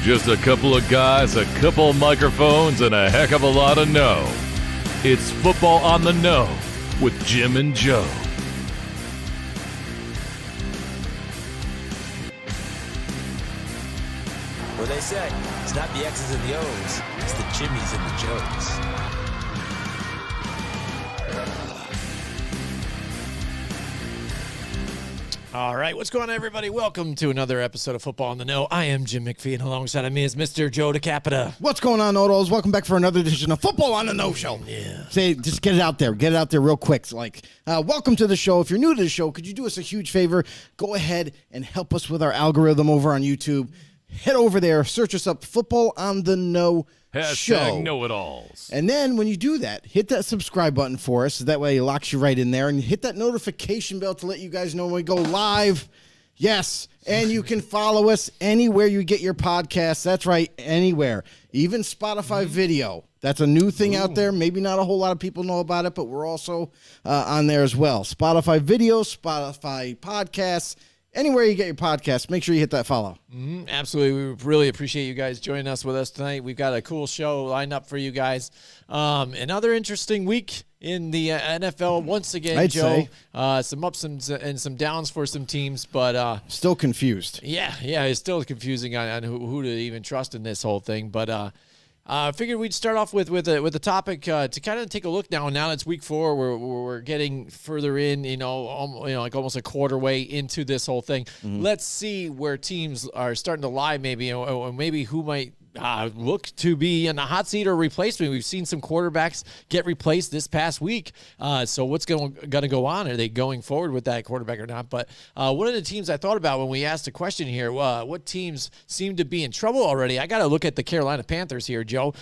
Just a couple of guys, a couple of microphones, and a heck of a lot of know. It's Football on the Know with Jim and Joe. What they say, it's not the X's and the O's, it's the Jimmies and the Joes. All right, what's going on, everybody? Welcome to another episode of Football on the Know. I am Jim McPhee, and alongside of me is Mr. Joe DeCapita. What's going on, Odos? Welcome back for another edition of Football on the Know Show. Yeah. Say, just get it out there. Get it out there real quick. So, welcome to the show. If you're new to the show, could you do us a huge favor? Go ahead and help us with our algorithm over on YouTube. Head over there, search us up, Football on the Know Show. Hashtag know-it-alls. And then when you do that, hit that subscribe button for us. That way it locks you right in there. And hit that notification bell to let you guys know when we go live. Yes, and you can follow us anywhere you get your podcasts. That's right, anywhere. Even Spotify video. That's a new thing out there. Maybe not a whole lot of people know about it, but we're also on there as well. Spotify video, Spotify podcasts. Anywhere you get your podcast, make sure you hit that follow. Absolutely. We really appreciate you guys joining us with us tonight. We've got a cool show lined up for you guys. Another interesting week in the NFL once again, I'd Joe. say. Some ups and some downs for some teams, but Still confused. yeah, it's still confusing on who to even trust in this whole thing. But I figured we'd start off with a topic to kind of take a look now. Now that it's week 4, we're getting further in, like almost a quarter way into this whole thing. Let's see where teams are starting to lie, maybe, or maybe who might look to be in the hot seat or replacement. We've seen some quarterbacks get replaced this past week. So what's going to go on? Are they going forward with that quarterback or not? But one of the teams I thought about when we asked the question here, what teams seem to be in trouble already? I got to look at the Carolina Panthers here, Joe.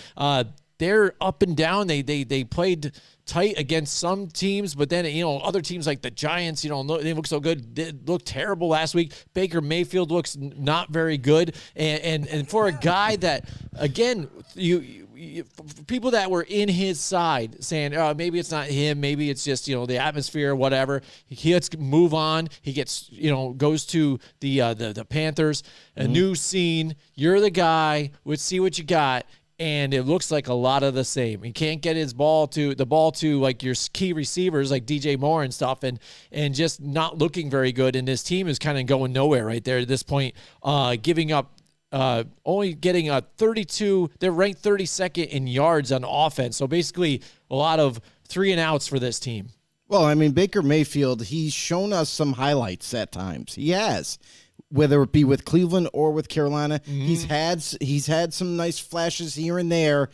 They're up and down. They played tight against some teams, but then, other teams like the Giants, they look so good. They looked terrible last week. Baker Mayfield looks not very good. And for a guy that, again, for people that were in his side saying, oh, maybe it's not him, maybe it's just, the atmosphere, whatever. He gets move on. He gets, goes to the Panthers, a new scene. You're the guy. Let's see what you got. And it looks like a lot of the same. He can't get the ball to like your key receivers like DJ Moore and stuff, and just not looking very good. And this team is kind of going nowhere right there at this point, giving up only getting a 32. They're ranked 32nd in yards on offense. So basically a lot of 3 and outs for this team. Well, I mean, Baker Mayfield, he's shown us some highlights at times. He has. Whether it be with Cleveland or with Carolina, he's had some nice flashes here and there,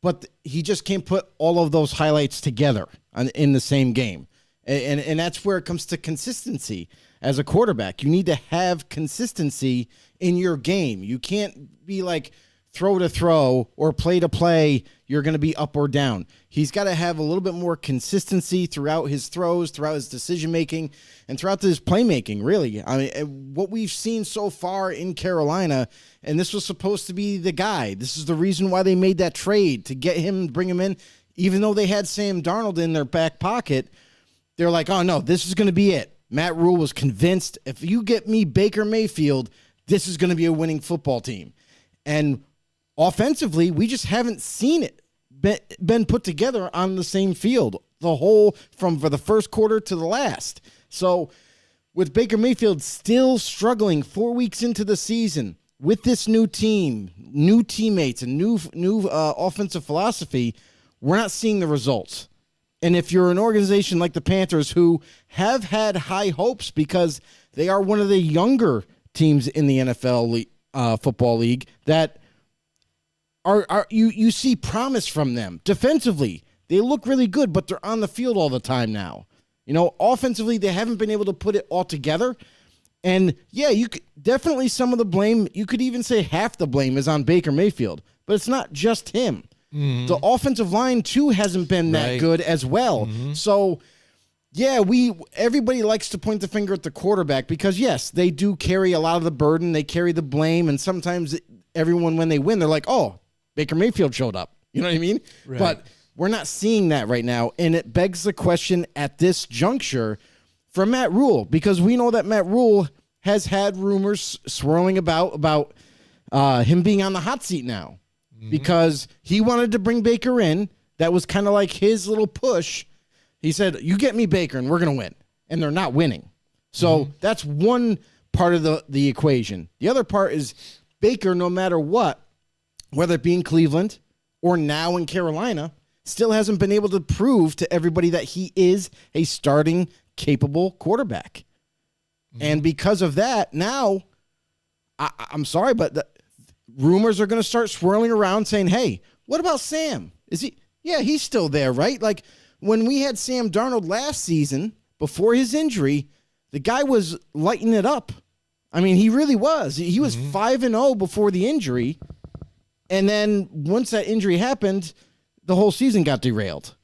but he just can't put all of those highlights together in the same game. And that's where it comes to consistency. As a quarterback, you need to have consistency in your game. You can't be like throw to throw or play to play. You're going to be up or down. He's got to have a little bit more consistency throughout his throws, throughout his decision-making, and throughout his playmaking, really. I mean, what we've seen so far in Carolina, and this was supposed to be the guy. This is the reason why they made that trade, to get him, bring him in. Even though they had Sam Darnold in their back pocket, they're like, oh, no, this is going to be it. Matt Rule was convinced, if you get me Baker Mayfield, this is going to be a winning football team. And offensively, we just haven't seen it been put together on the same field for the first quarter to the last. So with Baker Mayfield still struggling 4 weeks into the season with this new team, new teammates, and new offensive philosophy, we're not seeing the results. And if you're an organization like the Panthers, who have had high hopes because they are one of the younger teams in the NFL football league, that you see promise from them. Defensively, they look really good, but they're on the field all the time now. Offensively, they haven't been able to put it all together. And yeah, you could definitely, some of the blame, you could even say half the blame is on Baker Mayfield, but it's not just him. The offensive line too hasn't been that good as well. So yeah, everybody likes to point the finger at the quarterback because yes, they do carry a lot of the burden, they carry the blame, and sometimes everyone, when they win, they're like, oh, Baker Mayfield showed up. You know what I mean? Right. But we're not seeing that right now, and it begs the question at this juncture for Matt Rule, because we know that Matt Rule has had rumors swirling about him being on the hot seat now because he wanted to bring Baker in. That was kind of like his little push. He said, you get me Baker and we're going to win. And they're not winning. So that's one part of the equation. The other part is Baker, no matter what, whether it be in Cleveland or now in Carolina, still hasn't been able to prove to everybody that he is a starting capable quarterback. And because of that, now, I'm sorry, but the rumors are going to start swirling around saying, hey, what about Sam? Is he? Yeah, he's still there, right? Like when we had Sam Darnold last season, before his injury, the guy was lighting it up. I mean, he really was. He was 5-0 before the injury. And then once that injury happened, the whole season got derailed.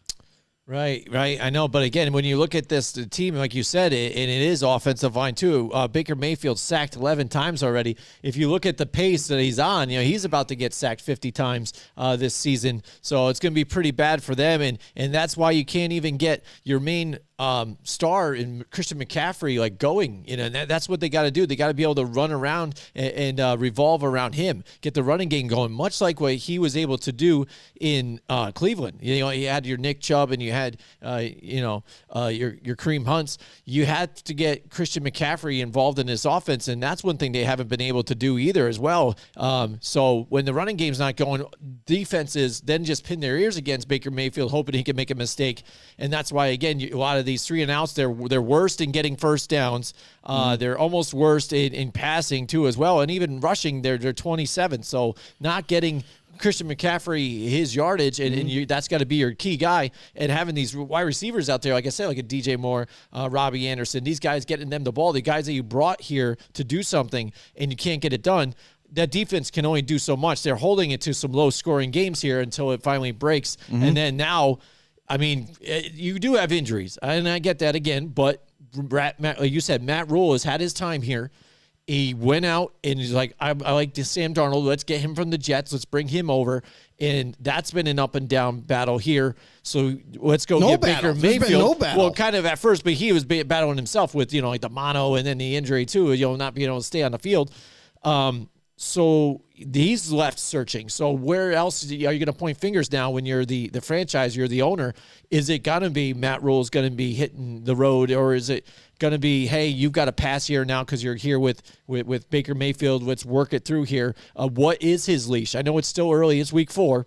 Right. I know. But again, when you look at the team, like you said, and it is offensive line too. Baker Mayfield sacked 11 times already. If you look at the pace that he's on, he's about to get sacked 50 times this season. So it's going to be pretty bad for them. And that's why you can't even get your main star in Christian McCaffrey going. And that's what they got to do. They got to be able to run around and revolve around him, get the running game going, much like what he was able to do in Cleveland. You had your Nick Chubb and you had your Kareem Hunts. You had to get Christian McCaffrey involved in this offense, and that's one thing they haven't been able to do either as well. So when the running game's not going, defenses then just pin their ears against Baker Mayfield, hoping he can make a mistake. And that's why, again, a lot of these 3-and-outs, they're worst in getting first downs. They're almost worst in passing too as well, and even rushing, they're 27. So not getting Christian McCaffrey his yardage, and that's got to be your key guy. And having these wide receivers out there, like I said, like a DJ Moore, Robbie Anderson, these guys getting them the ball, the guys that you brought here to do something, and you can't get it done. That defense can only do so much. They're holding it to some low-scoring games here until it finally breaks, and then now. I mean, you do have injuries, and I get that again, but like you said, Matt Rule has had his time here. He went out and he's like, I like this Sam Darnold. Let's get him from the Jets. Let's bring him over. And that's been an up and down battle here. So let's go get Baker Mayfield. No battle. Well, kind of at first, but he was battling himself with, like the mono and then the injury too, not being able to stay on the field. So he's left searching. So where else are you going to point fingers now when you're the franchise, you're the owner? Is it going to be Matt Rule's going to be hitting the road, or is it going to be, hey, you've got to pass here now because you're here with Baker Mayfield. Let's work it through here. What is his leash? I know it's still early. It's week 4.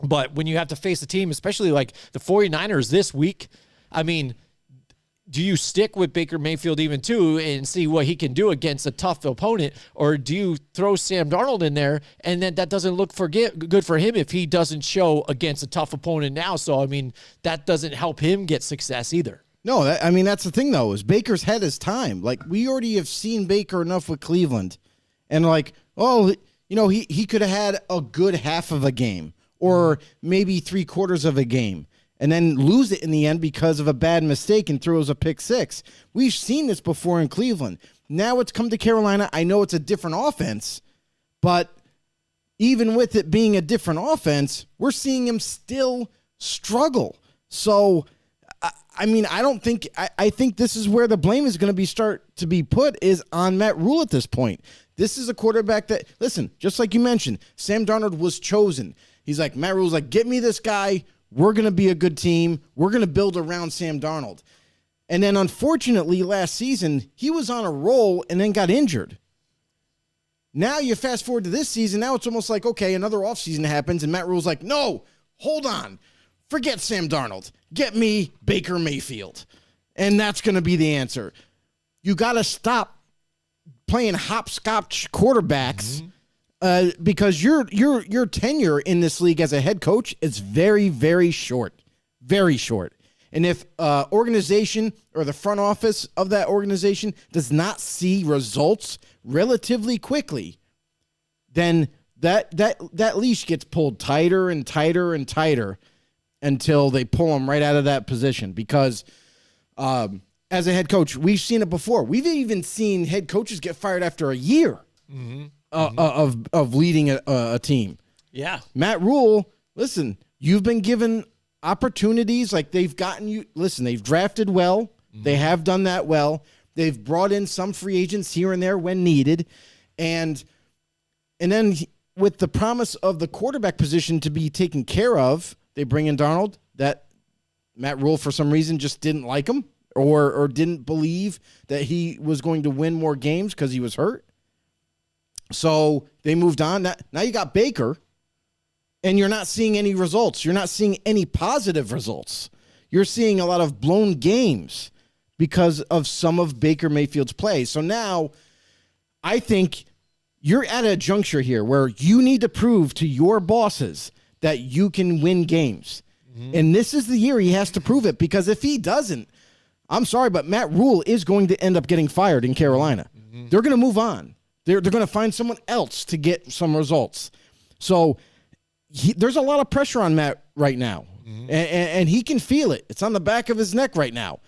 But when you have to face a team, especially like the 49ers this week, I mean, do you stick with Baker Mayfield even too and see what he can do against a tough opponent, or do you throw Sam Darnold in there and then that doesn't look good for him if he doesn't show against a tough opponent now? So, I mean, that doesn't help him get success either. No, that's the thing, though, is Baker's had his time. Like, we already have seen Baker enough with Cleveland. And, he could have had a good half of a game or maybe 3/4 of a game and then lose it in the end because of a bad mistake and throws a pick 6. We've seen this before in Cleveland. Now it's come to Carolina. I know it's a different offense, but even with it being a different offense, we're seeing him still struggle. So, I think this is where the blame is going to start to be put is on Matt Rule at this point. This is a quarterback that, listen, just like you mentioned, Sam Darnold was chosen. He's like, Matt Rule's like, get me this guy. We're going to be a good team. We're going to build around Sam Darnold. And then, unfortunately, last season, he was on a roll and then got injured. Now you fast forward to this season. Now it's almost like, okay, another offseason happens, and Matt Rule's like, no, hold on. Forget Sam Darnold. Get me Baker Mayfield. And that's going to be the answer. You got to stop playing hopscotch quarterbacks because your tenure in this league as a head coach is very, very short. Very short. And if organization or the front office of that organization does not see results relatively quickly, then that leash gets pulled tighter and tighter and tighter until they pull him right out of that position. Because as a head coach, we've seen it before. We've even seen head coaches get fired after a year of leading a team. Yeah. Matt Rule, listen, you've been given opportunities. Like, they've gotten you. Listen, they've drafted well. They have done that well. They've brought in some free agents here and there when needed. And And then with the promise of the quarterback position to be taken care of, they bring in Darnold. That Matt Rule, for some reason, just didn't like him or didn't believe that he was going to win more games because he was hurt. So they moved on. Now you got Baker, and you're not seeing any results. You're not seeing any positive results. You're seeing a lot of blown games because of some of Baker Mayfield's play. So now I think you're at a juncture here where you need to prove to your bosses that you can win games. Mm-hmm. And this is the year he has to prove it, because if he doesn't, I'm sorry, but Matt Rule is going to end up getting fired in Carolina. Mm-hmm. They're going to move on. They're going to find someone else to get some results. So there's a lot of pressure on Matt right now, and he can feel it. It's on the back of his neck right now.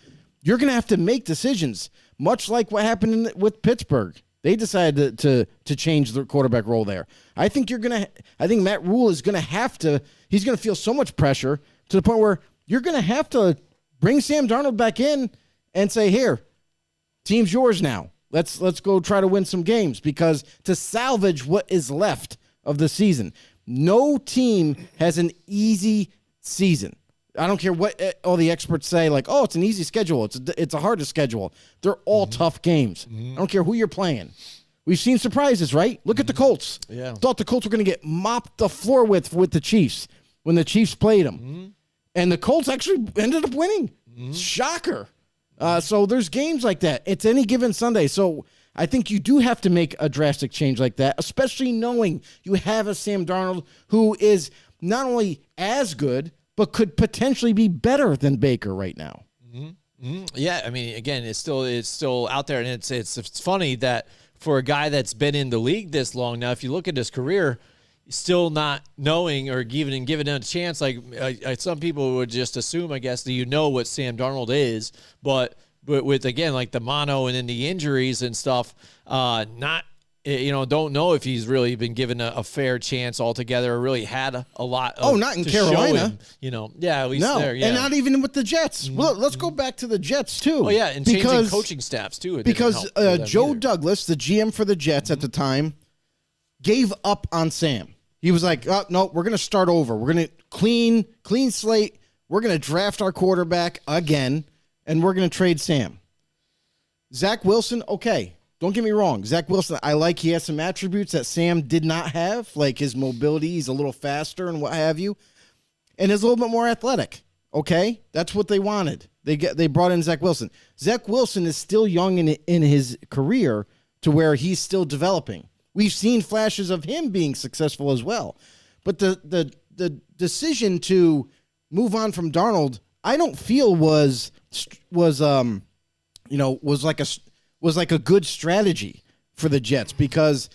You're going to have to make decisions, much like what happened with Pittsburgh. They decided to change the quarterback role there. I think Matt Rule is going to have to. He's going to feel so much pressure to the point where you're going to have to bring Sam Darnold back in and say, "Here, team's yours now. Let's go try to win some games," because to salvage what is left of the season, no team has an easy season. I don't care what all the experts say, like, oh, it's an easy schedule. It's a harder schedule. They're all tough games. I don't care who you're playing. We've seen surprises, right? Look at the Colts. Yeah. Thought the Colts were going to get mopped the floor with the Chiefs when the Chiefs played them. And the Colts actually ended up winning. Shocker. So there's games like that. It's any given Sunday. So I think you do have to make a drastic change like that, especially knowing you have a Sam Darnold who is not only as good, but could potentially be better than Baker right now. Yeah, I mean, again, it's still out there, and it's funny that for a guy that's been in the league this long now, if you look at his career, still not knowing or giving him a chance. Like some people would just assume, I guess, that you know what Sam Darnold is, but with again like the mono and then the injuries and stuff, don't know if he's really been given a fair chance altogether or really had a lot of not in Carolina. At least no, there. Yeah. And not even with the Jets. Well, let's go back to the Jets, too. Oh, yeah, and changing coaching staffs, too. Because Joe Douglas, the GM for the Jets at the time, gave up on Sam. He was like, oh, no, we're going to start over. We're going to clean slate. We're going to draft our quarterback again, and we're going to trade Sam. Zach Wilson, okay. Don't get me wrong. Zach Wilson, he has some attributes that Sam did not have, like his mobility. He's a little faster and what have you. And is a little bit more athletic. Okay? That's what they wanted. They brought in Zach Wilson. Zach Wilson is still young in his career to where he's still developing. We've seen flashes of him being successful as well. But the decision to move on from Darnold, I don't feel was like a good strategy for the Jets, because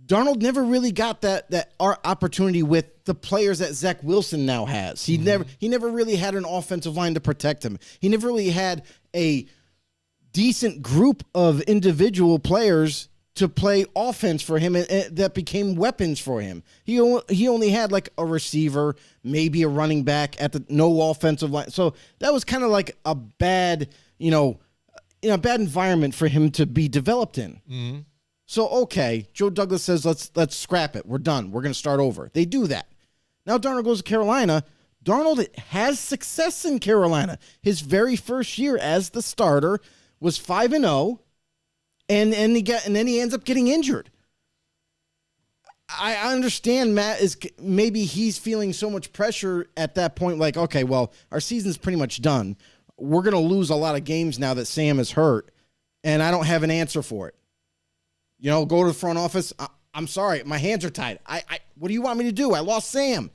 Darnold never really got that opportunity with the players that Zach Wilson now has. He never really had an offensive line to protect him. He never really had a decent group of individual players to play offense for him and that became weapons for him. He only had like a receiver, maybe a running back no offensive line. So that was kind of like a bad, bad environment for him to be developed in. So, okay, Joe Douglas says, let's scrap it. We're done. We're going to start over. They do that. Now Darnold goes to Carolina. Darnold has success in Carolina. His very first year as the starter was 5-0, and then he ends up getting injured. I understand Matt maybe he's feeling so much pressure at that point, like, okay, well, our season's pretty much done. We're going to lose a lot of games now that Sam is hurt, and I don't have an answer for it. Go to the front office. I'm sorry. My hands are tied. What do you want me to do? I lost Sam.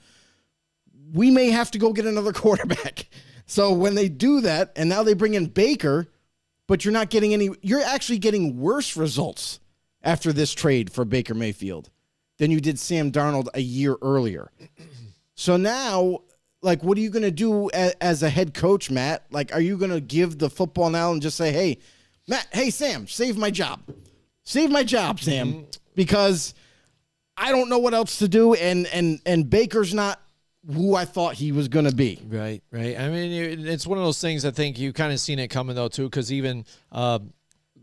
We may have to go get another quarterback. So when they do that, and now they bring in Baker, but you're not getting you're actually getting worse results after this trade for Baker Mayfield than you did Sam Darnold a year earlier. So now, like, what are you going to do as a head coach, Matt? Like, are you going to give the football now and just say, hey, Matt, hey, Sam, save my job. Save my job, Sam, because I don't know what else to do, and Baker's not who I thought he was going to be. Right. I mean, it's one of those things I think you kind of seen it coming, though, too, because even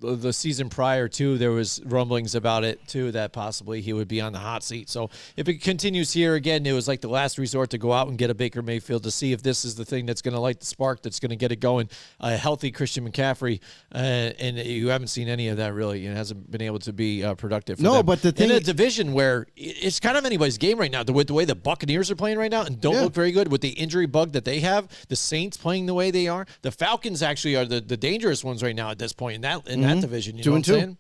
the season prior too, there was rumblings about it too that possibly he would be on the hot seat. So if it continues here again, it was like the last resort to go out and get a Baker Mayfield to see if this is the thing that's going to light the spark, that's going to get it going. A healthy Christian McCaffrey, and you haven't seen any of that really. It hasn't been able to be productive. For them. But the thing in a division where it's kind of anybody's game right now, with the way the Buccaneers are playing right now and don't look very good with the injury bug that they have, the Saints playing the way they are, the Falcons actually are the dangerous ones right now at this point in that division. You know what I'm saying?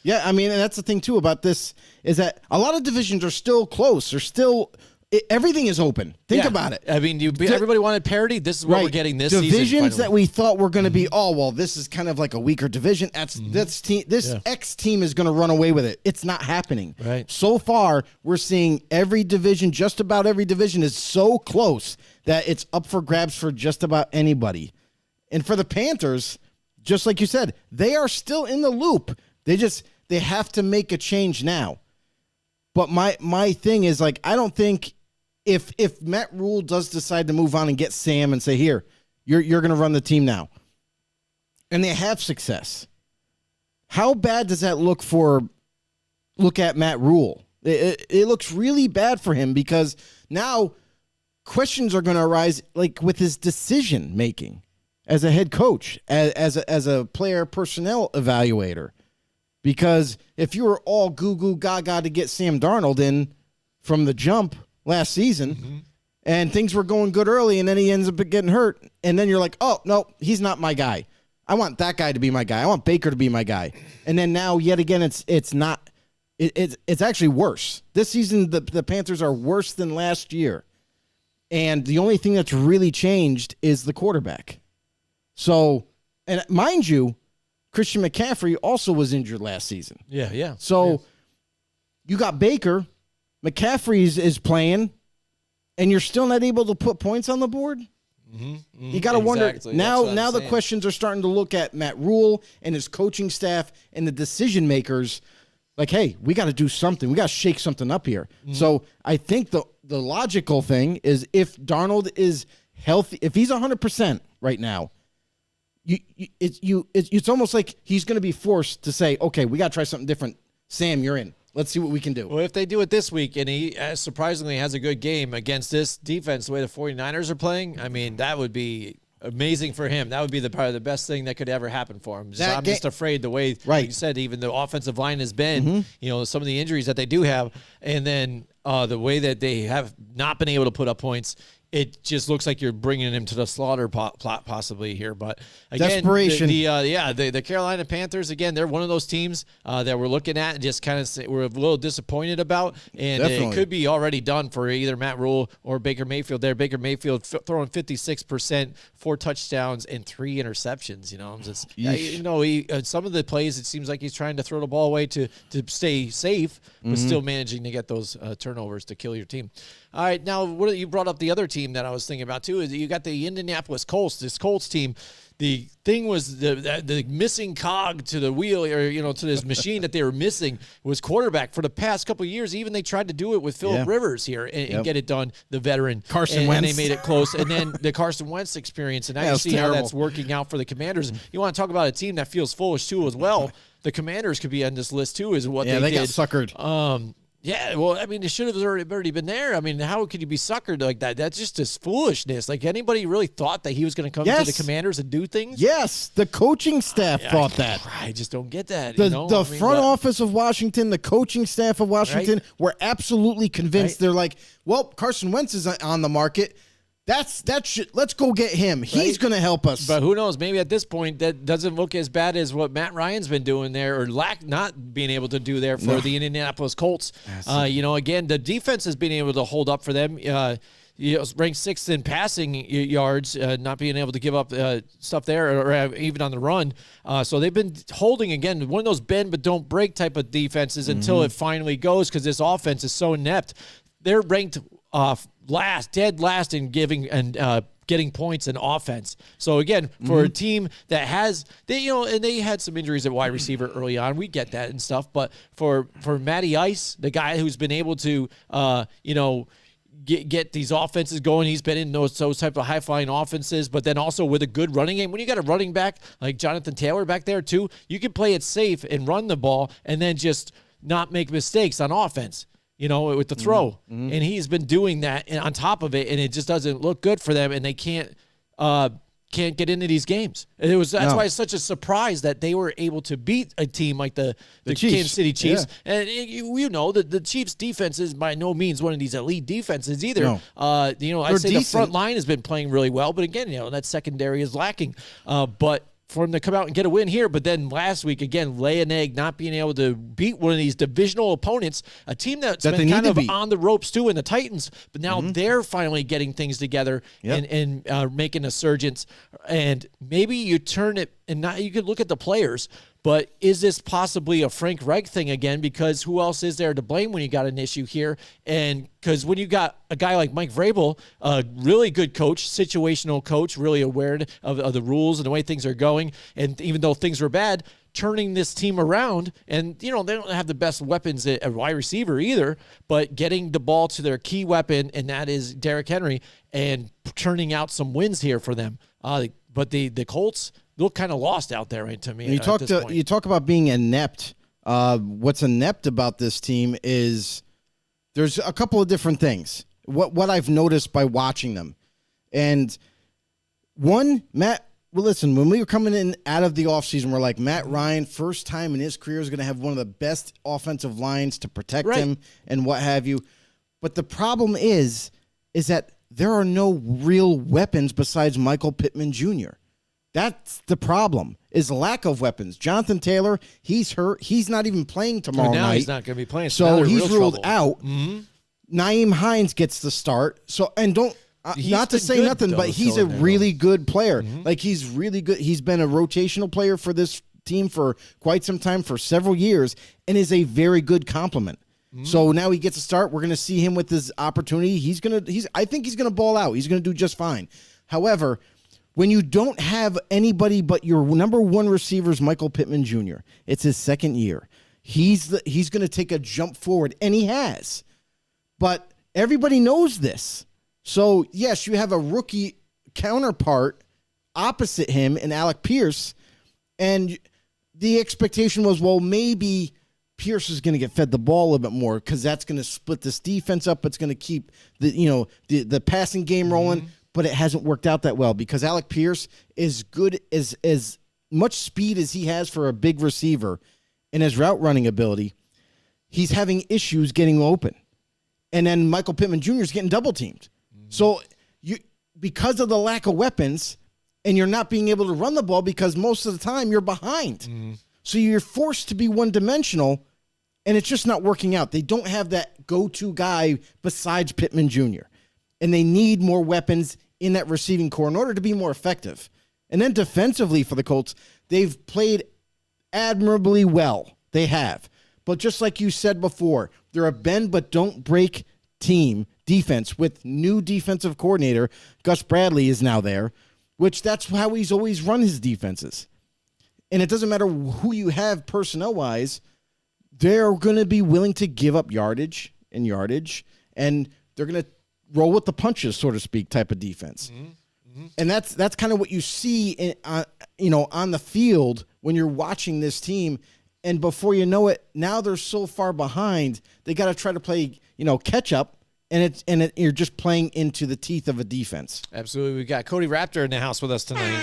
Yeah, I mean, and that's the thing too about this is that a lot of divisions are still close. They're still everything is open. Think about it. I mean, everybody wanted parity. This is what we're getting this season. Divisions that we thought were going to be, this is kind of like a weaker division. This X team is going to run away with it. It's not happening. Right. So far, we're seeing every division, just about every division, is so close that it's up for grabs for just about anybody. And for the Panthers, just like you said, they are still in the loop. They have to make a change now. But my thing is, like, I don't think if Matt Rule does decide to move on and get Sam and say, here, you're going to run the team now, and they have success, how bad does that look at Matt Rule? It looks really bad for him because now questions are going to arise, like with his decision making as a head coach, as a player personnel evaluator. Because if you were all goo gaga to get Sam Darnold in from the jump last season, and things were going good early, and then he ends up getting hurt, and then you're like, oh, no, he's not my guy. I want that guy to be my guy. I want Baker to be my guy. And then now, yet again, it's not. It's actually worse. This season, the Panthers are worse than last year. And the only thing that's really changed is the quarterback. So, and mind you, Christian McCaffrey also was injured last season. Yeah. So you got Baker, McCaffrey is playing, and you're still not able to put points on the board? You got to wonder. Now the questions are starting to look at Matt Rule and his coaching staff and the decision makers like, hey, we got to do something. We got to shake something up here. So I think the logical thing is if Darnold is healthy, if he's 100% right now, it's almost like he's going to be forced to say, okay, we got to try something different. Sam, you're in. Let's see what we can do. Well, if they do it this week and he surprisingly has a good game against this defense, the way the 49ers are playing, I mean, that would be amazing for him. That would be probably the best thing that could ever happen for him. I'm just afraid the way, like you said, even the offensive line has been, some of the injuries that they do have, and then the way that they have not been able to put up points, it just looks like you're bringing him to the slaughter possibly here. But again, desperation. The Carolina Panthers, again, they're one of those teams that we're looking at and just kind of we're a little disappointed about. And it could be already done for either Matt Rule or Baker Mayfield there. Baker Mayfield throwing 56%, 4 touchdowns, and 3 interceptions. Some of the plays, it seems like he's trying to throw the ball away to stay safe, but still managing to get those turnovers to kill your team. All right, now you brought up the other team that I was thinking about too. Is you got the Indianapolis Colts. This Colts team, the thing was the missing cog to the wheel, or to this machine that they were missing was quarterback. For the past couple of years, even they tried to do it with Phillip Rivers here and get it done. The veteran Carson Wentz, and they made it close. And then the Carson Wentz experience, and now you see how that's working out for the Commanders. You want to talk about a team that feels foolish too as well. The Commanders could be on this list too. Is what they did. Got suckered. Yeah, well, I mean, it should have already been there. I mean, how could you be suckered like that? That's just this foolishness. Like, anybody really thought that he was going to come to the Commanders and do things? Yes, the coaching staff thought that. I just don't get that. The front office of Washington, the coaching staff of Washington were absolutely convinced. They're like, well, Carson Wentz is on the market. Let's go get him. He's going to help us. But who knows? Maybe at this point that doesn't look as bad as what Matt Ryan's been doing there, or not being able to do there for the Indianapolis Colts. Again, the defense has been able to hold up for them. Ranked 6th in passing yards, not being able to give up stuff there, or even on the run. So they've been holding, again, one of those bend but don't break type of defenses until it finally goes, because this offense is so inept. They're ranked dead last in giving and getting points in offense. So again, for a team that has and they had some injuries at wide receiver early on. We get that and stuff, but for Matty Ice, the guy who's been able to get these offenses going. He's been in those type of high-flying offenses, but then also with a good running game. When you got a running back like Jonathan Taylor back there too, you can play it safe and run the ball and then just not make mistakes on offense, with the throw. And he's been doing that on top of it, and it just doesn't look good for them, and they can't get into these games. That's why it's such a surprise that they were able to beat a team like the Kansas City Chiefs. Yeah. And that the Chiefs defense is by no means one of these elite defenses either. No. I'd say decent. The front line has been playing really well, but again, that secondary is lacking. But for him to come out and get a win here, but then last week, again, lay an egg, not being able to beat one of these divisional opponents, a team that's been kind of on the ropes too in the Titans, but now they're finally getting things together and making a surgence. And maybe you turn it, and not you could look at the players, but is this possibly a Frank Reich thing again? Because who else is there to blame when you got an issue here? And because when you got a guy like Mike Vrabel, a really good coach, situational coach, really aware of the rules and the way things are going, and even though things were bad, turning this team around, and they don't have the best weapons at wide receiver either, but getting the ball to their key weapon, and that is Derrick Henry, and turning out some wins here for them. But the Colts look kind of lost out there, right, to me. You talk about being inept. What's inept about this team is there's a couple of different things. What I've noticed by watching them, and one, Matt. Well, listen, when we were coming in out of the offseason, we're like, Matt Ryan, first time in his career, is going to have one of the best offensive lines to protect him and what have you. But the problem is that there are no real weapons besides Michael Pittman Jr. That's the problem, is lack of weapons. Jonathan Taylor, he's hurt. He's not even playing tomorrow night. He's not going to be playing. So he's ruled out. Naeem Hines gets the start. So, and don't... not to say nothing, but he's a really good player. Like, he's really good. He's been a rotational player for this team for quite some time, for several years, and is a very good compliment. So now he gets a start. We're going to see him with this opportunity. I think he's going to ball out. He's going to do just fine. However, when you don't have anybody but your number one receiver is Michael Pittman Jr., it's his second year. He's going to take a jump forward, and he has. But everybody knows this. So, yes, you have a rookie counterpart opposite him in Alec Pierce, and the expectation was, well, maybe Pierce is going to get fed the ball a little bit more because that's going to split this defense up. It's going to keep the passing game rolling, but it hasn't worked out that well because Alec Pierce is good as much speed as he has for a big receiver and his route running ability. He's having issues getting open, and then Michael Pittman Jr. is getting double teamed. So because of the lack of weapons, and you're not being able to run the ball because most of the time you're behind. So you're forced to be one-dimensional, and it's just not working out. They don't have that go-to guy besides Pittman Jr., and they need more weapons in that receiving core in order to be more effective. And then defensively for the Colts, they've played admirably well. They have. But just like you said before, they're a bend-but-don't-break team defense with new defensive coordinator. Gus Bradley is now there, which that's how he's always run his defenses. And it doesn't matter who you have personnel-wise, they're going to be willing to give up yardage, and they're going to roll with the punches, so to speak, type of defense. And that's kind of what you see on the field when you're watching this team. And before you know it, now they're so far behind, they got to try to play, catch up. And you're just playing into the teeth of a defense. Absolutely. We've got Cody Raptor in the house with us tonight.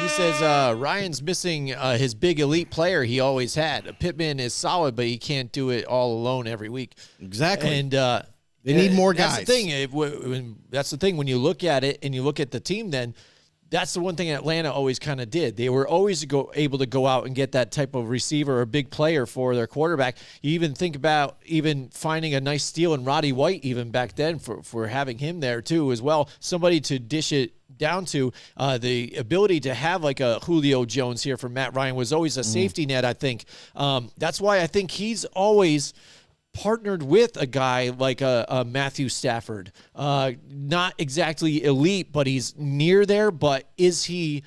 He says Ryan's missing his big elite player he always had. Pittman is solid, but he can't do it all alone every week. Exactly. And they need more guys. That's the thing. When you look at it and you look at the team, then that's the one thing Atlanta always kind of did. They were always able to go out and get that type of receiver or big player for their quarterback. You even think about even finding a nice steal in Roddy White even back then for having him there too as well. Somebody to dish it down to. The ability to have like a Julio Jones here for Matt Ryan was always a safety net, I think. That's why I think he's always partnered with a guy like a Matthew Stafford. Not exactly elite, but he's near there. But is he,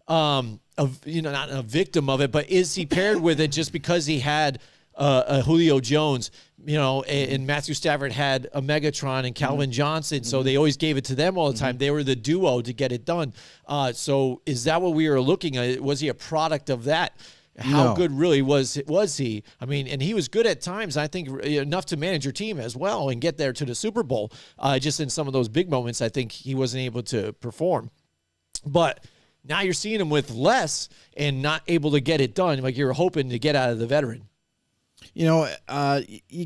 not a victim of it, but is he paired with it just because he had Julio Jones, and Matthew Stafford had a Megatron and Calvin Johnson, so they always gave it to them all the time. They were the duo to get it done. So is that what we were looking at? Was he a product of that? How good really was he? I mean, and he was good at times, I think, enough to manage your team as well and get there to the Super Bowl. Just in some of those big moments, I think he wasn't able to perform. But now you're seeing him with less and not able to get it done like you're hoping to get out of the veteran. You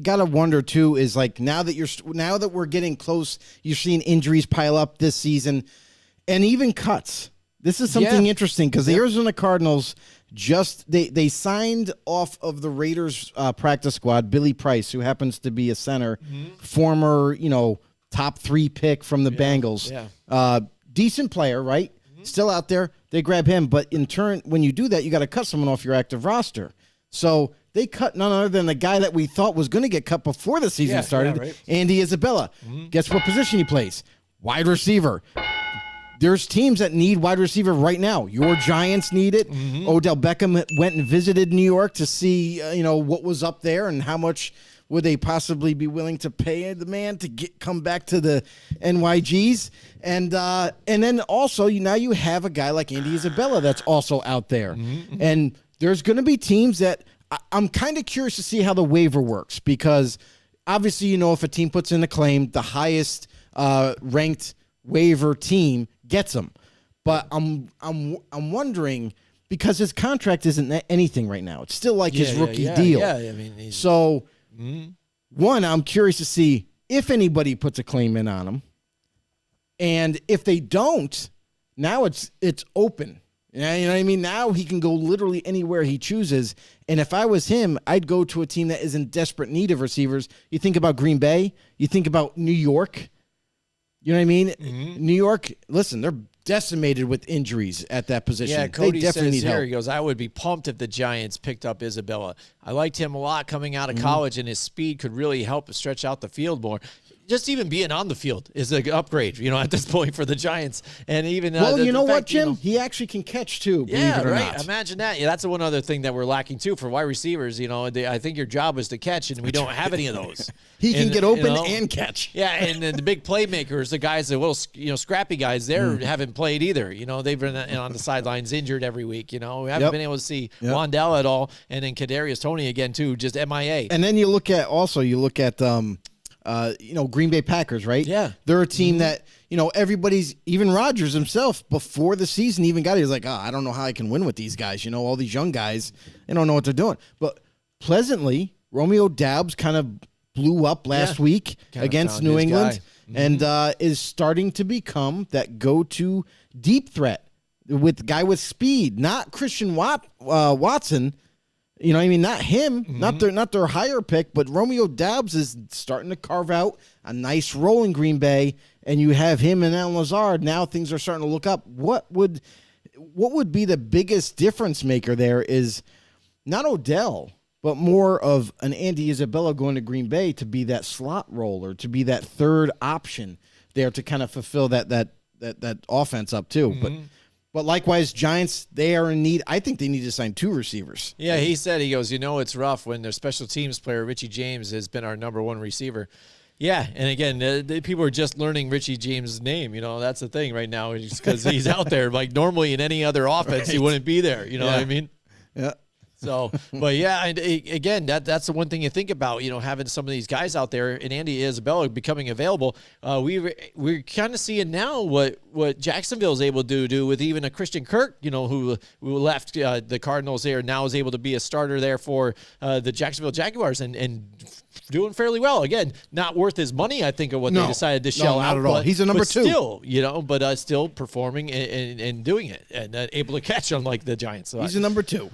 got to wonder too. Is like now that we're getting close, you're seeing injuries pile up this season, and even cuts. This is something interesting because the Arizona Cardinals they signed off of the Raiders practice squad Billy Price, who happens to be a center, former top 3 pick from the Bengals, decent player, right? Still out there. They grab him, but in turn, when you do that, you got to cut someone off your active roster. So they cut none other than the guy that we thought was going to get cut before the season started, Andy Isabella. Guess what position he plays? Wide receiver. There's teams that need wide receiver right now. Your Giants need it. Odell Beckham went and visited New York to see, what was up there and how much would they possibly be willing to pay the man to come back to the NYGs. And then also now you have a guy like Andy Isabella that's also out there. And there's going to be teams that I'm kind of curious to see how the waiver works because obviously, if a team puts in a claim, the highest ranked waiver team gets him. But I'm wondering because his contract isn't anything right now. It's still like his rookie deal. Yeah, I mean, so one, I'm curious to see if anybody puts a claim in on him, and if they don't, now it's open. You know what I mean? Now he can go literally anywhere he chooses. And if I was him, I'd go to a team that is in desperate need of receivers. You think about Green Bay. You think about New York. You know what I mean? New York, listen, they're decimated with injuries at that position. Yeah, Cody they definitely says need here, help. he goes, I would be pumped if the Giants picked up Isabella. I liked him a lot coming out of college, and his speed could really help stretch out the field more. Just even being on the field is an upgrade, at this point for the Giants. And even well, you know what, Jim? He actually can catch too. Believe it or right. not. Imagine that. Yeah, that's one other thing that we're lacking too for wide receivers. I think your job is to catch, and we don't have any of those. He can get open and catch. Yeah, and then the big playmakers, the guys, the little scrappy guys, they haven't played either. They've been on the sidelines injured every week. We haven't been able to see Wandell at all, and then Kadarius Toney again too, just MIA. And then you look at Green Bay Packers, right? Yeah. They're a team that, everybody's, even Rodgers himself, before the season even got it, he was like, I don't know how I can win with these guys. All these young guys, they don't know what they're doing. But pleasantly, Romeo Doubs kind of blew up last week against New England and is starting to become that go-to deep threat with guy with speed, not Christian Watson. You know what I mean? Not him, not their higher pick, but Romeo Doubs is starting to carve out a nice role in Green Bay, and you have him and Allen Lazard. Now things are starting to look up. What would be the biggest difference maker there is not Odell, but more of an Andy Isabella going to Green Bay to be that slot roller, to be that third option there to kind of fulfill that offense up too. But likewise, Giants, they are in need. I think they need to sign 2 receivers. Yeah, he said, it's rough when their special teams player, Richie James, has been our number 1 receiver. Yeah, and again, the people are just learning Richie James' name. That's the thing right now because he's out there. Like normally in any other offense, he wouldn't be there. You know what I mean? Yeah. So, but yeah, and again, that's the one thing you think about, having some of these guys out there and Andy Isabella becoming available. We're kind of seeing now what Jacksonville is able to do with even a Christian Kirk, who left the Cardinals there, now is able to be a starter there for the Jacksonville Jaguars and doing fairly well. Again, not worth his money, I think, of what they decided to shell out. Not at all. He's a number 2. Still, still performing and doing it and able to catch unlike the Giants. So he's a number 2.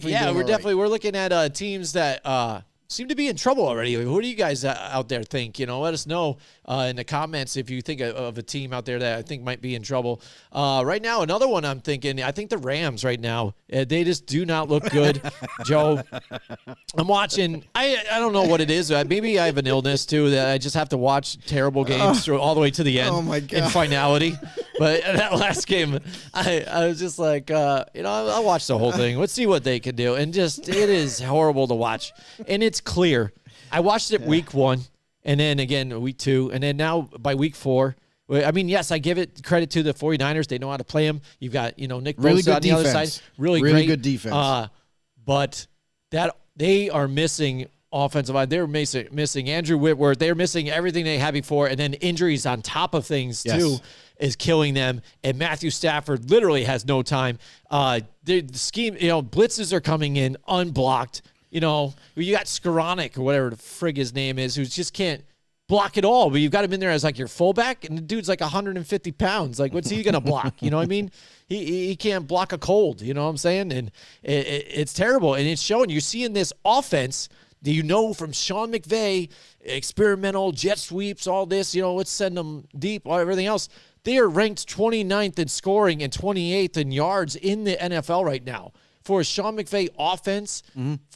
Definitely we're looking at teams that seem to be in trouble already. Who do you guys out there think? Let us know in the comments if you think of a team out there that I think might be in trouble. Right now, another one I'm thinking, I think the Rams right now, they just do not look good. Joe, I'm watching, I don't know what it is. Maybe I have an illness too that I just have to watch terrible games all the way to the end. Oh my God. In finality. But that last game, I was just like, I'll watch the whole thing. Let's see what they can do. And it is horrible to watch. And it's clear. I watched it week 1, and then again week 2, and then now by week 4. I mean, yes, I give it credit to the 49ers. They know how to play them. You've got, Nick really Bosa on the defense. other side. Really great. good defense. But that they are missing offensive line. They're missing Andrew Whitworth. They're missing everything they had before, and then injuries on top of things too is killing them. And Matthew Stafford literally has no time. The scheme, blitzes are coming in unblocked. You got Skoranek or whatever the frig his name is, who just can't block it all. But you've got him in there as like your fullback, and the dude's like 150 pounds. Like, what's he gonna block? You know what I mean? He can't block a cold. You know what I'm saying? And it's terrible. And it's showing. You're seeing this offense. Do you know from Sean McVay, experimental jet sweeps, all this, let's send them deep, everything else. They are ranked 29th in scoring and 28th in yards in the NFL right now. For a Sean McVay offense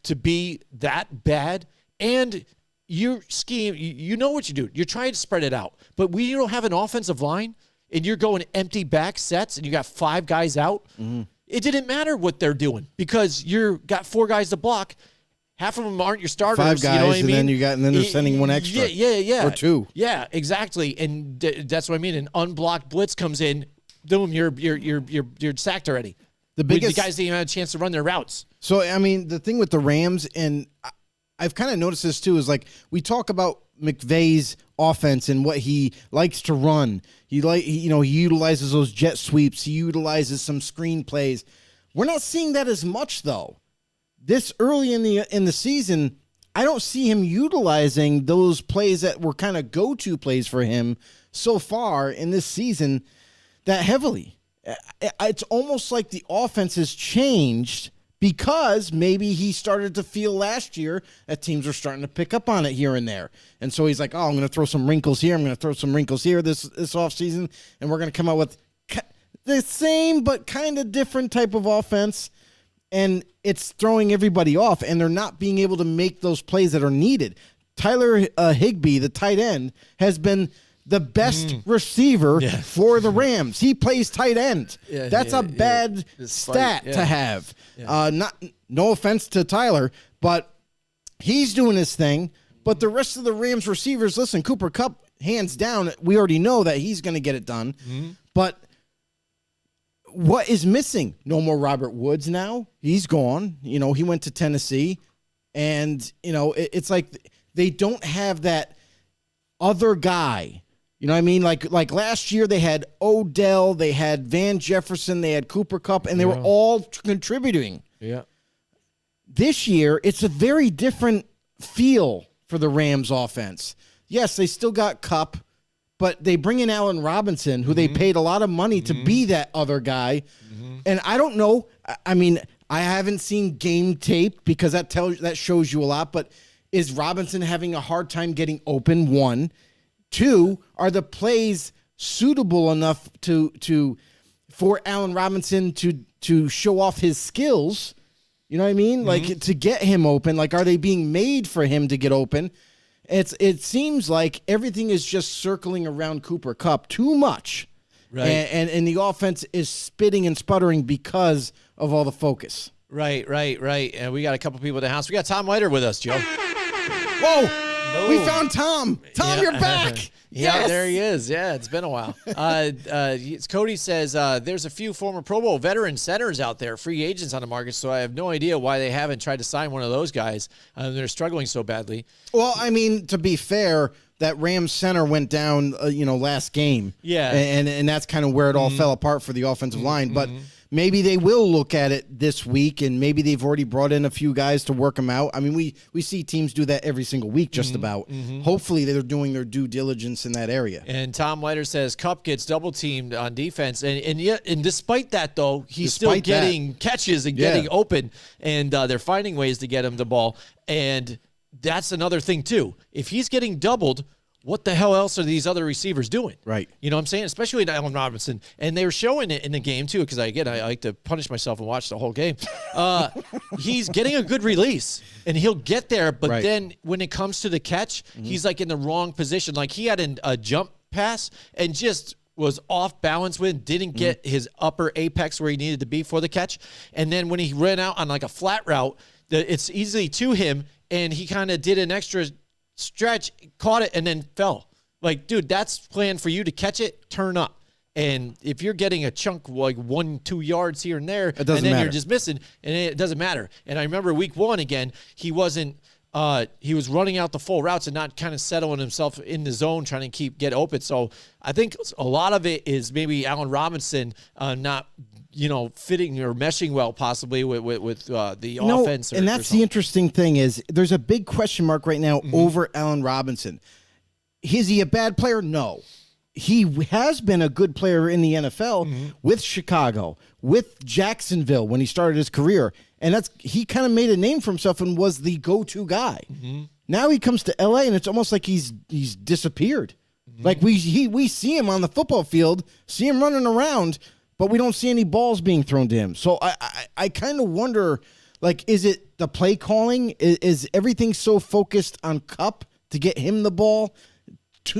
to be that bad, and your scheme, you know what you do. You're trying to spread it out. But when you don't have an offensive line and you're going empty back sets and you got 5 guys out, it didn't matter what they're doing because you got 4 guys to block. Half of them aren't your starters. 5 guys, you know what I mean? and then they're sending 1 extra. Yeah. Or 2. Yeah, exactly. And that's what I mean. An unblocked blitz comes in, boom, you're sacked already. The guys didn't even have a chance to run their routes. So I mean, the thing with the Rams, and I've kind of noticed this too, is like we talk about McVay's offense and what he likes to run. He utilizes those jet sweeps. He utilizes some screen plays. We're not seeing that as much though. This early in the season, I don't see him utilizing those plays that were kind of go-to plays for him so far in this season that heavily. It's almost like the offense has changed because maybe he started to feel last year that teams are starting to pick up on it here and there. And so he's like, I'm going to throw some wrinkles here. I'm going to throw some wrinkles here this offseason, and we're going to come out with the same but kind of different type of offense. And it's throwing everybody off, and they're not being able to make those plays that are needed. Tyler Higbee, the tight end, has been the best receiver for the Rams. He plays tight end. That's a bad stat to have. No offense to Tyler, but he's doing his thing. But the rest of the Rams receivers, listen, Cooper Kupp, hands down, we already know that he's going to get it done. But what is missing? No more Robert Woods now. He's gone. He went to Tennessee. And, it's like they don't have that other guy. You know what I mean? Like last year they had Odell, they had Van Jefferson, they had Cooper Kupp, and they were all contributing. Yeah. This year, it's a very different feel for the Rams offense. Yes, they still got Kupp, but they bring in Allen Robinson, who they paid a lot of money to be that other guy. And I don't know. I mean, I haven't seen game tape because that shows you a lot. But is Robinson having a hard time getting open? 1. 2, are the plays suitable enough for Allen Robinson to show off his skills? You know what I mean? Like to get him open. Like, are they being made for him to get open? It seems like everything is just circling around Cooper Kupp too much. Right. And the offense is spitting and sputtering because of all the focus. Right. And we got a couple people in the house. We got Tom Leiter with us, Joe. Whoa! No. We found Tom. Tom, you're back. Yeah, there he is. Yeah, it's been a while. Cody says there's a few former Pro Bowl veteran centers out there, free agents on the market, so I have no idea why they haven't tried to sign one of those guys. They're struggling so badly. Well, I mean, to be fair, that Rams center went down, last game. Yeah. And that's kind of where it all fell apart for the offensive line. But maybe they will look at it this week, and maybe they've already brought in a few guys to work them out. I memean, we see teams do that every single week just about. Hopefully they're doing their due diligence in that area. And Tom Leiter says Kupp gets double-teamed on defense. And despite that, though, he's still getting catches and getting open, and they're finding ways to get him the ball. And that's another thing too. If he's getting doubled, what the hell else are these other receivers doing? Right. You know what I'm saying? Especially Allen Robinson. And they were showing it in the game too, because I like to punish myself and watch the whole game. He's getting a good release, and he'll get there, but then when it comes to the catch, he's like in the wrong position. Like he had a jump pass and just was off balance with, didn't get his upper apex where he needed to be for the catch. And then when he ran out on like a flat route, it's easily to him, and he kind of did an extra stretch, caught it, and then fell. Like, dude, that's planned for you to catch it, turn up. And if you're getting a chunk like 1-2 yards here and there, and then you're just missing, and it doesn't matter. And I remember week 1 again, he wasn't. He was running out the full routes and not kind of settling himself in the zone, trying to get open. So I think a lot of it is maybe Allen Robinson not, fitting or meshing well possibly with the offense. And that's the interesting thing is there's a big question mark right now over Allen Robinson. Is he a bad player? No. He has been a good player in the NFL with Chicago, with Jacksonville when he started his career. And he kind of made a name for himself and was the go-to guy. Now he comes to LA and it's almost like he's disappeared. Like we see him on the football field, see him running around, but we don't see any balls being thrown to him. So I kind of wonder, like, is it the play calling? Is everything so focused on Kupp to get him the ball?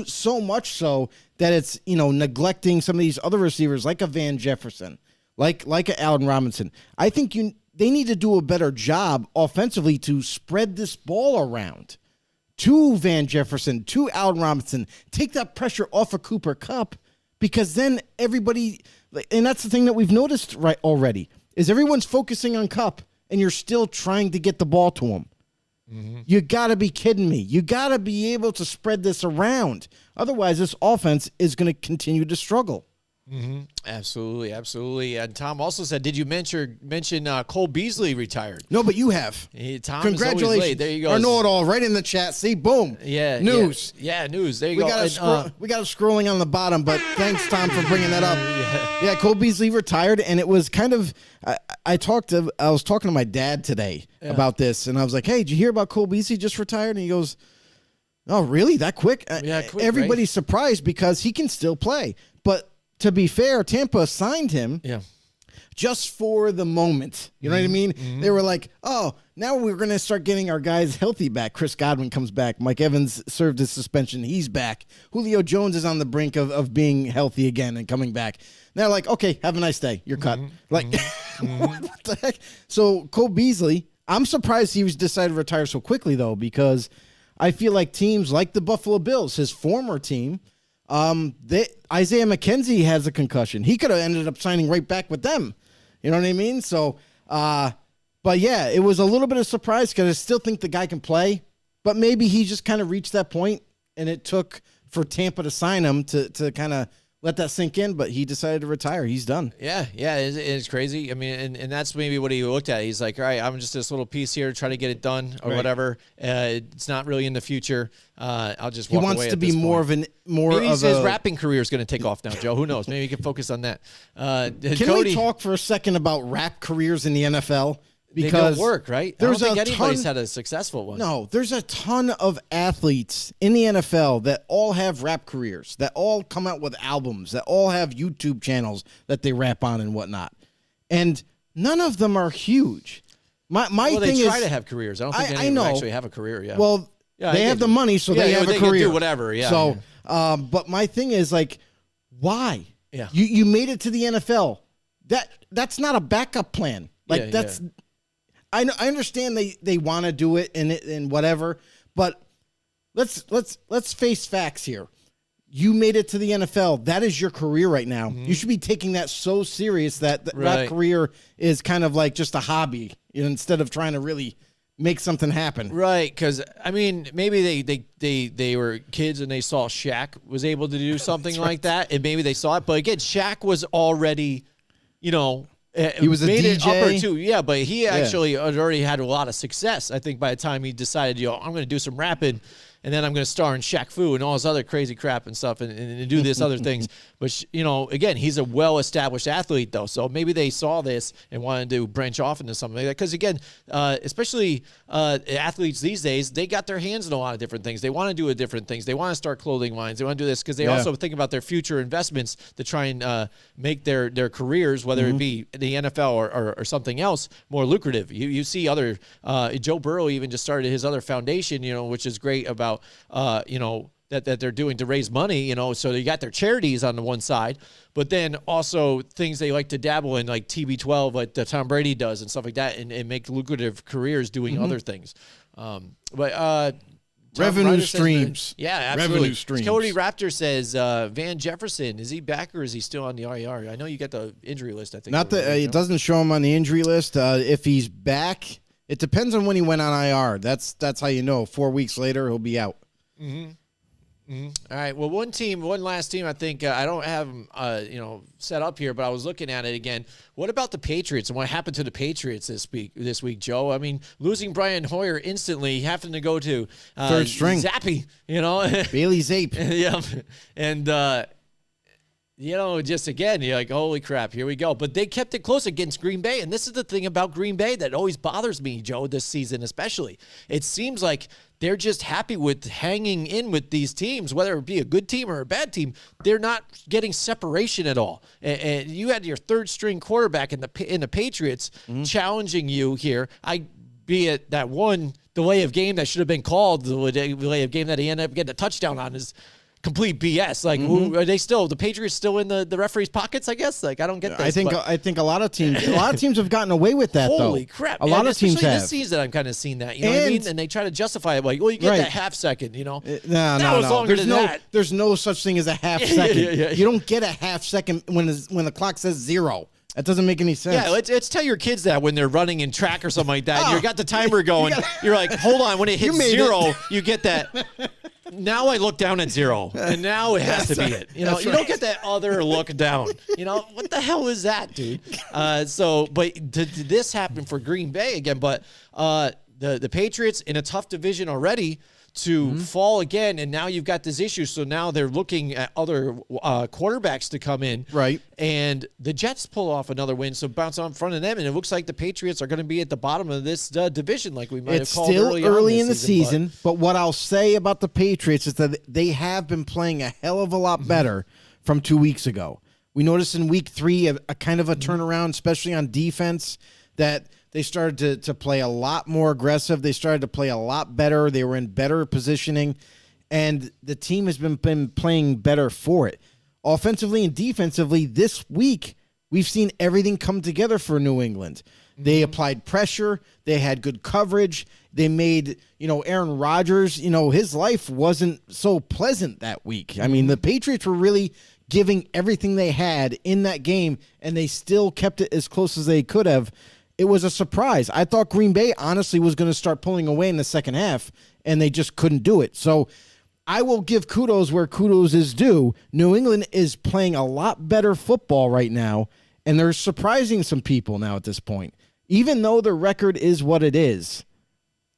So much so that it's, neglecting some of these other receivers like a Van Jefferson, like a Allen Robinson. I think they need to do a better job offensively to spread this ball around to Van Jefferson, to Allen Robinson, take that pressure off of Cooper Kupp, because then everybody, and that's the thing that we've noticed right already, is everyone's focusing on Kupp and you're still trying to get the ball to him. You got to be kidding me. You got to be able to spread this around. Otherwise, this offense is going to continue to struggle. Absolutely, absolutely. And Tom also said, did you mention Cole Beasley retired? No, but you have. Tom, congratulations. There you go. Our know-it-all right in the chat. See, boom. Yeah. News. Yeah, news. There you go. We got it scrolling on the bottom, but thanks, Tom, for bringing that up. Yeah, Cole Beasley retired, and it was kind of I was talking to my dad today about this, and I was like, hey, did you hear about Cole Beasley just retired? And he goes, oh, really? That quick? Quick, everybody's surprised because he can still play. But to be fair, Tampa signed him just for the moment. You know what I mean? They were like, oh, now we're going to start getting our guys healthy back. Chris Godwin comes back. Mike Evans served his suspension. He's back. Julio Jones is on the brink of being healthy again and coming back. They're like, okay, have a nice day. You're cut. Like, what the heck? So Cole Beasley, I'm surprised he was decided to retire so quickly, though, because I feel like teams like the Buffalo Bills, his former team, Isaiah McKenzie has a concussion. He could have ended up signing right back with them. You know what I mean? So, but yeah, it was a little bit of surprise because I still think the guy can play, but maybe he just kind of reached that point and it took for Tampa to sign him to kind of let that sink in, but he decided to retire. He's done. Yeah, it's crazy. I mean, and that's maybe what he looked at. He's like, all right, I'm just this little piece here, try to get it done or whatever. It's not really in the future. I'll just walk away. He wants to be more point. Maybe his rapping career is going to take off now, Joe. Who knows? Maybe he can focus on that. Can we talk for a second about rap careers in the NFL? Because they don't work, right? I don't think anybody's had a successful one. No, there's a ton of athletes in the NFL that all have rap careers, that all come out with albums, that all have YouTube channels that they rap on and whatnot. And none of them are huge. My thing they try is, to have careers. I don't think any of them actually have a career, yeah. Well, they have the money, so they have a career. Can do whatever, yeah. So, but my thing is, like, why? Yeah. You made it to the NFL. That's not a backup plan. Like, that's... Yeah. I understand they want to do it and whatever, but let's face facts here. You made it to the NFL. That is your career right now. You should be taking that so serious that that career is kind of like just a hobby, instead of trying to really make something happen. Right, because I mean, maybe they were kids and they saw Shaq was able to do something like that, and maybe they saw it. But again, Shaq was already, he was a DJ. It up or two, yeah, but he actually had already had a lot of success. I think by the time he decided, I'm going to do some rapping, and then I'm going to star in Shaq Fu and all this other crazy crap and stuff and do this other things. But, again, he's a well-established athlete, though. So maybe they saw this and wanted to branch off into something like that. Because, again, especially athletes these days, they got their hands in a lot of different things. They want to do different things. They want to start clothing lines. They want to do this because they also think about their future investments to try and make their careers, whether it be the NFL or something else, more lucrative. You see other Joe Burrow even just started his other foundation, which is great about that they're doing to raise money, so they got their charities on the one side, but then also things they like to dabble in, like TB12, like Tom Brady does and stuff like that, and make lucrative careers doing other things. Revenue streams. Says, yeah, absolutely. Revenue streams. Cody Raptor says, Van Jefferson, is he back or is he still on the IR? I know you got the injury list, I think. Not that it doesn't show him on the injury list. If he's back, it depends on when he went on IR. That's how you know. 4 weeks later, he'll be out. Mm-hmm. Mm-hmm. All right. Well, one last team. I think I don't have them, set up here, but I was looking at it again. What about the Patriots and what happened to the Patriots this week, Joe? I mean, losing Brian Hoyer instantly, having to go to third string Zappy, Bailey Zape, yeah, and just again, you're like, holy crap, here we go. But they kept it close against Green Bay, and this is the thing about Green Bay that always bothers me, Joe, this season especially. It seems like they're just happy with hanging in with these teams, whether it be a good team or a bad team. They're not getting separation at all. And you had your third-string quarterback in the Patriots challenging you here. Be it that one delay of game that should have been called, the delay of game that he ended up getting a touchdown on is complete BS. Like, are they still the Patriots still in the referee's pockets? I guess. Like, I don't get this. I think a lot of teams have gotten away with that. Holy though. crap! A lot of teams have. This season, I'm kind of seeing that. You know what I mean? And they try to justify it like, well, you get that half second. No. Longer than that. There's no such thing as a half second. You don't get a half second when the clock says 0. That doesn't make any sense. Yeah, let's tell your kids that when they're running in track or something like that. You got the timer going. You're like, hold on. When it hits 0, you get that. Now I look down at 0, and now it has to be it. You don't get that other look down. What the hell is that, dude? But did this happen for Green Bay again? But the Patriots in a tough division already to fall again, and now you've got this issue. So now they're looking at other quarterbacks to come in. Right. And the Jets pull off another win, so bounce on in front of them, and it looks like the Patriots are going to be at the bottom of this division like we might have called early on. It's still early in the season, but what I'll say about the Patriots is that they have been playing a hell of a lot better from 2 weeks ago. We noticed in week 3 a kind of a turnaround, especially on defense, that they started to play a lot more aggressive. They started to play a lot better. They were in better positioning, and the team has been playing better for it. Offensively and defensively, this week, we've seen everything come together for New England. They applied pressure. They had good coverage. They made, Aaron Rodgers, his life wasn't so pleasant that week. I mean, the Patriots were really giving everything they had in that game, and they still kept it as close as they could have. It was a surprise. I thought Green Bay honestly was going to start pulling away in the second half, and they just couldn't do it. So I will give kudos where kudos is due. New England is playing a lot better football right now, and they're surprising some people now at this point. Even though the record is what it is,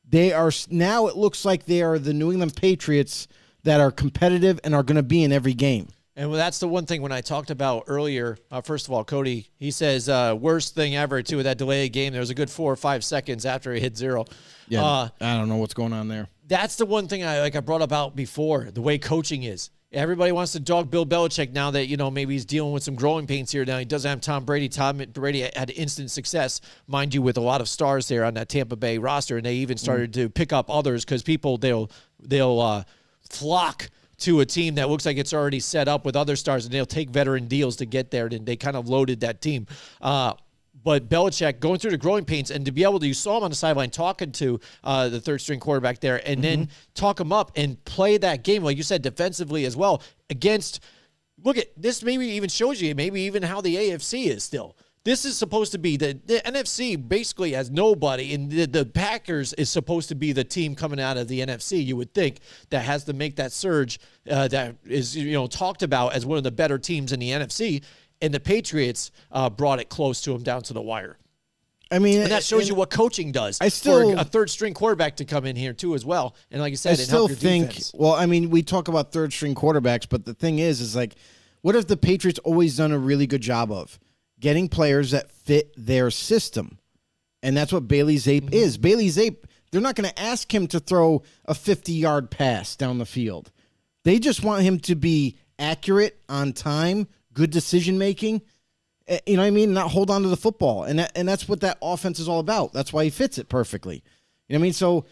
they are now, it looks like they are the New England Patriots that are competitive and are going to be in every game. And that's the one thing when I talked about earlier, first of all, Cody, he says, worst thing ever, too, with that delayed game. There was a good 4 or 5 seconds after he hit 0. Yeah, I don't know what's going on there. That's the one thing I brought about before, the way coaching is. Everybody wants to dog Bill Belichick now that, maybe he's dealing with some growing pains here. Now he doesn't have Tom Brady. Tom Brady had instant success, mind you, with a lot of stars there on that Tampa Bay roster, and they even started to pick up others because people, they'll flock to a team that looks like it's already set up with other stars, and they'll take veteran deals to get there, and they kind of loaded that team. But Belichick going through the growing pains, and to be able to, you saw him on the sideline talking to the third-string quarterback there, and then talk him up and play that game, like you said, defensively as well, against, look at, this maybe even shows you maybe even how the AFC is still. This is supposed to be, the NFC basically has nobody, and the Packers is supposed to be the team coming out of the NFC, you would think, that has to make that surge that is talked about as one of the better teams in the NFC, and the Patriots brought it close to them down to the wire. I mean, and that shows you what coaching does. I still for a third string quarterback to come in here too as well. And like you said, I it still help your think. defense. Well, I mean, we talk about third string quarterbacks, but the thing is like, what have the Patriots always done a really good job of? Getting players that fit their system, and that's what Bailey Zappe is. Bailey Zappe, they're not going to ask him to throw a 50-yard pass down the field. They just want him to be accurate, on time, good decision making. You know what I mean? Not hold on to the football. And that's what that offense is all about. That's why he fits it perfectly. You know what I mean? So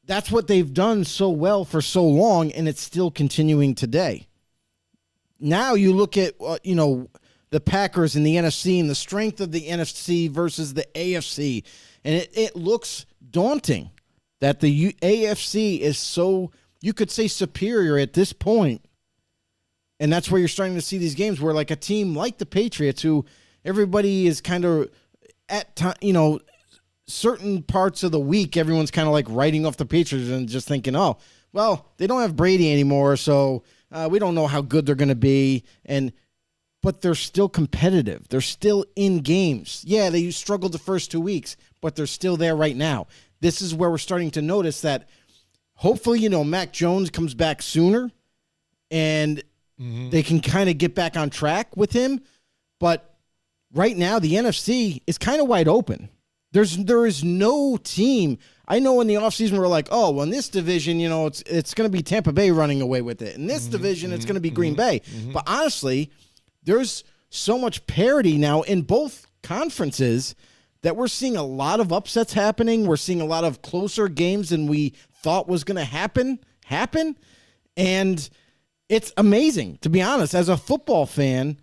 that's what they've done so well for so long, and it's still continuing today. Now you look at, the Packers in the NFC and the strength of the NFC versus the AFC, and it looks daunting that the AFC is so, you could say, superior at this point. And that's where you're starting to see these games where, like, a team like the Patriots, who everybody is kind of at time, certain parts of the week, everyone's kind of like writing off the Patriots and just thinking, oh, well, they don't have Brady anymore, so we don't know how good they're going to be. But they're still competitive. They're still in games. Yeah, they struggled the first 2 weeks, but they're still there right now. This is where we're starting to notice that hopefully, Mac Jones comes back sooner and they can kind of get back on track with him. But right now, the NFC is kind of wide open. There is no team. I know in the offseason we're like, oh, well, in this division, it's going to be Tampa Bay running away with it. In this division, it's going to be Green Bay. But honestly, there's so much parity now in both conferences that we're seeing a lot of upsets happening. We're seeing a lot of closer games than we thought was going to happen. And it's amazing, to be honest. As a football fan,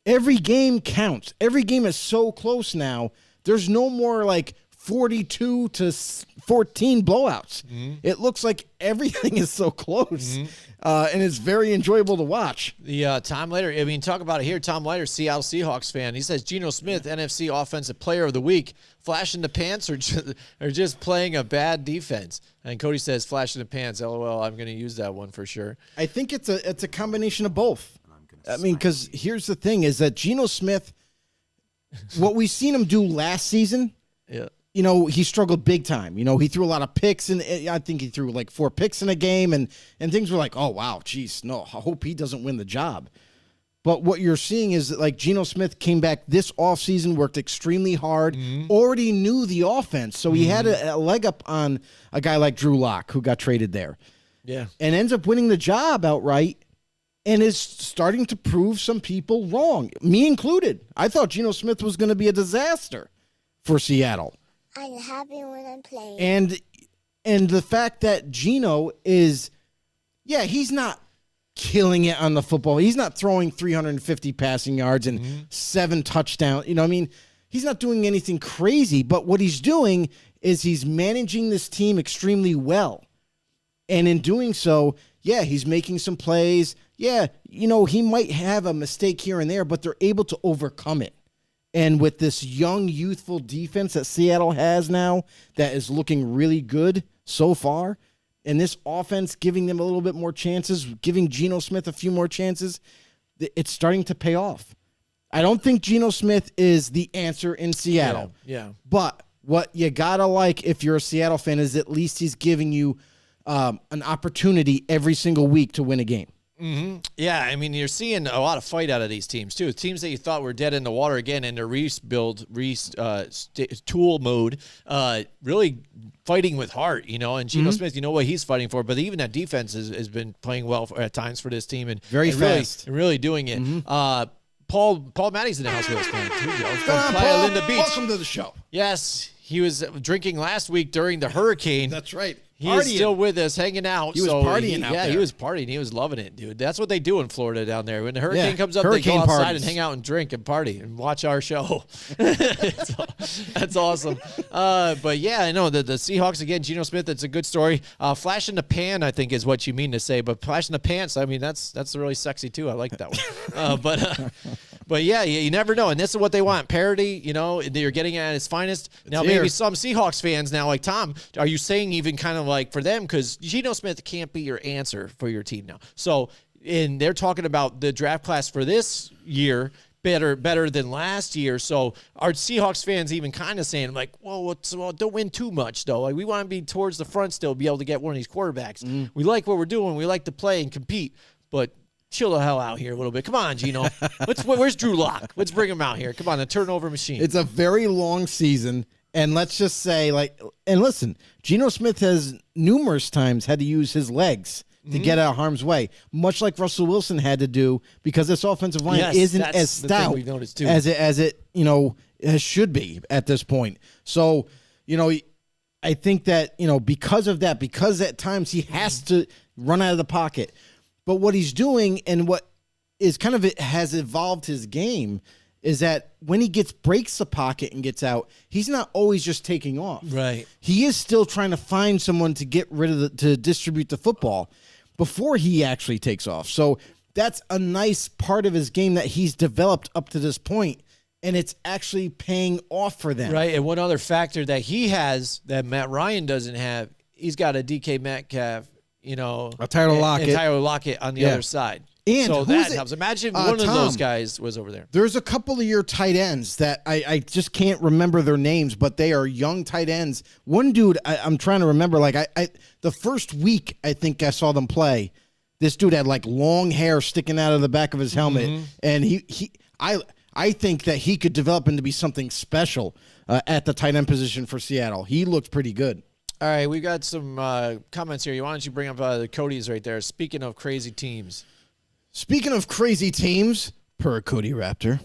every game counts. Every game is so close now. There's no more like 42 to 14 blowouts. It looks like everything is so close, and it's very enjoyable to watch. The Tom Leiter, talk about it here. Tom Leiter, Seattle Seahawks fan. He says Geno Smith, NFC Offensive Player of the Week, flash in the pants or just playing a bad defense. And Cody says flash in the pants. LOL. I'm going to use that one for sure. I think it's a combination of both. Because here's the thing: is that Geno Smith, what we've seen him do last season. Yeah. He struggled big time. He threw a lot of picks, and I think he threw like 4 picks in a game, and things were like, oh, wow, geez, no, I hope he doesn't win the job. But what you're seeing is that, like, Geno Smith came back this offseason, worked extremely hard, already knew the offense, so he had a leg up on a guy like Drew Lock, who got traded there. Yeah. And ends up winning the job outright and is starting to prove some people wrong, me included. I thought Geno Smith was going to be a disaster for Seattle. I'm happy when I'm playing. And the fact that Geno is, he's not killing it on the football. He's not throwing 350 passing yards and 7 touchdowns. He's not doing anything crazy. But what he's doing is he's managing this team extremely well. And in doing so, he's making some plays. He might have a mistake here and there, but they're able to overcome it. And with this young, youthful defense that Seattle has now that is looking really good so far, and this offense giving them a little bit more chances, giving Geno Smith a few more chances, it's starting to pay off. I don't think Geno Smith is the answer in Seattle. Yeah. But what you got to like if you're a Seattle fan is at least he's giving you an opportunity every single week to win a game. Yeah, you're seeing a lot of fight out of these teams, too. Teams that you thought were dead in the water again in their tool mode, really fighting with heart, and Geno Smith, what he's fighting for. But even that defense has been playing well at times for this team and very fast. Really doing it. Paul Matty's in the house with us tonight, too, Joe. From Playa Linda Beach. Welcome to the show. Yes, he was drinking last week during the hurricane. That's right. He is still with us, hanging out. He was partying out there. Yeah, he was partying. He was loving it, dude. That's what they do in Florida down there. When the hurricane comes up, they go outside parties. and hang out and drink and party and watch our show. That's awesome. But yeah, I know the Seahawks, again, Geno Smith, it's a good story. Flash in the pan, I think, is what you mean to say. But flash in the pants, that's really sexy, too. I like that one. But yeah, you never know. And this is what they want. Parity, you're getting it at its finest. Now, maybe some Seahawks fans now, like Tom, are you saying even kind of like for them, because Geno Smith can't be your answer for your team now. So, and they're talking about the draft class for this year better than last year. So our Seahawks fans even kind of saying like, well, don't win too much though. Like we want to be towards the front still, be able to get one of these quarterbacks. We like what we're doing. We like to play and compete, but chill the hell out here a little bit. Come on, Gino. Where's Drew Lock? Let's bring him out here. Come on, the turnover machine. It's a very long season, and let's just say, and listen, Geno Smith has numerous times had to use his legs to get out of harm's way, much like Russell Wilson had to do because this offensive line isn't as stout as it should be at this point. So, I think that, because of that, because at times he has to run out of the pocket. But what he's doing and what is kind of it has evolved his game is that when he breaks the pocket and gets out, he's not always just taking off. Right. He is still trying to find someone to get rid of to distribute the football before he actually takes off. So that's a nice part of his game that he's developed up to this point, and it's actually paying off for them. Right, and one other factor that he has that Matt Ryan doesn't have, he's got a DK Metcalf, a Tyler Lockett. And Tyler Lockett on the other side. And so that helps. Imagine one of those guys was over there. There's a couple of your tight ends that I just can't remember their names, but they are young tight ends. One dude I'm trying to remember, the first week I think I saw them play, this dude had long hair sticking out of the back of his helmet, and I think that he could develop into be something special at the tight end position for Seattle. He looked pretty good. All right, we got some comments here. Why don't you bring up the Cody's right there? Speaking of crazy teams. Speaking of crazy teams, per Cody Raptor,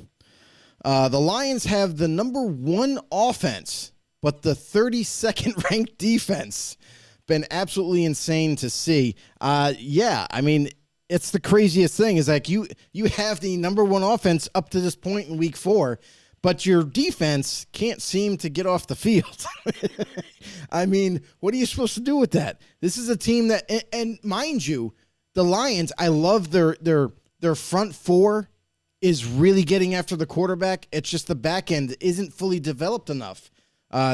the Lions have the number 1 offense, but the 32nd ranked defense. Been absolutely insane to see. It's the craziest thing is you have the number 1 offense up to this point in week 4, but your defense can't seem to get off the field. What are you supposed to do with that? This is a team that, and mind you, the Lions, I love their front 4 is really getting after the quarterback. It's just the back end isn't fully developed enough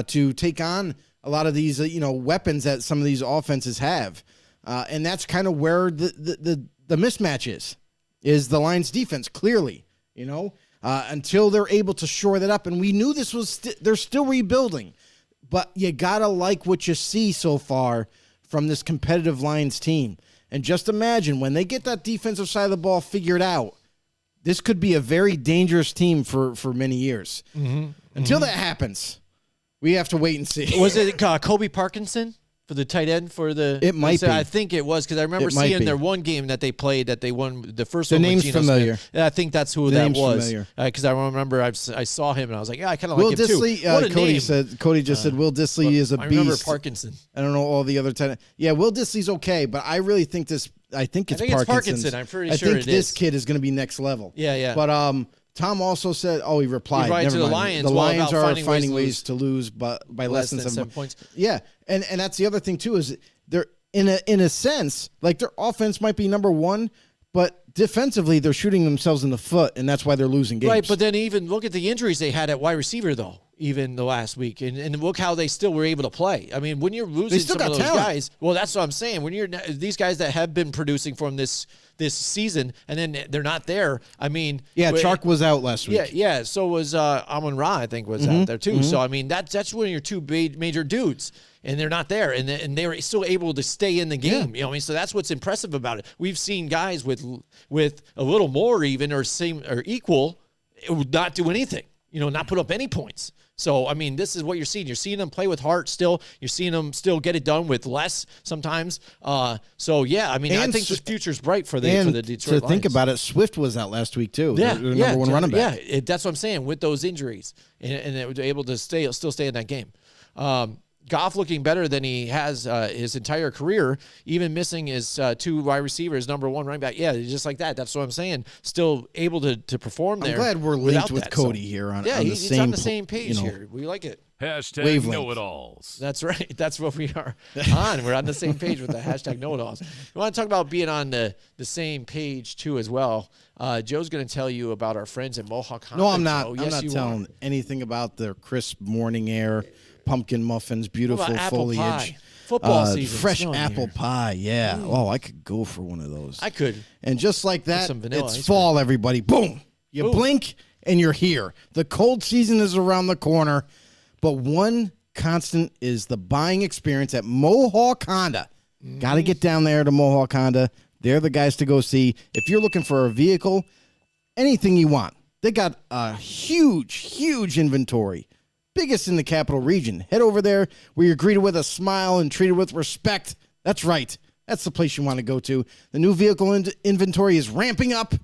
to take on a lot of these weapons that some of these offenses have, and that's kind of where the mismatch is the Lions defense clearly. Until they're able to shore that up, and we knew this was they're still rebuilding, but you gotta like what you see so far from this competitive Lions team. And just imagine when they get that defensive side of the ball figured out, this could be a very dangerous team for many years. Until that happens, we have to wait and see. Was it Kobe Parkinson for the tight end for the? It might be. I think it was because I remember seeing their one game that they played that they won the first one. The name's familiar. Smith. I think that's who that was. Because I remember I saw him and I was like, yeah, I kind of like him Disley, too. What a Cody name. Cody just said Will Disley is a beast. I remember Parkinson. I don't know all the other tight. Yeah, Will Disley's okay, but I really think this. I think it's Parkinson. I'm pretty sure I think this kid is going to be next level. Yeah. But Tom also said, he replied. Never to mind. the Lions. The Lions are finding ways to lose, but by less than 7 points. Yeah, and that's the other thing too is they're in a sense their offense might be number 1, but defensively they're shooting themselves in the foot, and that's why they're losing games. Right, but then even look at the injuries they had at wide receiver though. Even the last week, and look how they still were able to play. I mean, when you're losing some of those guys, well, that's what I'm saying. When you're these guys that have been producing from this season, and then they're not there. I mean, Chark was out last week. Yeah. So was Amon-Ra, I think, was out there too. So I mean, that's one of your 2 major dudes, and they're not there, and they were still able to stay in the game. Yeah. So that's what's impressive about it. We've seen guys with a little more even or same or equal, not do anything. Not put up any points. So, I mean, this is what you're seeing. You're seeing them play with heart still. You're seeing them still get it done with less sometimes. I think the future's bright for the Detroit Lions. To think about it, Swift was out last week, too. Yeah, their number 1 running back. Yeah, that's what I'm saying, with those injuries. And they were able to still stay in that game. Goff looking better than he has his entire career, even missing his 2 wide receivers, number 1 running back. Yeah, just like that. That's what I'm saying. Still able to perform there. I'm glad we're linked with Cody here on the same. He's on the same page here. We like it. Hashtag know-it-alls. That's right. That's what we are on. We're on the same page with the hashtag know-it-alls. We want to talk about being on the same page, too, as well. Joe's going to tell you about our friends at Mohawk Honda. No, I'm not. Joe. I'm not telling anything about the crisp morning air, pumpkin muffins, beautiful foliage. Pie? Football season. Fresh apple pie, yeah. Oh, I could go for one of those. I could. And just like that, some vanilla it's fall, everybody. Boom. You blink, and you're here. The cold season is around the corner, but one constant is the buying experience at Mohawk Honda. Got to get down there to Mohawk Honda. They're the guys to go see. If you're looking for a vehicle, anything you want, they got a huge inventory. Biggest in the capital region. Head over there where you're greeted with a smile and treated with respect. That's right. That's the place you want to go to. The new vehicle inventory is ramping up,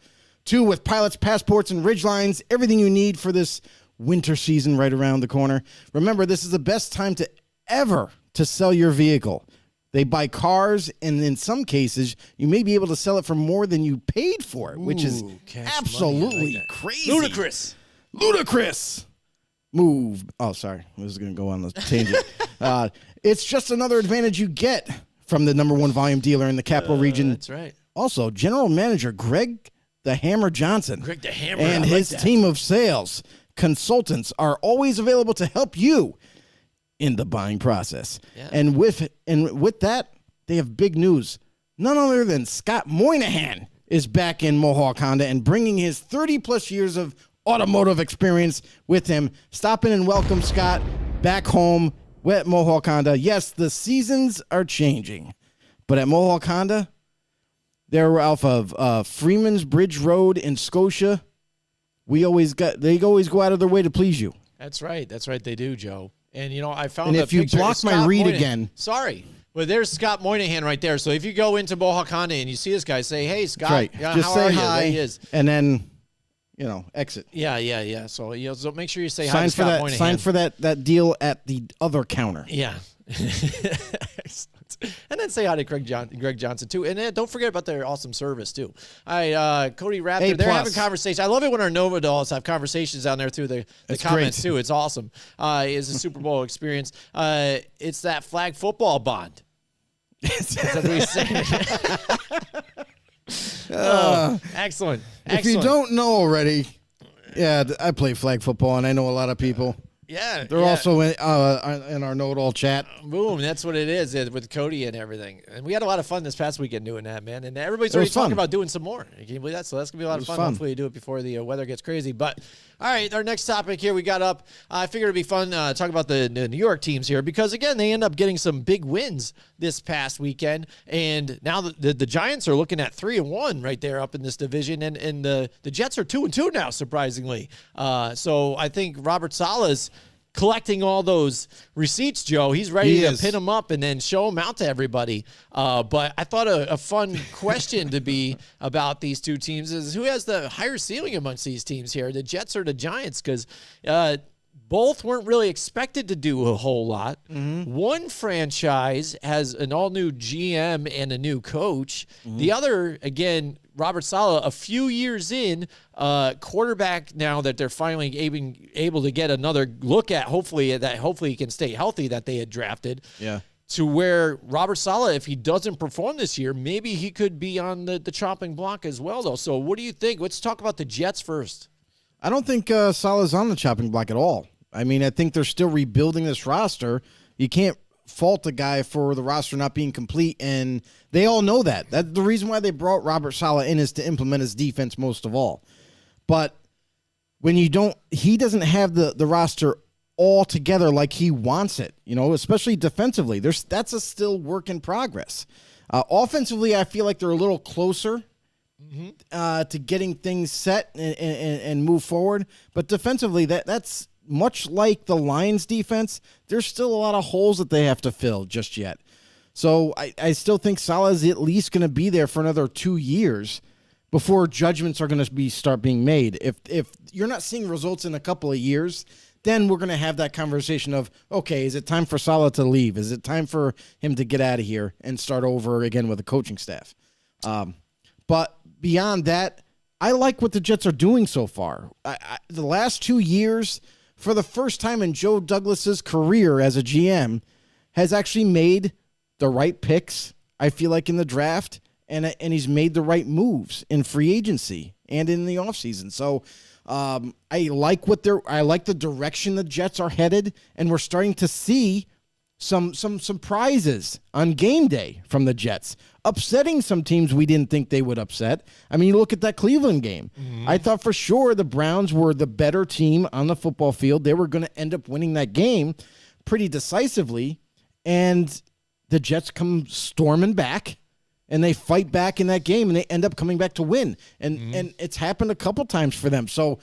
too, with pilots, passports, and ridgelines. Everything you need for this winter season right around the corner. Remember, this is the best time to sell your vehicle. They buy cars, and in some cases, you may be able to sell it for more than you paid for it, which is absolutely crazy. Ludicrous. Move. Oh, sorry. I was going to go on the tangent. It's just another advantage you get from the number one volume dealer in the capital region. That's right. Also, General Manager Greg the Hammer Johnson. Greg the Hammer. And his team of sales consultants are always available to help you in the buying process. Yeah. And with that, they have big news. None other than Scott Moynihan is back in Mohawk Honda and bringing his 30-plus years of automotive experience with him. Stop in and welcome Scott back home at Mohawk Honda. Yes, the seasons are changing, but at Mohawk Honda, they're off of Freeman's Bridge Road in Scotia. They always go out of their way to please you. That's right. They do, Joe. And, I found and if you block my read again. Sorry. Well, there's Scott Moynihan right there. So if you go into Mohawk Honda and you see this guy, say, hey, Scott, right. Just how say are hi, you? There he is. And then, exit. Yeah. So, so make sure you say hi to Scott Moynihan. Sign for that deal at the other counter. Yeah. And then say hi to Greg Johnson, too. And don't forget about their awesome service, too. All right, Cody Raptor, they're having conversations. I love it when our Nova Dolls have conversations down there through the comments, too. It's awesome. It's a Super Bowl experience. It's that flag football bond. That's what we say. Excellent. If you don't know already, I play flag football, and I know a lot of people. Yeah. They're also in our Know-It-All chat. Boom. That's what it is with Cody and everything. And we had a lot of fun this past weekend doing that, man. And everybody's already talking about doing some more. Can you believe that? So that's going to be a lot of fun. Hopefully you do it before the weather gets crazy. But, all right, our next topic here we got up. I figured it'd be fun talk about the New York teams here because, again, they end up getting some big wins this past weekend. And now the Giants are looking at 3-1 right there up in this division. And the Jets are 2-2 now, surprisingly. So I think Robert Saleh's collecting all those receipts, Joe. He's ready to pin them up and then show them out to everybody. But I thought a fun question to be about these two teams is who has the higher ceiling amongst these teams here, the Jets or the Giants? Because both weren't really expected to do a whole lot. Mm-hmm. One franchise has an all-new GM and a new coach. Mm-hmm. The other, again, Robert Saleh, a few years in, quarterback now that they're finally able to get another look at, hopefully he can stay healthy that they had drafted. Yeah. To where Robert Saleh, if he doesn't perform this year, maybe he could be on the chopping block as well, though. So what do you think? Let's talk about the Jets first. I don't think Saleh's on the chopping block at all. I mean, I think they're still rebuilding this roster. You can't fault the guy for the roster not being complete, and they all know that. That's the reason why they brought Robert Saleh in, is to implement his defense most of all. But when he doesn't have the roster all together like he wants it, especially defensively. That's a still work in progress. Offensively, I feel like they're a little closer to getting things set and move forward. But defensively, that's much like the Lions defense, there's still a lot of holes that they have to fill just yet. So I still think Saleh is at least going to be there for another 2 years before judgments are going to start being made. If you're not seeing results in a couple of years, then we're going to have that conversation of, okay, is it time for Saleh to leave? Is it time for him to get out of here and start over again with the coaching staff? But beyond that, I like what the Jets are doing so far. The last 2 years, for the first time in Joe Douglas's career as a GM, has actually made the right picks, I feel like, in the draft, and he's made the right moves in free agency and in the offseason. So I like the direction the Jets are headed, and we're starting to see some surprises on game day from the Jets, upsetting some teams we didn't think they would upset. I mean, you look at that Cleveland game. I thought for sure the Browns were the better team on the football field. They were going to end up winning that game pretty decisively, and the Jets come storming back, and they fight back in that game, and they end up coming back to win. And it's happened a couple times for them. So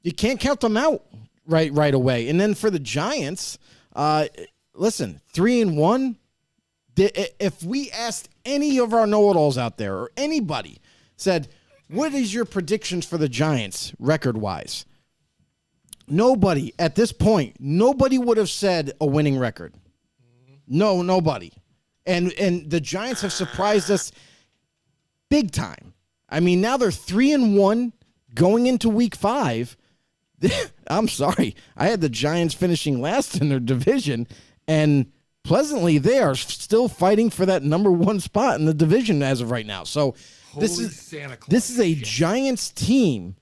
you can't count them out right away. And then for the Giants, listen, 3-1. If we asked any of our know-it-alls out there or anybody said, what is your predictions for the Giants record-wise? Nobody at this point, nobody would have said a winning record. No, nobody. And the Giants have surprised us big time. I mean, now they're 3-1 going into week 5. I'm sorry. I had the Giants finishing last in their division, and pleasantly, they are still fighting for that number 1 spot in the division as of right now. So this is a Giants team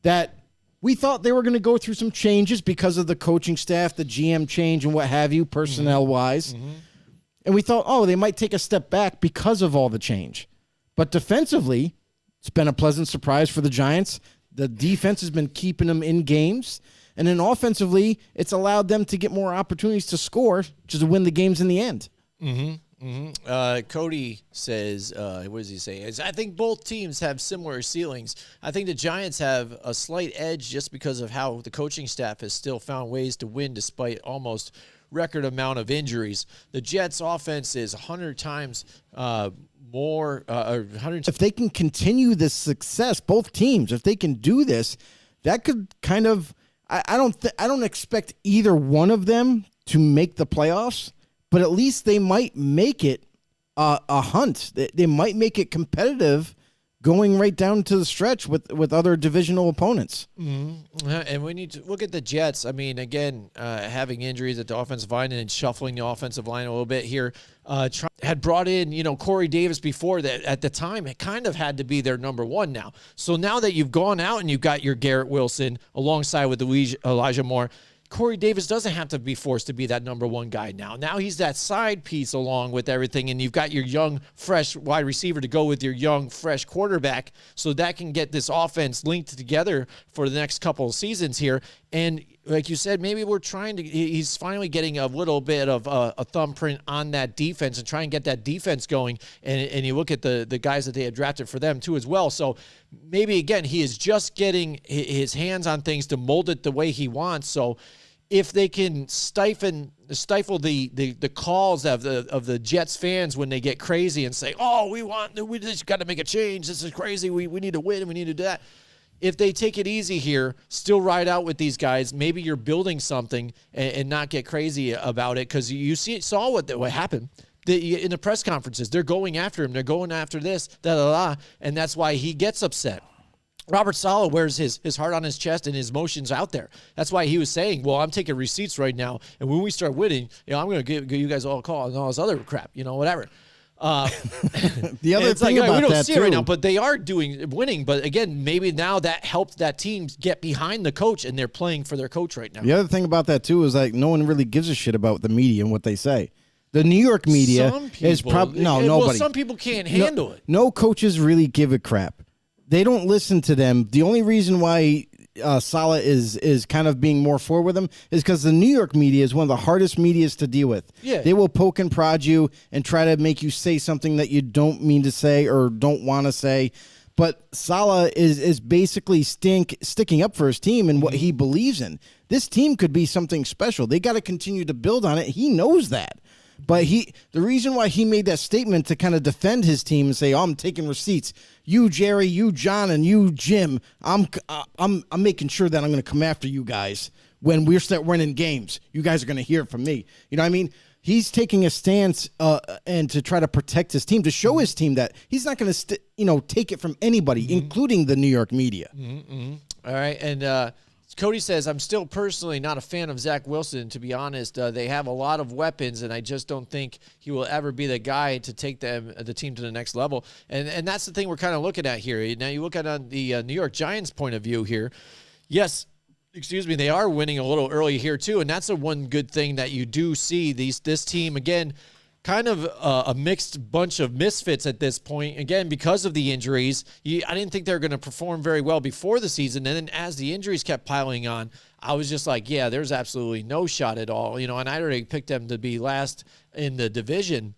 that we thought they were going to go through some changes because of the coaching staff, the GM change, and what have you, personnel-wise. And we thought, they might take a step back because of all the change. But defensively, it's been a pleasant surprise for the Giants. The defense has been keeping them in games. And then offensively, it's allowed them to get more opportunities to score, just to win the games in the end. Cody says, what does he say? I think both teams have similar ceilings. I think the Giants have a slight edge just because of how the coaching staff has still found ways to win despite almost record amount of injuries. The Jets' offense is 100 times more. 100. If they can continue this success, both teams, if they can do this, that could kind of. I don't expect either one of them to make the playoffs, but at least they might make it a hunt. They might make it competitive going right down to the stretch with other divisional opponents. And we need to look at the Jets. I mean, again, having injuries at the offensive line and shuffling the offensive line a little bit here. Had brought in, Corey Davis before that. At the time, it kind of had to be their number 1 now. So now that you've gone out and you've got your Garrett Wilson alongside with Elijah Moore, Corey Davis doesn't have to be forced to be that number 1 guy now. Now he's that side piece along with everything, and you've got your young, fresh wide receiver to go with your young, fresh quarterback, so that can get this offense linked together for the next couple of seasons here. And like you said, maybe he's finally getting a little bit of a thumbprint on that defense and try and get that defense going. And you look at the guys that they had drafted for them too as well. So maybe, again, he is just getting his hands on things to mold it the way he wants. So if they can stifle the calls of the Jets fans when they get crazy and say, we just got to make a change. This is crazy. We need to win. We need to do that. If they take it easy here, still ride out with these guys, maybe you're building something and not get crazy about it, because you saw what happened. In the press conferences, they're going after him. They're going after this, and that's why he gets upset. Robert Saleh wears his heart on his chest and his emotions out there. That's why he was saying, I'm taking receipts right now, and when we start winning, I'm going to give you guys all a call and all this other crap, whatever. The other thing about we don't that see it right now, but they are winning. But again, maybe now that helped that team get behind the coach, and they're playing for their coach right now. The other thing about that too is no one really gives a shit about the media and what they say. The New York media is probably nobody. Well, some people can't handle it. No coaches really give a crap. They don't listen to them. The only reason why Saleh is kind of being more forward with them is because the New York media is one of the hardest medias to deal with. Yeah. They will poke and prod you and try to make you say something that you don't mean to say or don't want to say. But Saleh is basically sticking up for his team and what he believes in. This team could be something special. They got to continue to build on it. He knows that. But the reason why he made that statement to kind of defend his team and say, I'm taking receipts. You, Jerry, you, John, and you, Jim, I'm making sure that I'm going to come after you guys when we start winning games. You guys are going to hear it from me. You know what I mean? He's taking a stance and to try to protect his team, to show his team that he's not going to take it from anybody, including the New York media. All right, and Cody says, I'm still personally not a fan of Zach Wilson, to be honest. They have a lot of weapons, and I just don't think he will ever be the guy to take the team to the next level. And that's the thing we're kind of looking at here. Now, you look at on the New York Giants' point of view here. Yes, they are winning a little early here too, and that's the one good thing that you do see. This team again, kind of a mixed bunch of misfits at this point. Again, because of the injuries, I didn't think they were going to perform very well before the season, and then as the injuries kept piling on, I was just like, yeah, there's absolutely no shot at all, and I already picked them to be last in the division,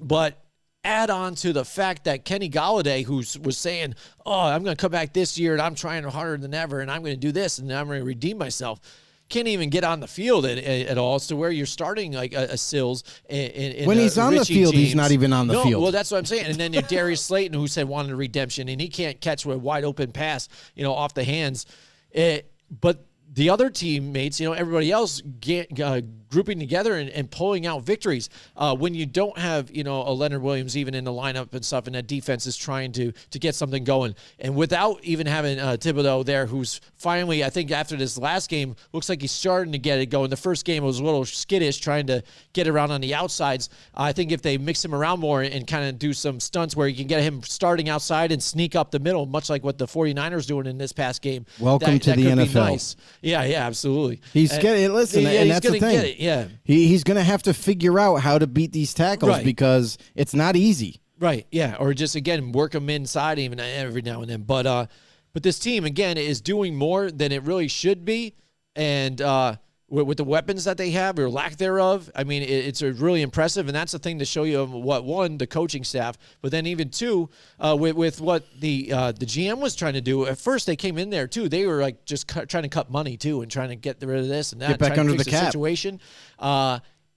but. Add on to the fact that Kenny Golladay, who was saying, oh, I'm going to come back this year and I'm trying harder than ever and I'm going to do this and I'm going to redeem myself, can't even get on the field at all. So where you're starting like a Sills in when he's on Richie the field, James. he's not even on the field. Well, that's what I'm saying. And then you Darius Slayton, who said wanted redemption, and he can't catch a wide open pass, off the hands. But the other teammates, everybody else grouping together and pulling out victories. When you don't have, a Leonard Williams even in the lineup and stuff, and that defense is trying to get something going. And without even having Thibodeau there, who's finally, I think after this last game, looks like he's starting to get it going. The first game was a little skittish, trying to get around on the outsides. I think if they mix him around more and kind of do some stunts where you can get him starting outside and sneak up the middle, much like what the 49ers doing in this past game. Welcome to the NFL. Nice. Yeah, absolutely. He's getting listen, and that's the thing. Get it, yeah. He's going to have to figure out how to beat these tackles because it's not easy. Right, yeah, or just, again, work them inside even every now and then. But this team, again, is doing more than it really should be, and with the weapons that they have or lack thereof, I mean, it's really impressive, and that's the thing to show you one, the coaching staff, but then even two, with what the GM was trying to do. At first, they came in there too. They were like just trying to cut money too, and trying to get rid of this and that, get back under the cap situation.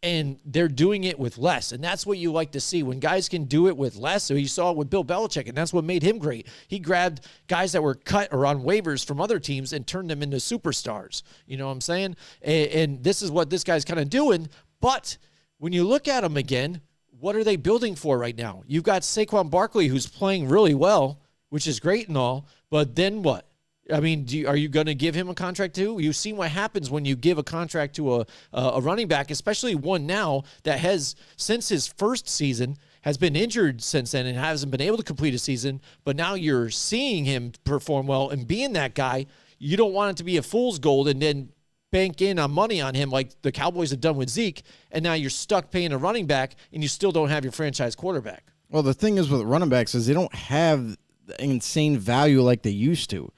And they're doing it with less. And that's what you like to see when guys can do it with less. So you saw it with Bill Belichick, and that's what made him great. He grabbed guys that were cut or on waivers from other teams and turned them into superstars. You know what I'm saying? And this is what this guy's kind of doing. But when you look at him again, what are they building for right now? You've got Saquon Barkley, who's playing really well, which is great and all. But then what? I mean, are you going to give him a contract too? You've seen what happens when you give a contract to a running back, especially one now that has, since his first season, has been injured since then and hasn't been able to complete a season. But now you're seeing him perform well and being that guy. You don't want it to be a fool's gold and then bank in on money on him like the Cowboys have done with Zeke, and now you're stuck paying a running back and you still don't have your franchise quarterback. Well, the thing is with running backs is they don't have insane value like they used to.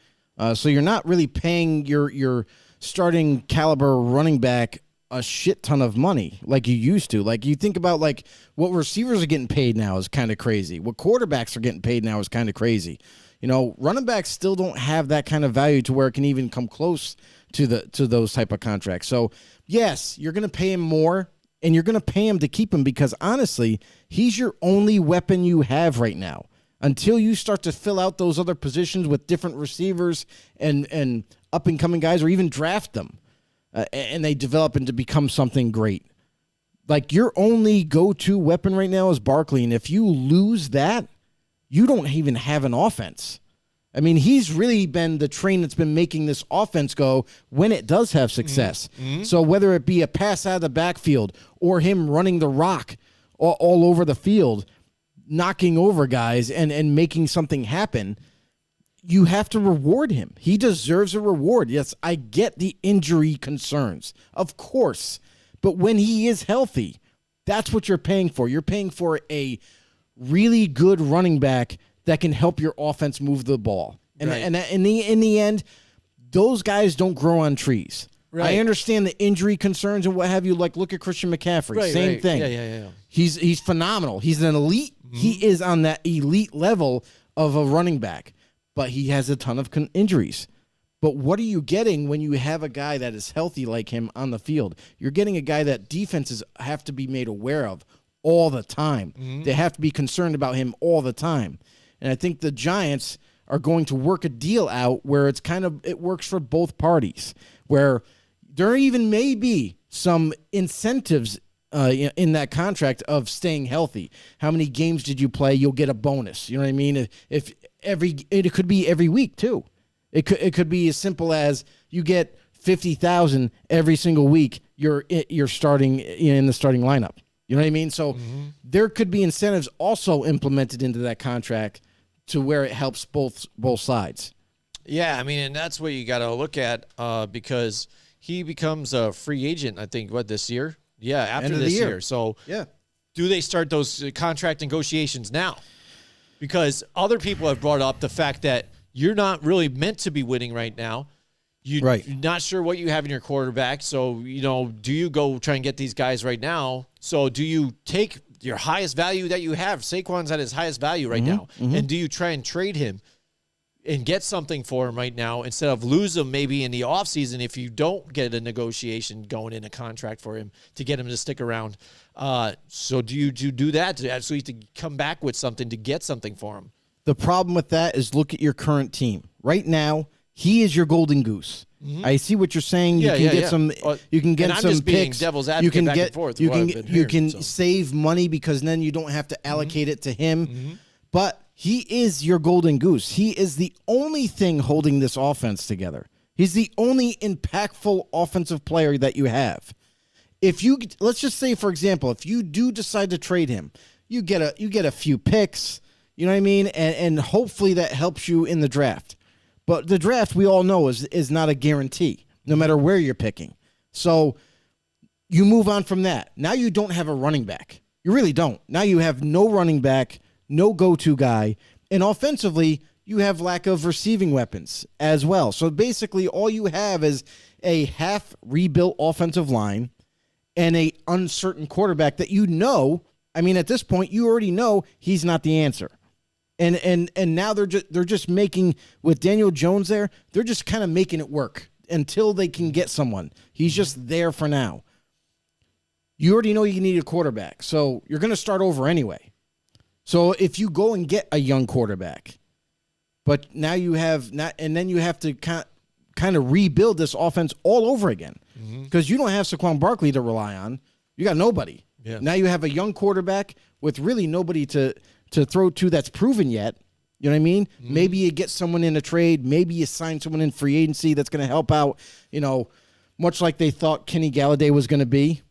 So you're not really paying your starting caliber running back a shit ton of money like you used to. Like you think about like what receivers are getting paid now is kind of crazy. What quarterbacks are getting paid now is kind of crazy. Running backs still don't have that kind of value to where it can even come close to those type of contracts. So yes, you're going to pay him more, and you're going to pay him to keep him because honestly, he's your only weapon you have right now. Until you start to fill out those other positions with different receivers and up-and-coming guys, or even draft them, and they develop into become something great. Like, your only go-to weapon right now is Barkley, and if you lose that, you don't even have an offense. I mean, he's really been the train that's been making this offense go when it does have success. Mm-hmm. So whether it be a pass out of the backfield or him running the rock all over the field, knocking over guys and making something happen, you have to reward him. He deserves a reward. Yes, I get the injury concerns, of course. But when he is healthy, that's what you're paying for. You're paying for a really good running back that can help your offense move the ball. And, right. and in the end, those guys don't grow on trees. Right. I understand the injury concerns and what have you. Like, look at Christian McCaffrey. Right, Same right. thing. Yeah. He's phenomenal. He's an elite. Mm-hmm. He is on that elite level of a running back, but he has a ton of injuries. But what are you getting when you have a guy that is healthy like him on the field? You're getting a guy that defenses have to be made aware of all the time. Mm-hmm. They have to be concerned about him all the time. And I think the Giants are going to work a deal out where it works for both parties, where there even may be some incentives in that contract of staying healthy. How many games did you play? You'll get a bonus. You know what I mean? It could be every week too. It could be as simple as you get $50,000 every single week. You're starting in the starting lineup. You know what I mean? So there could be incentives also implemented into that contract to where it helps both sides. Yeah, I mean, and that's what you got to look at because he becomes a free agent, I think, this year? Yeah, after End of this the year. year. So Yeah. do they start those contract negotiations now? Because other people have brought up the fact that you're not really meant to be winning right now. You're not sure what you have in your quarterback. So, do you go try and get these guys right now? So do you take your highest value that you have? Saquon's at his highest value right now. And do you try and trade him and get something for him right now instead of lose him maybe in the offseason if you don't get a negotiation going in a contract for him to get him to stick around? So do you do that to actually to come back with something to get something for him? The problem with that is look at your current team. Right now, he is your golden goose. I see what you're saying. You can get some. You can get and I'm some just being picks. devil's advocate back and forth. You can save money because then you don't have to allocate it to him. But he is your golden goose. He is the only thing holding this offense together. He's the only impactful offensive player that you have. Let's just say, for example, if you do decide to trade him, you get a few picks. You know what I mean, and hopefully that helps you in the draft. But the draft, we all know, is not a guarantee, no matter where you're picking. So you move on from that. Now you don't have a running back. You really don't. Now you have no running back, no go-to guy. And offensively, you have lack of receiving weapons as well. So basically, all you have is a half-rebuilt offensive line and a uncertain quarterback that at this point, you already know he's not the answer. And now they're just making, with Daniel Jones there, they're just kind of making it work until they can get someone. He's just there for now. You already know you need a quarterback, so you're going to start over anyway. So if you go and get a young quarterback, but now you have not, and then you have to kind of rebuild this offense all over again because you don't have Saquon Barkley to rely on. You got nobody. Yeah. Now you have a young quarterback with really nobody to throw to that's proven yet. You know what I mean? Maybe you get someone in a trade. Maybe you sign someone in free agency that's going to help out, much like they thought Kenny Galladay was going to be.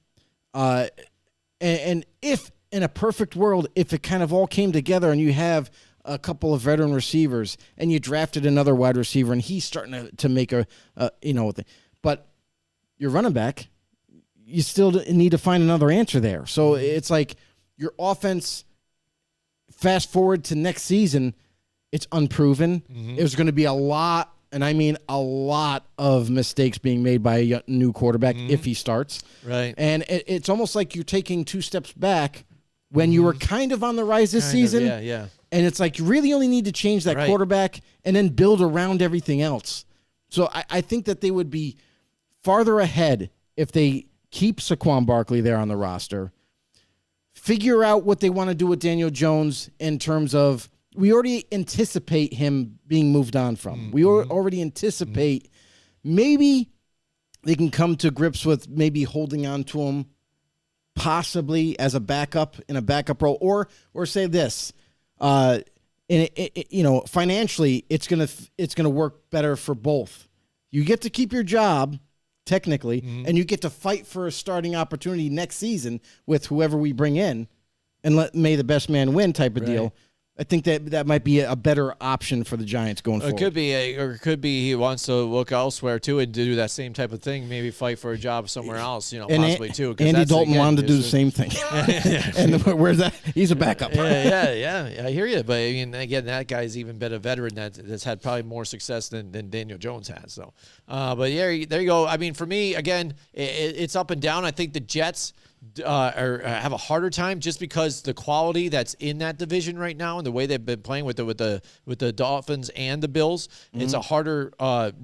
And if, in a perfect world, if it kind of all came together and you have a couple of veteran receivers and you drafted another wide receiver and he's starting to make but your running back, you still need to find another answer there. So it's like your offense, fast forward to next season, it's unproven. There's going to be a lot, and I mean a lot of mistakes being made by a new quarterback if he starts. Right. And it's almost like you're taking two steps back when you were kind of on the rise this season. Yeah. And it's like you really only need to change that quarterback and then build around everything else. So I think that they would be farther ahead if they keep Saquon Barkley there on the roster, figure out what they want to do with Daniel Jones in terms of we already anticipate him being moved on from. We already anticipate maybe they can come to grips with maybe holding on to him possibly as a backup in a backup role or say this, financially it's going to work better for both. You get to keep your job technically, and you get to fight for a starting opportunity next season with whoever we bring in, and may the best man win type of deal. I think that might be a better option for the Giants going forward. It could be he wants to look elsewhere too and do that same type of thing. Maybe fight for a job somewhere else. Possibly too. Andy Dalton wanted to do the same thing. And where's that? He's a backup. Yeah. I hear you, but I mean, again, that guy's even been a veteran that's had probably more success than Daniel Jones has. So, but there you go. I mean, for me, again, it's up and down. I think the Jets have a harder time just because the quality that's in that division right now and the way they've been playing with the Dolphins and the Bills, it's a harder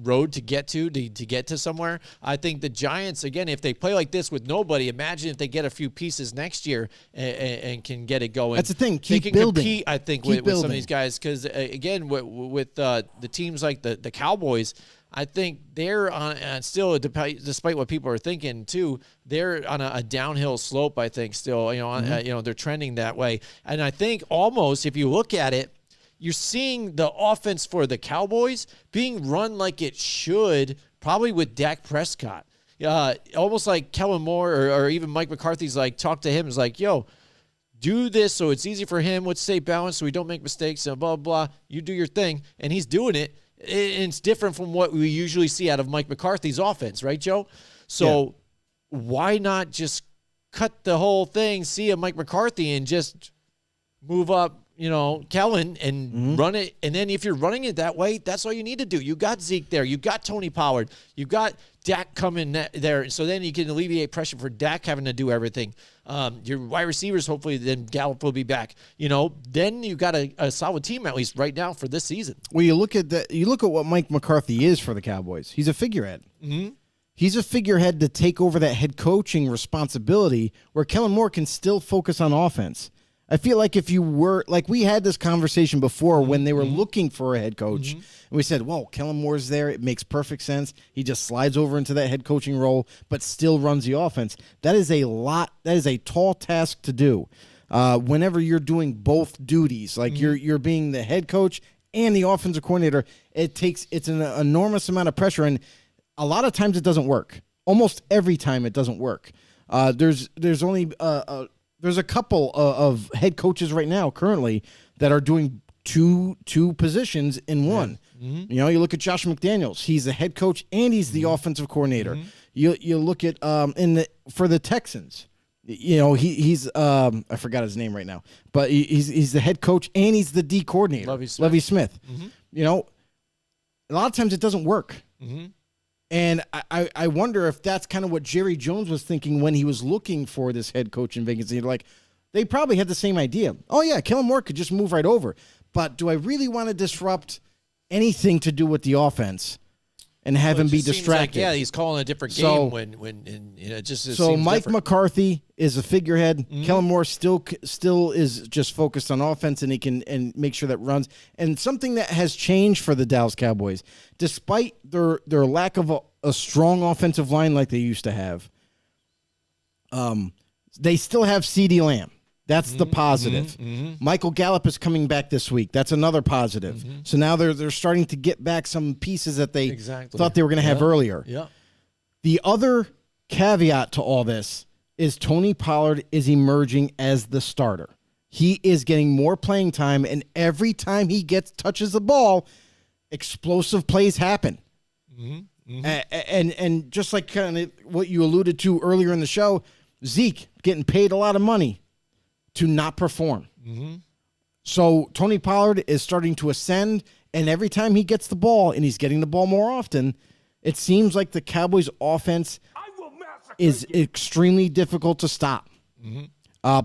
road to get to somewhere. I think the Giants, again, if they play like this with nobody, imagine if they get a few pieces next year and can get it going. That's the thing. They can compete, I think, with some of these guys because, again, with the teams like the Cowboys, I think they're on still, despite what people are thinking too, they're on a downhill slope. I think still, they're trending that way. And I think almost if you look at it, you're seeing the offense for the Cowboys being run like it should, probably with Dak Prescott. Almost like Kellen Moore or even Mike McCarthy's like talk to him is like, yo, do this so it's easy for him. Let's stay balanced so we don't make mistakes and blah, blah, blah. You do your thing. And he's doing it. it's different from what we usually see out of Mike McCarthy's offense, right, Joe? So why not just cut the whole thing, see a Mike McCarthy, and just move up, Kellen and run it. And then if you're running it that way, that's all you need to do. You got Zeke there. You got Tony Pollard. You got Dak coming there. So then you can alleviate pressure for Dak having to do everything. Your wide receivers, hopefully, then Gallup will be back. Then you got a solid team, at least right now, for this season. Well, you look at what Mike McCarthy is for the Cowboys. He's a figurehead. Mm-hmm. He's a figurehead to take over that head coaching responsibility where Kellen Moore can still focus on offense. I feel like if you were, like we had this conversation before when they were looking for a head coach, and we said, well, Kellen Moore's there. It makes perfect sense. He just slides over into that head coaching role, but still runs the offense. That is a tall task to do. Whenever you're doing both duties, like you're being the head coach and the offensive coordinator, it's an enormous amount of pressure, and a lot of times it doesn't work. Almost every time it doesn't work. There's a couple of head coaches right now currently that are doing two positions in one. Yeah. You look at Josh McDaniels. He's the head coach and he's the offensive coordinator. You look at for the Texans. He's I forgot his name right now, but he's the head coach and he's the D coordinator. Lovie Smith. A lot of times it doesn't work. And I wonder if that's kind of what Jerry Jones was thinking when he was looking for this head coach in vacancy. Like, they probably had the same idea. Oh, yeah, Kellen Moore could just move right over. But do I really want to disrupt anything to do with the offense and have him be distracted? Like, he's calling a different game when it just so seems Mike different. McCarthy is a figurehead. Kellen Moore still is just focused on offense, and he can make sure that runs. And something that has changed for the Dallas Cowboys, despite their lack of a strong offensive line like they used to have, they still have CeeDee Lamb. That's the positive. Michael Gallup is coming back this week. That's another positive. So now they're starting to get back some pieces that they thought they were going to have earlier. Yeah. The other caveat to all this is Tony Pollard is emerging as the starter. He is getting more playing time, and every time he touches the ball, explosive plays happen. And just like kind of what you alluded to earlier in the show, Zeke getting paid a lot of money to not perform. So Tony Pollard is starting to ascend, and every time he gets the ball, and he's getting the ball more often, it seems like the Cowboys' offense is extremely difficult to stop.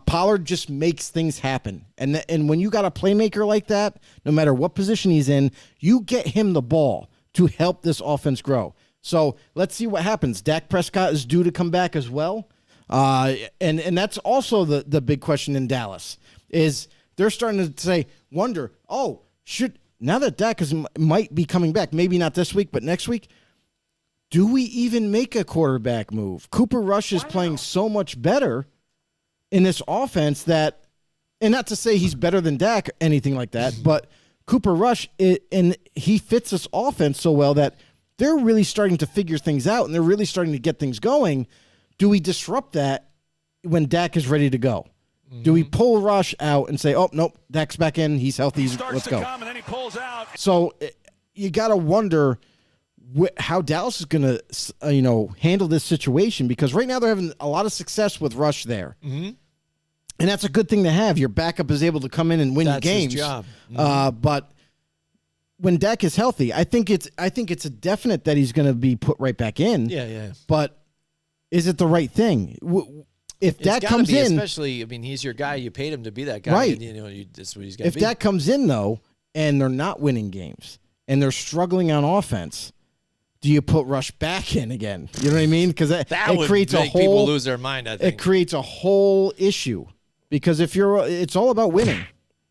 Pollard just makes things happen. And when you got a playmaker like that, no matter what position he's in, you get him the ball to help this offense grow. So let's see what happens. Dak Prescott is due to come back as well. And that's also the big question in Dallas is they're starting to wonder, now that Dak might be coming back, maybe not this week, but next week, do we even make a quarterback move? Cooper Rush is playing so much better in this offense and not to say he's better than Dak, anything like that, but Cooper Rush, and he fits this offense so well that they're really starting to figure things out, and they're really starting to get things going. Do we disrupt that when Dak is ready to go? Do we pull Rush out and say, oh, nope, Dak's back in, he's healthy, let's go. And then he pulls out. So you got to wonder how Dallas is going to handle this situation, because right now they're having a lot of success with Rush there. And that's a good thing to have. Your backup is able to come in and win games. His job. But when Dak is healthy, I think it's a definite that he's going to be put right back in. Yeah. But is it the right thing? If Dak comes in, especially, he's your guy. You paid him to be that guy. Right. And, that's what he's got. If Dak comes in though, and they're not winning games, and they're struggling on offense, do you put Rush back in again? You know what I mean? Because it creates make people lose their mind. I think it creates a whole issue. Because it's all about winning.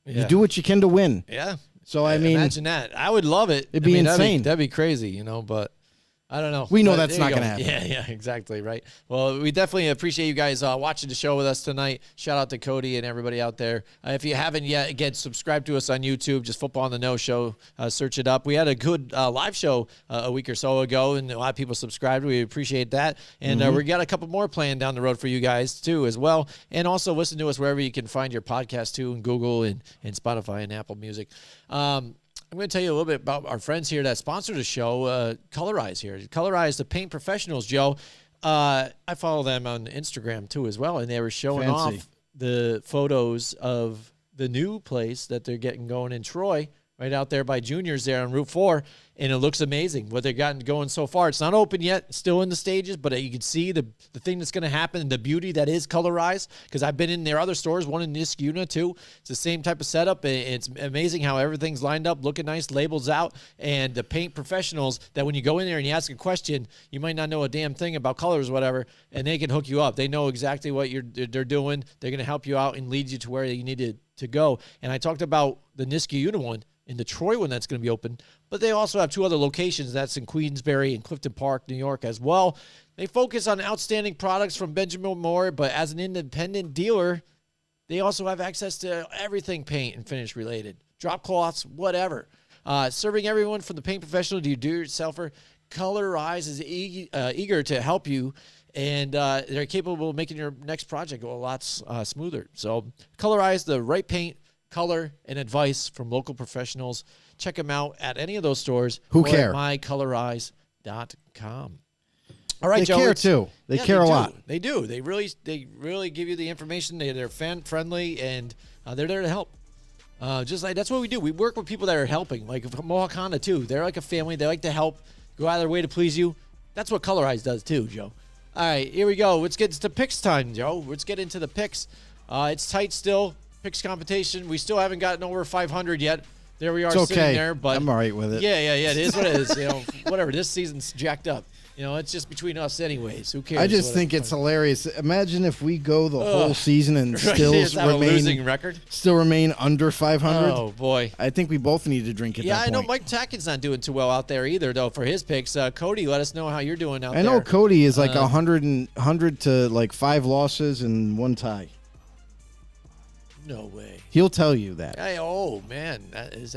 You do what you can to win. Yeah. So I mean, imagine that. I would love it. It'd be insane. That'd be crazy, but I don't know. We know that's not going to happen. Yeah, exactly, right. Well, we definitely appreciate you guys watching the show with us tonight. Shout out to Cody and everybody out there. If you haven't yet, again, subscribe to us on YouTube, just Football on the Know Show. Search it up. We had a good live show a week or so ago, and a lot of people subscribed. We appreciate that. And we got a couple more planned down the road for you guys, too, as well. And also listen to us wherever you can find your podcast, too, in Google and Spotify and Apple Music. I'm going to tell you a little bit about our friends here that sponsor the show, Colorize here. Colorize, the paint professionals, Joe. I follow them on Instagram, too, as well, and they were showing off the photos of the new place that they're getting going in Troy, right out there by Juniors there on Route 4, and it looks amazing what they've gotten going so far. It's not open yet, still in the stages, but you can see the thing that's going to happen, the beauty that is Colorize, because I've been in their other stores, one in Niskuna too. It's the same type of setup, and it's amazing how everything's lined up, looking nice, labels out, and the paint professionals that when you go in there and you ask a question, you might not know a damn thing about colors or whatever, and they can hook you up. They know exactly what they're doing. They're going to help you out and lead you to where you need to go. And I talked about the Niskuna one, in the Troy one that's going to be open, but they also have 2 other locations. That's in Queensbury and Clifton Park, New York as well. They focus on outstanding products from Benjamin Moore, but as an independent dealer, they also have access to everything paint and finish related, drop cloths, whatever. Serving everyone from the paint professional to your do-it-yourselfer, Colorize is eager to help you, and they're capable of making your next project go a lot smoother. So Colorize, the right paint, color, and advice from local professionals. Check them out at any of those stores. Who care? At mycolorize.com. All right, they Joe. They care, too. They care a lot. They do. They really give you the information. They're fan-friendly, and they're there to help. Just like that's what we do. We work with people that are helping. Like Mohawk Honda, too. They're like a family. They like to help, go out of their way to please you. That's what Colorize does, too, Joe. All right, here we go. Let's get to picks time, Joe. Let's get into the picks. It's tight still. Picks competition. We still haven't gotten over 500 yet. There we are, it's okay. Sitting there. But I'm all right with it. Yeah. It is what it is. Whatever. This season's jacked up. It's just between us anyways. Who cares? I just think it's hilarious. Imagine if we go the whole season and still have a losing record. Still remain under 500. Oh boy. I think we both need to drink at that point. Yeah, I know Mike Tackett's not doing too well out there either, though, for his picks. Cody, let us know how you're doing out there. I know Cody is like 100 to like 5 losses and 1 tie. No way. He'll tell you that. Oh man, that's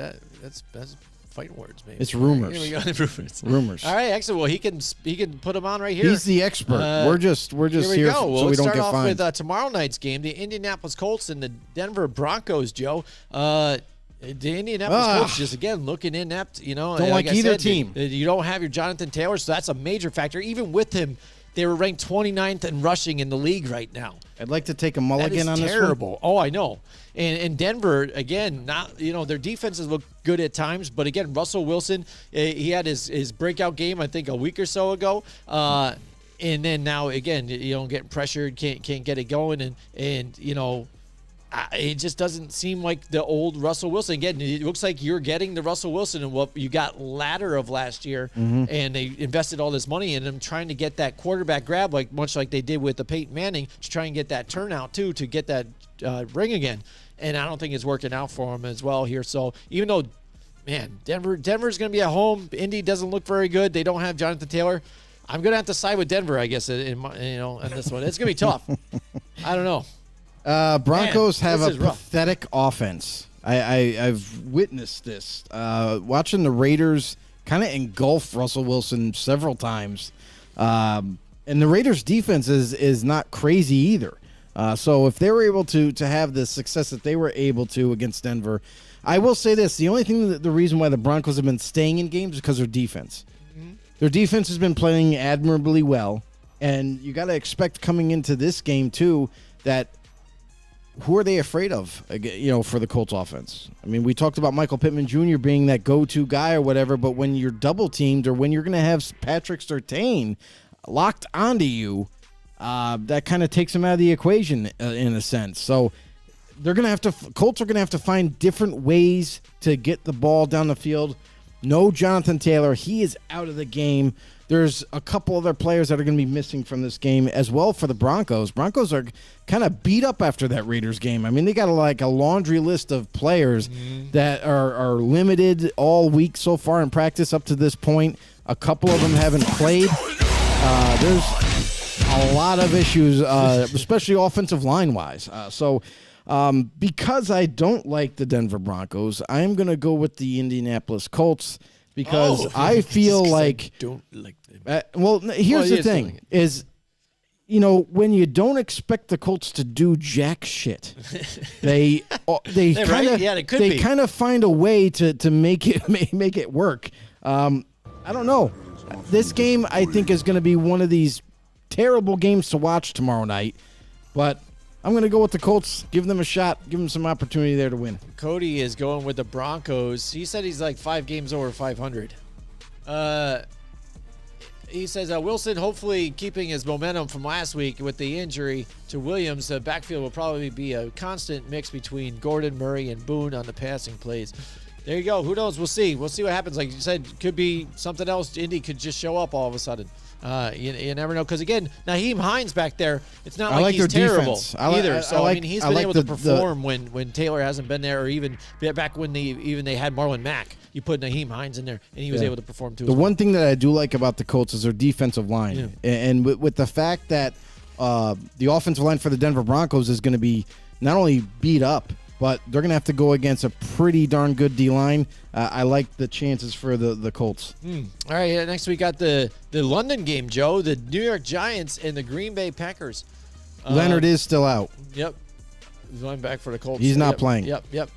fighting words, maybe. It's rumors. Here we go. Rumors. All right, excellent. Well, he can put them on right here. He's the expert. We're just here so we don't get fined. Let's start off with tomorrow night's game, the Indianapolis Colts and the Denver Broncos. Joe, the Indianapolis Colts just again looking inept. Don't like either team. You don't have your Jonathan Taylor, so that's a major factor. Even with him, they were ranked 29th in rushing in the league right now. I'd like to take a mulligan on this one. Terrible. Oh, I know. And Denver, again, not their defenses look good at times, but again, Russell Wilson, he had his breakout game, I think, a week or so ago. And then now, again, getting pressured, can't get it going. And it just doesn't seem like the old Russell Wilson. Again, it looks like you're getting the Russell Wilson and what you got latter of last year, and they invested all this money in him trying to get that quarterback grab, much like they did with the Peyton Manning, to try and get that turnout too, to get that ring again. And I don't think it's working out for him as well here. So even though, man, Denver's going to be at home. Indy doesn't look very good. They don't have Jonathan Taylor. I'm going to have to side with Denver, I guess, in this one. It's going to be tough. I don't know. Broncos have a pathetic offense. I've witnessed this. Watching the Raiders kind of engulf Russell Wilson several times. And the Raiders' defense is not crazy either. So if they were able to have the success that they were able to against Denver, I will say this. The only thing, the reason why the Broncos have been staying in games is because of their defense. Their defense has been playing admirably well. And you got to expect coming into this game, too, that who are they afraid of, for the Colts offense? I mean, we talked about Michael Pittman Jr. being that go-to guy or whatever, but when you're double-teamed or when you're going to have Patrick Surtain locked onto you, that kind of takes him out of the equation in a sense. So Colts are going to have to find different ways to get the ball down the field. No Jonathan Taylor. He is out of the game. There's a couple other players that are going to be missing from this game as well for the Broncos. Broncos are kind of beat up after that Raiders game. I mean, they got a laundry list of players that are limited all week so far in practice up to this point. A couple of them haven't played. There's a lot of issues, especially offensive line-wise. Because I don't like the Denver Broncos, I am going to go with the Indianapolis Colts because I feel like... I don't like them. Here's the thing, is when you don't expect the Colts to do jack shit, they kind of find a way to make it work. I don't know. This game, I think, is going to be one of these terrible games to watch tomorrow night, but I'm going to go with the Colts, give them a shot, give them some opportunity there to win. Cody is going with the Broncos. He said he's like 5 games over 500. He says Wilson hopefully keeping his momentum from last week with the injury to Williams. The backfield will probably be a constant mix between Gordon, Murray, and Boone on the passing plays. There you go. Who knows? We'll see. We'll see what happens. Like you said, could be something else. Indy could just show up all of a sudden. You never know. Because, again, Nyheim Hines back there, it's not like he's terrible either. He's been able to perform when Taylor hasn't been there, or even back when they had Marlon Mack. You put Nyheim Hines in there, and he was able to perform too. The one thing that I do like about the Colts is their defensive line. Yeah. And with the fact that the offensive line for the Denver Broncos is going to be not only beat up, but they're going to have to go against a pretty darn good D-line. I like the chances for the Colts. All right, next we got the London game, Joe. The New York Giants and the Green Bay Packers. Leonard is still out. Yep. He's going back for the Colts. He's not playing. Yep.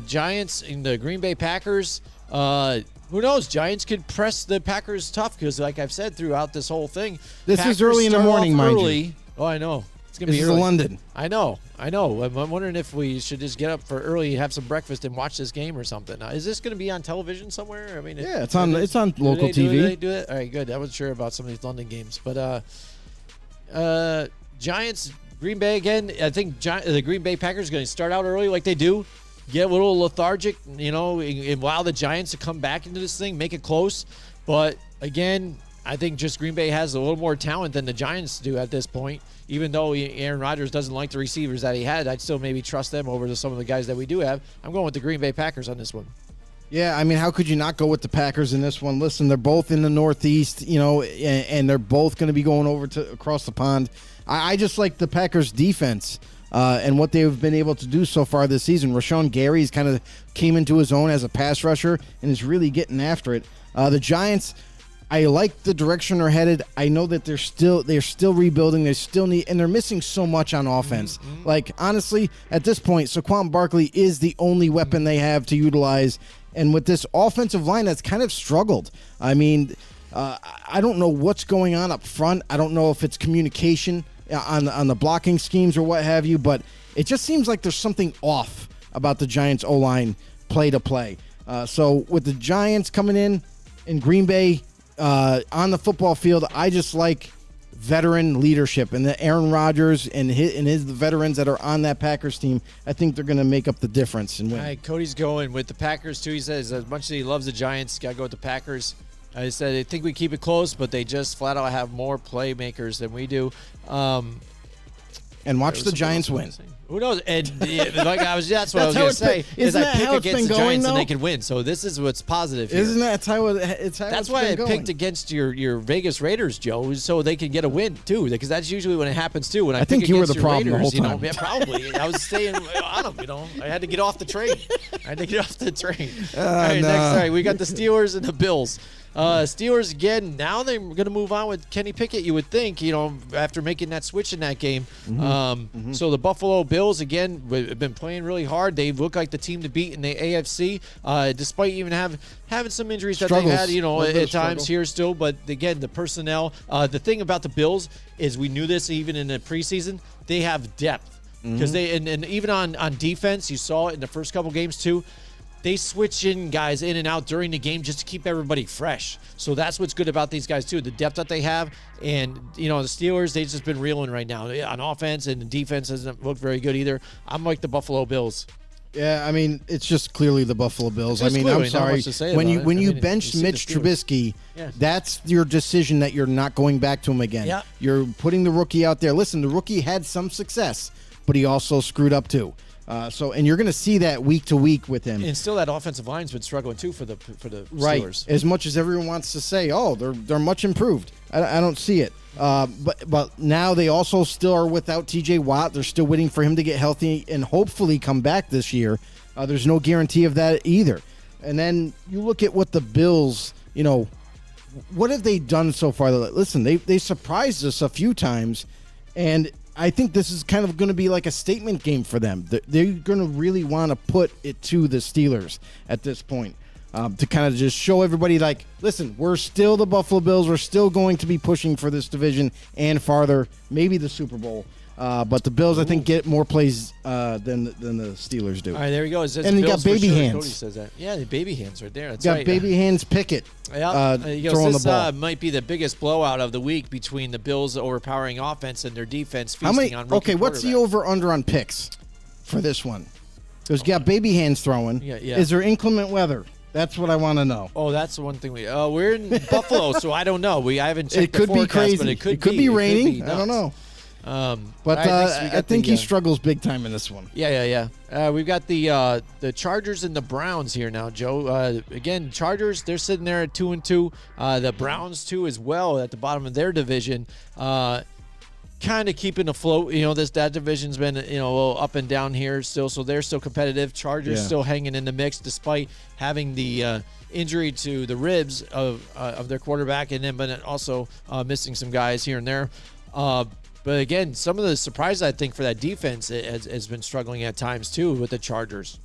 Giants and the Green Bay Packers. Who knows? Giants could press the Packers tough because, like I've said throughout this whole thing, this Packers is early in the morning, mind you. Oh, I know. It's gonna be early. London. I know. I'm wondering if we should just get up for early, have some breakfast, and watch this game or something. Is this going to be on television somewhere? I mean, yeah, it's on local TV. Do they do it? All right, good. I wasn't sure about some of these London games, but Giants, Green Bay again. I think the Green Bay Packers are going to start out early like they do, get a little lethargic, and allow the Giants to come back into this thing, make it close. But again, I think just Green Bay has a little more talent than the Giants do at this point. Even though Aaron Rodgers doesn't like the receivers that he had, I'd still maybe trust them over to some of the guys that we do have. I'm going with the Green Bay Packers on this one. Yeah, I mean, how could you not go with the Packers in this one? Listen, they're both in the Northeast, and they're both going to be going over to across the pond. I just like the Packers' defense and what they've been able to do so far this season. Rashawn Gary's kind of came into his own as a pass rusher and is really getting after it. The Giants, I like the direction they're headed. I know that they're still rebuilding. They still and they're missing so much on offense. Mm-hmm. Like, honestly, at this point, Saquon Barkley is the only weapon they have to utilize. And with this offensive line that's kind of struggled. I mean, I don't know what's going on up front. I don't know if it's communication on the blocking schemes or what have you, but it just seems like there's something off about the Giants O-line play to play. So with the Giants coming in Green Bay, on the football field, I just like veteran leadership, and the Aaron Rodgers and his veterans that are on that Packers team. I think they're going to make up the difference and win. All right, Cody's going with the Packers too. He says as much as he loves the Giants, got to go with the Packers. I said I think we keep it close, but they just flat out have more playmakers than we do. And watch the Giants win. Who knows? And that's what I was going to say. Is I pick against the Giants and they can win. So this is what's positive here. Isn't that how that's why I picked against your Vegas Raiders, Joe, so they can get a win too. Because that's usually when it happens too. When I think you were the problem Raiders, the whole time. Yeah, probably. I was staying on them. I had to get off the train. All right, next. All right, we got the Steelers and the Bills. Steelers again. Now they're going to move on with Kenny Pickett. You would think, after making that switch in that game. Mm-hmm. So the Buffalo Bills again have been playing really hard. They look like the team to beat in the AFC, despite even having some injuries that they had, at times here still. But again, the personnel. The thing about the Bills is we knew this even in the preseason. They have depth because they and even on defense, you saw it in the first couple games too. They switch in guys in and out during the game just to keep everybody fresh. So that's what's good about these guys, too, the depth that they have. And, the Steelers, they've just been reeling right now. On offense and the defense doesn't look very good either. I'm like the Buffalo Bills. Yeah, I mean, it's just clearly the Buffalo Bills. I'm sorry. When you benched Mitch Trubisky, that's your decision that you're not going back to him again. Yeah. You're putting the rookie out there. Listen, the rookie had some success, but he also screwed up, too. And you're going to see that week to week with him. And still, that offensive line's been struggling too for the Steelers. Right. As much as everyone wants to say, they're much improved. I don't see it. But now they also still are without T.J. Watt. They're still waiting for him to get healthy and hopefully come back this year. There's no guarantee of that either. And then you look at what the Bills, what have they done so far? Listen, they surprised us a few times, and I think this is kind of going to be like a statement game for them. They're going to really want to put it to the Steelers at this point. To kind of just show everybody, like, listen, we're still the Buffalo Bills. We're still going to be pushing for this division and farther, maybe the Super Bowl. But the Bills, I think, get more plays than the Steelers do. All right, there we go. It says And you Bills got baby for sure. hands. Cody says that. Yeah, the baby hands right there. That's Got right. baby hands Pickett throwing the ball. Might be the biggest blowout of the week between the Bills' overpowering offense and their defense feasting on rookie what's the quarterback. over-under on picks for this one? Because you got baby hands throwing. Yeah. Is there inclement weather? That's what I want to know. Oh, that's the one thing we're in Buffalo, so I don't know. I haven't checked It could the be forecast, crazy. but it could be raining. It could be I don't know. all But right, next we I got think the, he struggles big time in this one. Yeah. We've got the Chargers and the Browns here now, Joe. Again, Chargers, they're sitting there at 2-2. The Browns too, as well, at the bottom of their division. Kind of keeping afloat. That division's been a little up and down here still, so they're still competitive. Chargers still hanging in the mix despite having the injury to the ribs of their quarterback, and then but also missing some guys here and there. But again, some of the surprise I think for that defense has been struggling at times too with the Chargers.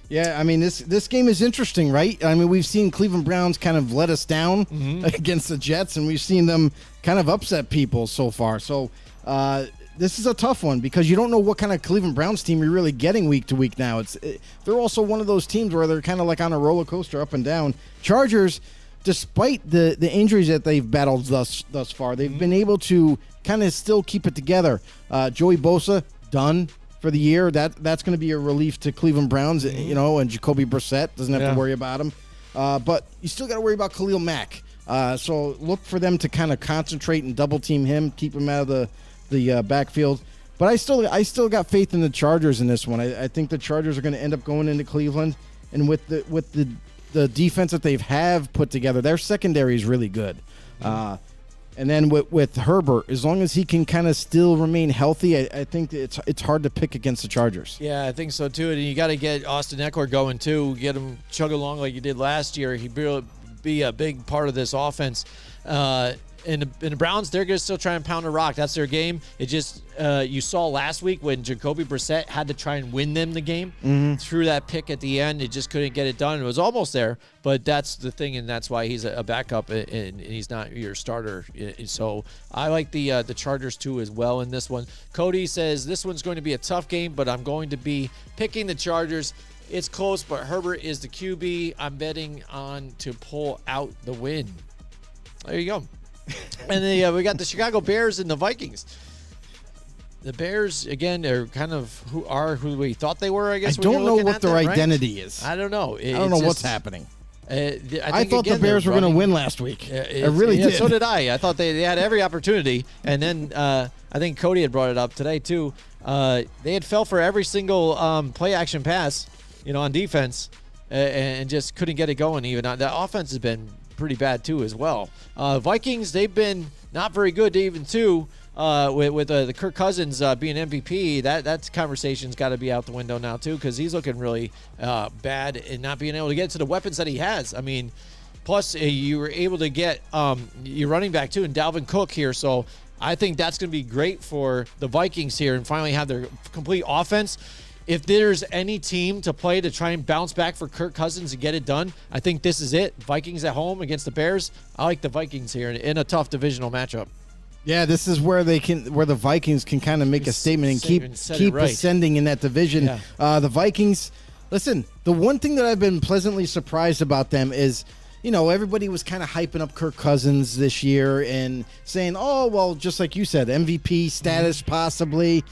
Yeah, I mean, this game is interesting, right? I mean, we've seen Cleveland Browns kind of let us down against the Jets, and we've seen them kind of upset people so far. So this is a tough one because you don't know what kind of Cleveland Browns team you're really getting week to week now. They're also one of those teams where they're kind of like on a roller coaster up and down. Chargers, despite the injuries that they've battled thus far, they've been able to kind of still keep it together. Joey Bosa, done for the year. That's going to be a relief to Cleveland Browns, and Jacoby Brissett doesn't have to worry about him. But you still got to worry about Khalil Mack. So look for them to kind of concentrate and double team him, keep him out of the backfield. But I still got faith in the Chargers in this one. I think the Chargers are going to end up going into Cleveland, and with the defense that they've put together, their secondary is really good. And then with Herbert, as long as he can kind of still remain healthy, I think it's hard to pick against the Chargers. Yeah, I think so too. And you got to get Austin Eckler going too. Get him chug along like you did last year. He'd be a big part of this offense. And the Browns, they're going to still try and pound the rock. That's their game. It just you saw last week when Jacoby Brissett had to try and win them the game through that pick at the end. It just couldn't get it done. It was almost there, but that's the thing, and that's why he's a backup and he's not your starter. So I like the Chargers too as well in this one. Cody says this one's going to be a tough game, but I'm going to be picking the Chargers. It's close, but Herbert is the QB. I'm betting on to pull out the win. There you go. And we got the Chicago Bears and the Vikings. The Bears, again, are kind of who we thought they were, I guess. I don't know what their identity is. I don't know. I don't know what's happening. I thought the Bears were going to win last week. I really did. So did I. I thought they had every opportunity. And then I think Cody had brought it up today, too. They had fell for every single play-action pass, on defense, and just couldn't get it going even. The offense has been pretty bad too as well. Vikings, they've been not very good even too with the Kirk Cousins being MVP. That conversation's got to be out the window now too, because he's looking really bad and not being able to get to the weapons that he has. I mean, plus you were able to get your running back too and Dalvin Cook here, so I think that's going to be great for the Vikings here and finally have their complete offense. If there's any team to play to try and bounce back for Kirk Cousins and get it done, I think this is it. Vikings at home against the Bears. I like the Vikings here in a tough divisional matchup. Yeah, this is where the Vikings can kind of make a statement and keep ascending in that division. Yeah. The Vikings, listen, the one thing that I've been pleasantly surprised about them is, everybody was kind of hyping up Kirk Cousins this year and saying, oh, well, just like you said, MVP status possibly,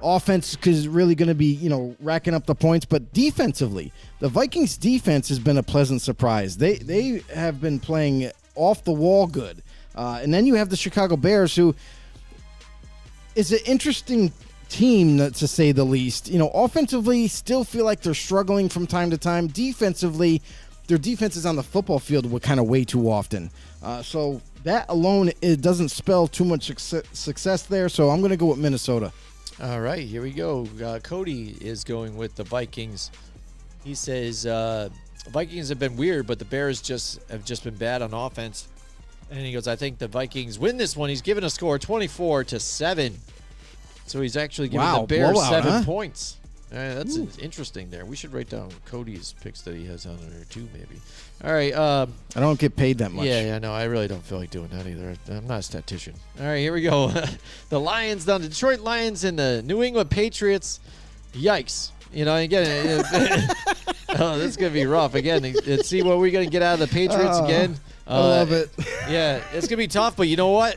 offense is really going to be, racking up the points. But defensively, the Vikings defense has been a pleasant surprise. They have been playing off the wall good. And then you have the Chicago Bears, who is an interesting team, to say the least. Offensively, still feel like they're struggling from time to time. Defensively, their defenses on the football field were kind of way too often. So that alone, it doesn't spell too much success there. So I'm going to go with Minnesota. All right, here we go. Cody is going with the Vikings. He says Vikings have been weird, but the Bears have just been bad on offense. And he goes, I think the Vikings win this one. He's given a score 24-7. So he's actually giving the Bears blowout, 7 points. That's interesting there. We should write down Cody's picks that he has on there too, maybe. All right. I don't get paid that much. Yeah, no, I really don't feel like doing that either. I'm not a statistician. All right, here we go. The Lions down, the Detroit Lions and the New England Patriots. Yikes. Again, oh, this is going to be rough. Again, let's see what we're going to get out of the Patriots again. I love it. Yeah, it's going to be tough, but you know what?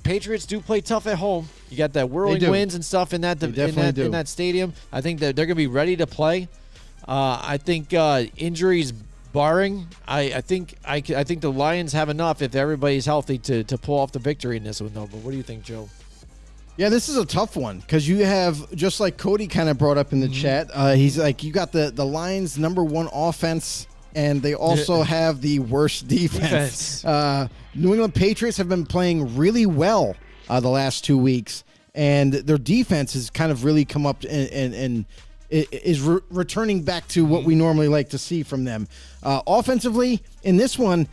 Patriots do play tough at home. You got that whirling winds and stuff in that stadium. I think that they're going to be ready to play. I think injuries barring, I think the Lions have enough if everybody's healthy to pull off the victory in this one, though. But what do you think, Joe? Yeah, this is a tough one because you have, just like Cody kind of brought up in the chat, he's like, you got the Lions' number one offense, and they also have the worst defense. New England Patriots have been playing really well the last 2 weeks, and their defense has kind of really come up and is returning back to what we normally like to see from them. Offensively, in this one,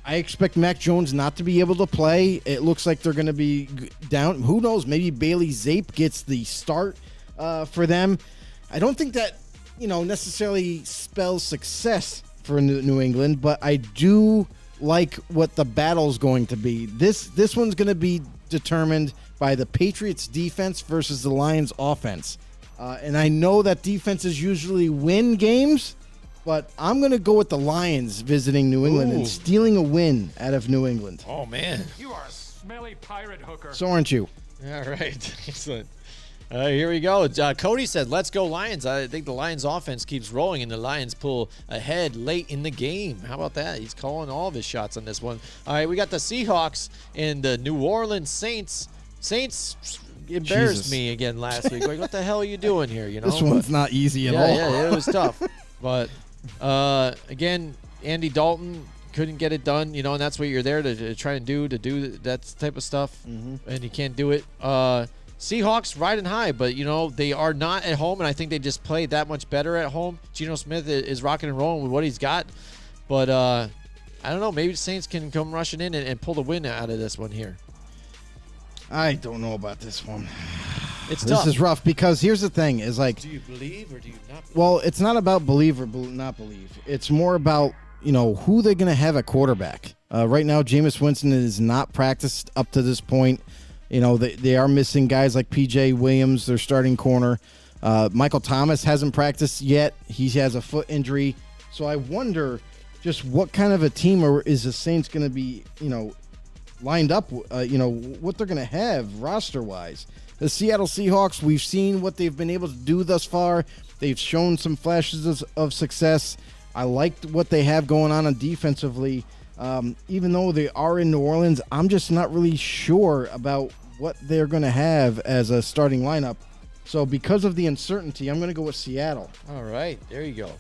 I expect Mac Jones not to be able to play. It looks like they're going to be down. Who knows? Maybe Bailey Zappe gets the start for them. I don't think that necessarily spells success for New England, but I do like what the battle's going to be. This one's going to be determined by the Patriots defense versus the Lions offense. And I know that defenses usually win games, but I'm going to go with the Lions visiting New England and stealing a win out of New England. Oh, man. You are a smelly pirate hooker. So aren't you? All right. Excellent. Here we go. Cody said, let's go Lions. I think the Lions offense keeps rolling, and the Lions pull ahead late in the game. How about that? He's calling all of his shots on this one. All right, we got the Seahawks and the New Orleans Saints. Saints embarrassed me again last week. Like, what the hell are you doing here? This one's not easy at all. Yeah, it was tough. But, again, Andy Dalton couldn't get it done, and that's what you're there to try and do that type of stuff, and you can't do it. Seahawks riding high, but, they are not at home, and I think they just play that much better at home. Geno Smith is rocking and rolling with what he's got, but I don't know. Maybe the Saints can come rushing in and pull the win out of this one here. I don't know about this one. It's tough. This is rough because here's the thing: is like, do you believe or do you not believe? Well, it's not about believe or not believe. It's more about who they're going to have at quarterback. Right now, Jameis Winston is not practiced up to this point. They are missing guys like P.J. Williams, their starting corner. Michael Thomas hasn't practiced yet. He has a foot injury. So I wonder just what kind of a team is the Saints going to be, lined up, what they're going to have roster-wise. The Seattle Seahawks, we've seen what they've been able to do thus far. They've shown some flashes of success. I liked what they have going on defensively. Even though they are in New Orleans, I'm just not really sure about what they're going to have as a starting lineup. So because of the uncertainty, I'm going to go with Seattle. All right, there you go.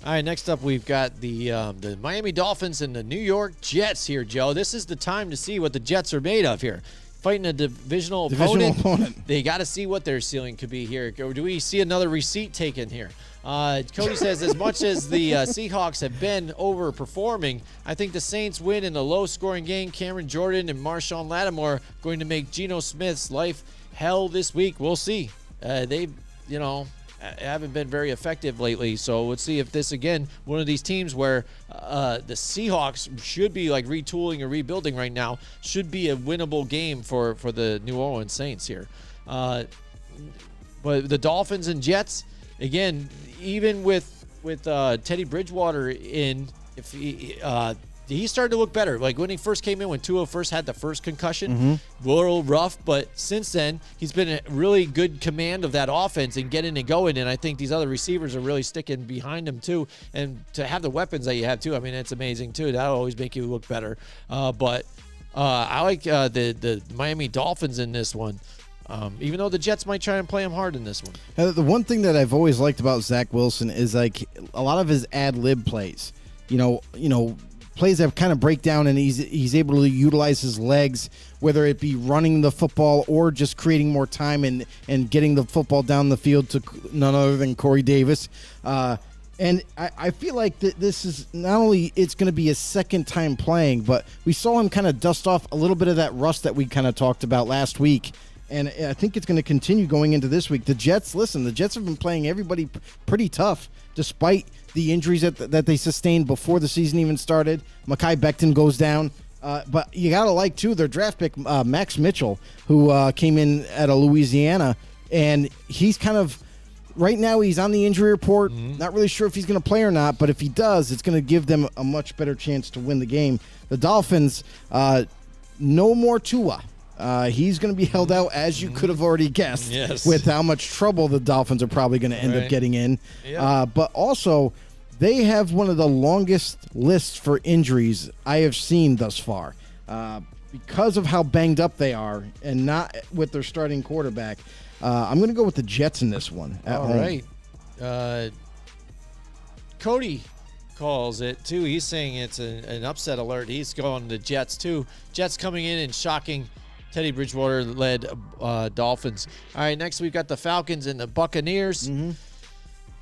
All right, next up we've got the Miami Dolphins and the New York Jets here, Joe. This is the time to see what the Jets are made of here. Fighting a divisional opponent. They got to see what their ceiling could be here. Or do we see another receipt taken here? Cody says, as much as the Seahawks have been overperforming, I think the Saints win in a low-scoring game. Cameron Jordan and Marshawn Lattimore going to make Geno Smith's life hell this week. We'll see. They've, haven't been very effective lately. So let's see if this, again, one of these teams where the Seahawks should be like retooling or rebuilding right now, should be a winnable game for the New Orleans Saints here. But the Dolphins and Jets, again, even with Teddy Bridgewater in, if he started to look better. Like when he first came in, when Tua first had the first concussion, a little rough, but since then he's been a really good command of that offense and getting it going. And I think these other receivers are really sticking behind him too. And to have the weapons that you have too, I mean, it's amazing too. That'll always make you look better. But I like the Miami Dolphins in this one. Even though the Jets might try and play him hard in this one. The one thing that I've always liked about Zach Wilson is like a lot of his ad-lib plays. Plays that kind of break down, and he's able to utilize his legs, whether it be running the football or just creating more time and getting the football down the field to none other than Corey Davis. And I feel like this is not only it's going to be his second time playing, but we saw him kind of dust off a little bit of that rust that we kind of talked about last week. And I think it's going to continue going into this week. The Jets have been playing everybody pretty tough, despite the injuries that they sustained before the season even started. Mekhi Becton goes down. But you got to like, too, their draft pick, Max Mitchell, who came in out of Louisiana. And he's kind of... Right now, he's on the injury report. Not really sure if he's going to play or not, but if he does, it's going to give them a much better chance to win the game. The Dolphins, no more Tua. He's going to be held out, as you could have already guessed, with how much trouble the Dolphins are probably going to end up getting in. But also, they have one of the longest lists for injuries I have seen thus far. Because of how banged up they are and not with their starting quarterback. I'm going to go with the Jets in this one at home. All right. Cody calls it, too. He's saying it's an upset alert. He's going to Jets, too. Jets coming in and shocking Teddy Bridgewater-led Dolphins. All right, next we've got the Falcons and the Buccaneers.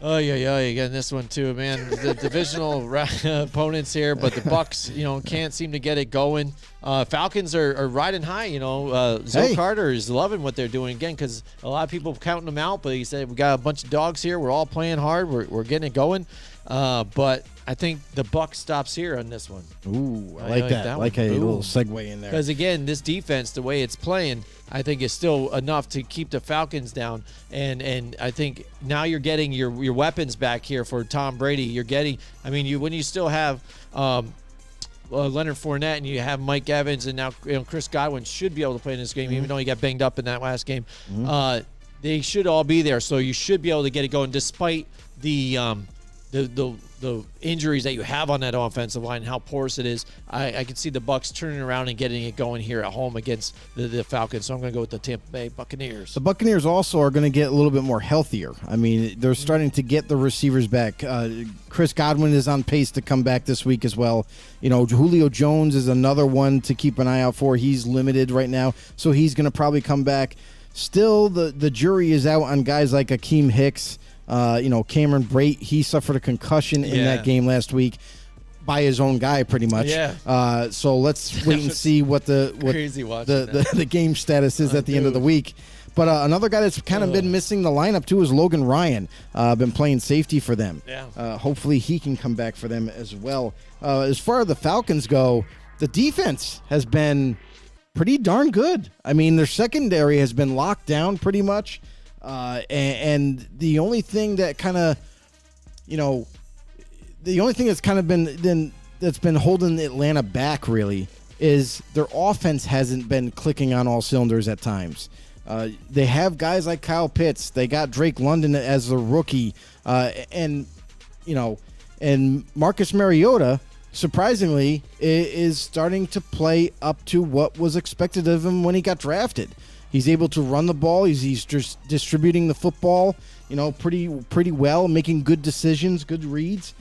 Oh, yeah, again, this one, too, man. The divisional opponents here, but the Bucs, can't seem to get it going. Falcons are riding high, Zoe Carter is loving what they're doing again because a lot of people counting them out, but he said we got a bunch of dogs here. We're all playing hard. We're getting it going. But I think the Bucs stops here on this one. Ooh, I like that. I like a little segue in there. Because, again, this defense, the way it's playing, I think is still enough to keep the Falcons down. And I think now you're getting your weapons back here for Tom Brady. You're getting – when you still have Leonard Fournette and you have Mike Evans and now Chris Godwin should be able to play in this game, even though he got banged up in that last game. They should all be there, so you should be able to get it going despite the injuries that you have on that offensive line and how porous it is. I can see the Bucs turning around and getting it going here at home against the Falcons. So I'm going to go with the Tampa Bay Buccaneers. The Buccaneers also are going to get a little bit more healthier. They're starting to get the receivers back. Chris Godwin is on pace to come back this week as well. Julio Jones is another one to keep an eye out for. He's limited right now, so he's going to probably come back. Still, the jury is out on guys like Akeem Hicks. Cameron Brate, he suffered a concussion in that game last week by his own guy, pretty much. So let's wait and see what the game status is at the end of the week. But another guy that's kind of been missing the lineup too is Logan Ryan. Been playing safety for them. Hopefully he can come back for them as well. As far as the Falcons go, the defense has been pretty darn good. Their secondary has been locked down pretty much. And the only thing that that's been holding Atlanta back really is their offense hasn't been clicking on all cylinders at times. They have guys like Kyle Pitts. They got Drake London as a rookie, and Marcus Mariota, surprisingly, is starting to play up to what was expected of him when he got drafted. He's able to run the ball. He's just distributing the football, pretty well, making good decisions, good reads.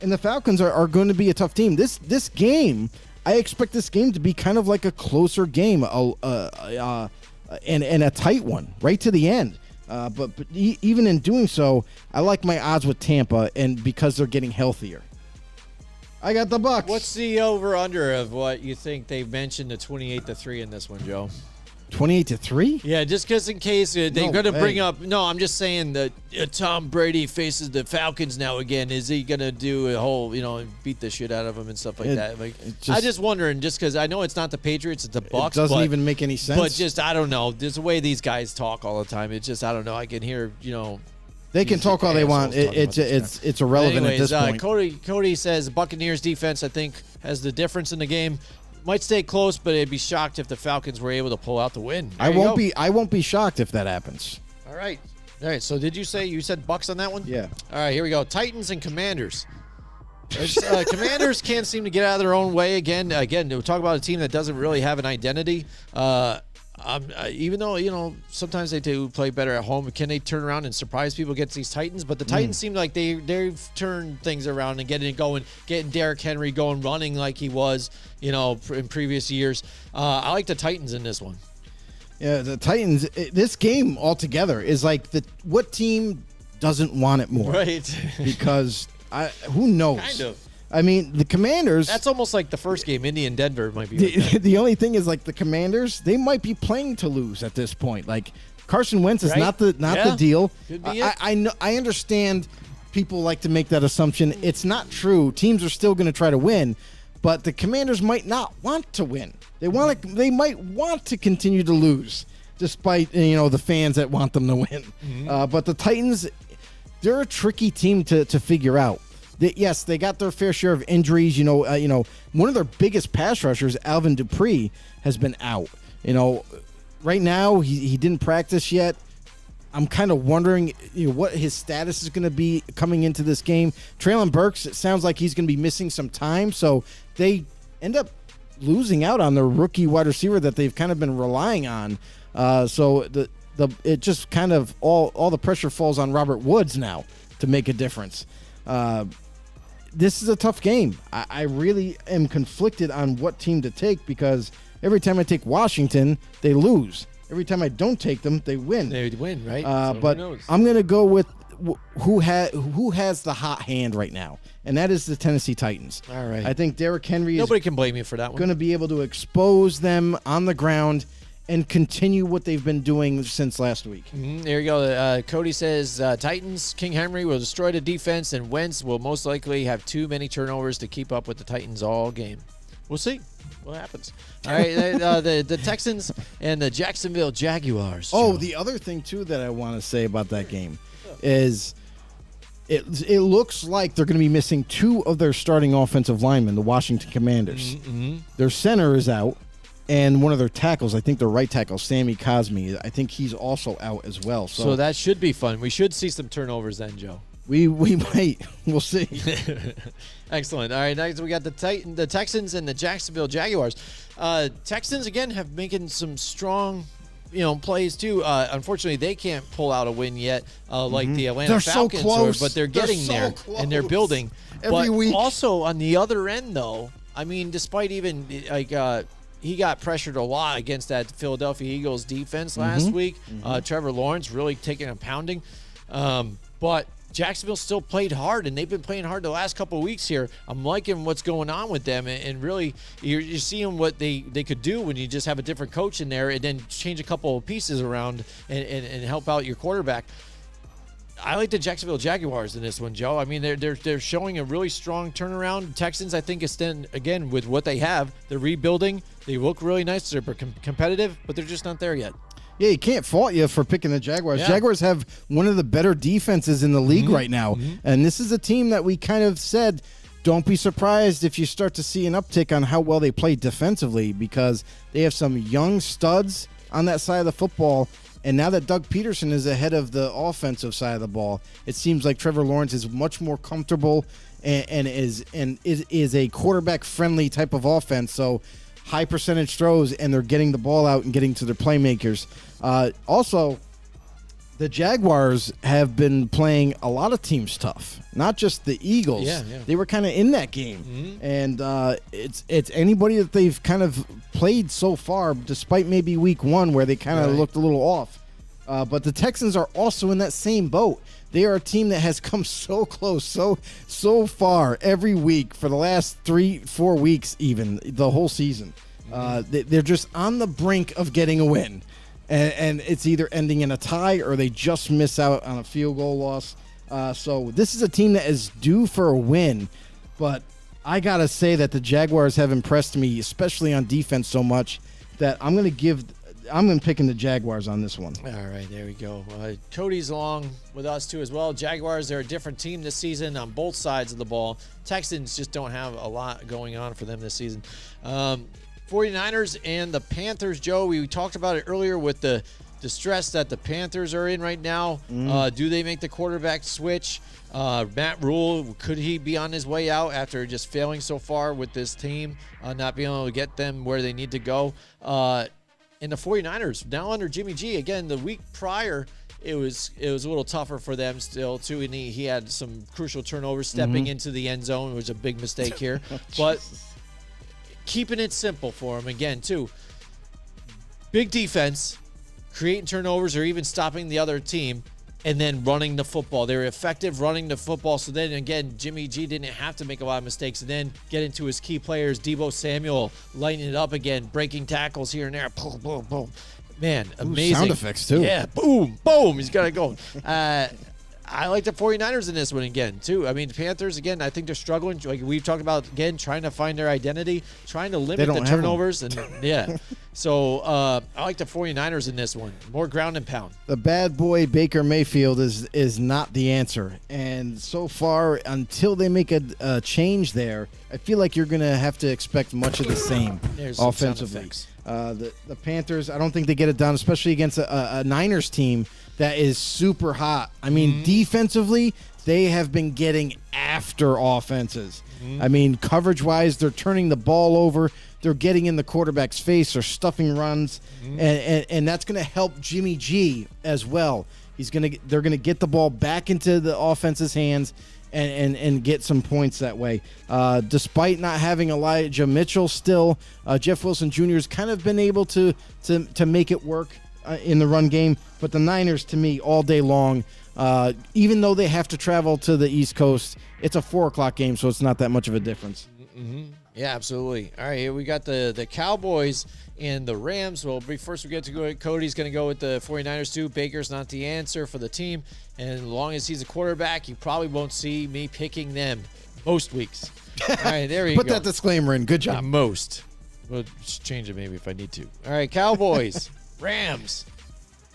And the Falcons are going to be a tough team. This game, I expect this game to be kind of like a closer game, and a tight one right to the end. But even in doing so, I like my odds with Tampa, and because they're getting healthier. I got the Bucs. What's the over/under of what you think they've mentioned the 28-3 in this one, Joe? 28-3? Yeah, just because in case they're going to bring up. No, I'm just saying that Tom Brady faces the Falcons now again. Is he going to do a whole, beat the shit out of them and stuff like that? I just wondering, just because I know it's not the Patriots, it's the Bucs. It doesn't even make any sense. But just I don't know. There's the way these guys talk all the time. It's just I don't know. I can hear They can talk all they want. It's irrelevant at this point. Cody says Buccaneers defense I think has the difference in the game. Might stay close, but I'd be shocked if the Falcons were able to pull out the win. I won't be shocked if that happens. All right. So did you said Bucs on that one? Yeah. All right, here we go. Titans and Commanders. Commanders can't seem to get out of their own way again. We'll talk about a team that doesn't really have an identity. Even though, sometimes they do play better at home, can they turn around and surprise people against these Titans? But the Titans seem like they've turned things around and getting it going, getting Derrick Henry going, running like he was, in previous years. I like the Titans in this one. Yeah, the Titans, this game altogether is like what team doesn't want it more? Right. Because Who knows? Kind of. I mean, the Commanders. That's almost like the first game. Indy and Denver might be. Like that. The only thing is, like, the Commanders, they might be playing to lose at this point. Like, Carson Wentz is not the deal. Could be it. I know. I understand. People like to make that assumption. It's not true. Teams are still going to try to win, but the Commanders might not want to win. They might want to continue to lose, despite the fans that want them to win. But the Titans, they're a tricky team to figure out. Yes, they got their fair share of injuries. One of their biggest pass rushers, Alvin Dupree, has been out. Right now he didn't practice yet. I'm kind of wondering what his status is going to be coming into this game. Treylon Burks, it sounds like he's going to be missing some time, so they end up losing out on their rookie wide receiver that they've kind of been relying on. So it just kind of all the pressure falls on Robert Woods now to make a difference. This is a tough game. I really am conflicted on what team to take because every time I take Washington, they lose. Every time I don't take them, they win. They win, right? But I'm going to go with who has the hot hand right now, and that is the Tennessee Titans. All right. I think Derrick Henry Nobody can blame you for that one. Going to be able to expose them on the ground and continue what they've been doing since last week. There you go. Cody says Titans, King Henry will destroy the defense, and Wentz will most likely have too many turnovers to keep up with the Titans all game. We'll see what happens. All right, the Texans and the Jacksonville Jaguars. Oh, Joe. the other thing, too, that I want to say about that game is it looks like they're going to be missing two of their starting offensive linemen, the Washington Commanders. Their center is out. And one of their tackles, I think their right tackle, Sammy Cosme, I think he's also out as well. So that should be fun. We should see some turnovers then, Joe. We might. We'll see. Excellent. All right, next we got the Texans and the Jacksonville Jaguars. Texans, again, have making some strong plays, too. Unfortunately, they can't pull out a win yet like the Atlanta Falcons. So close. But they're getting there, close. and they're building. Every week. Also, on the other end, though, I mean, despite even he got pressured a lot against that Philadelphia Eagles defense last week. Trevor Lawrence really taking a pounding. But Jacksonville still played hard, and they've been playing hard the last couple of weeks here. I'm liking what's going on with them, and really you're seeing what they could do when you just have a different coach in there and then change a couple of pieces around and help out your quarterback. I like the Jacksonville Jaguars in this one, Joe. I mean, they're showing a really strong turnaround. Texans, I think, extend again with what they have. They're rebuilding. They look really nice. They're competitive, but they're just not there yet. Yeah, you can't fault you for picking the Jaguars. Yeah. Jaguars have one of the better defenses in the league right now, and this is a team that we kind of said, don't be surprised if you start to see an uptick on how well they play defensively because they have some young studs on that side of the football. And now that Doug Peterson is ahead of the offensive side of the ball, it seems like Trevor Lawrence is much more comfortable and is a quarterback-friendly type of offense. So high percentage throws, and they're getting the ball out and getting to their playmakers. Also, the Jaguars have been playing a lot of teams tough, not just the Eagles. Yeah. They were kind of in that game. And it's anybody that they've kind of played so far, despite maybe week one where they kind of looked a little off. But the Texans are also in that same boat. They are a team that has come so close, so far every week for the last 3-4 weeks, even the whole season. They're just on the brink of getting a win. And it's either ending in a tie or they just miss out on a field goal loss. So this is a team that is due for a win. But I got to say that the Jaguars have impressed me, especially on defense, so much that I'm going to pick the Jaguars on this one. All right, there we go. Cody's along with us, too, as well. Jaguars, they're a different team this season on both sides of the ball. Texans just don't have a lot going on for them this season. 49ers and the Panthers, Joe, we talked about it earlier with the stress that the Panthers are in right now. Do they make the quarterback switch? Matt Rule, could he be on his way out after just failing so far with this team, not being able to get them where they need to go? And the 49ers, now under Jimmy G, again, the week prior, it was a little tougher for them still, too, and he had some crucial turnovers stepping into the end zone, which was a big mistake here. But keeping it simple for him, again, too. Big defense, creating turnovers or even stopping the other team. and then running the football. They were effective running the football. So then again, Jimmy G didn't have to make a lot of mistakes, and then get into his key players. Deebo Samuel lighting it up again, breaking tackles here and there. Boom, boom, boom. Man, amazing. Sound effects, too. Yeah, boom, boom. He's got it going. I like the 49ers in this one again, too. I mean, the Panthers, again, I think they're struggling. Like we've talked about, again, trying to find their identity, trying to limit the turnovers. And yeah. So I like the 49ers in this one. More ground and pound. The bad boy Baker Mayfield is not the answer. And so far, until they make a change there, I feel like you're going to have to expect much of the same offensively. The Panthers, I don't think they get it done, especially against a Niners team that is super hot. I mean, defensively, they have been getting after offenses. I mean, coverage-wise, they're turning the ball over. They're getting in the quarterback's face or stuffing runs, and that's going to help Jimmy G as well. They're going to get the ball back into the offense's hands and get some points that way. Despite not having Elijah Mitchell still, Jeff Wilson Jr. has kind of been able to make it work in the run game. But the Niners, to me, all day long, even though they have to travel to the East Coast, it's a 4 o'clock game, so it's not that much of a difference. Yeah, absolutely. All right, here we got the Cowboys and the Rams. Well, first we get to go. Cody's going to go with the 49ers too. Baker's not the answer for the team. And as long as he's a quarterback, you probably won't see me picking them most weeks. All right, there you go. Put that disclaimer in. Good job. Most. We'll just change it maybe if I need to. All right, Cowboys, Rams.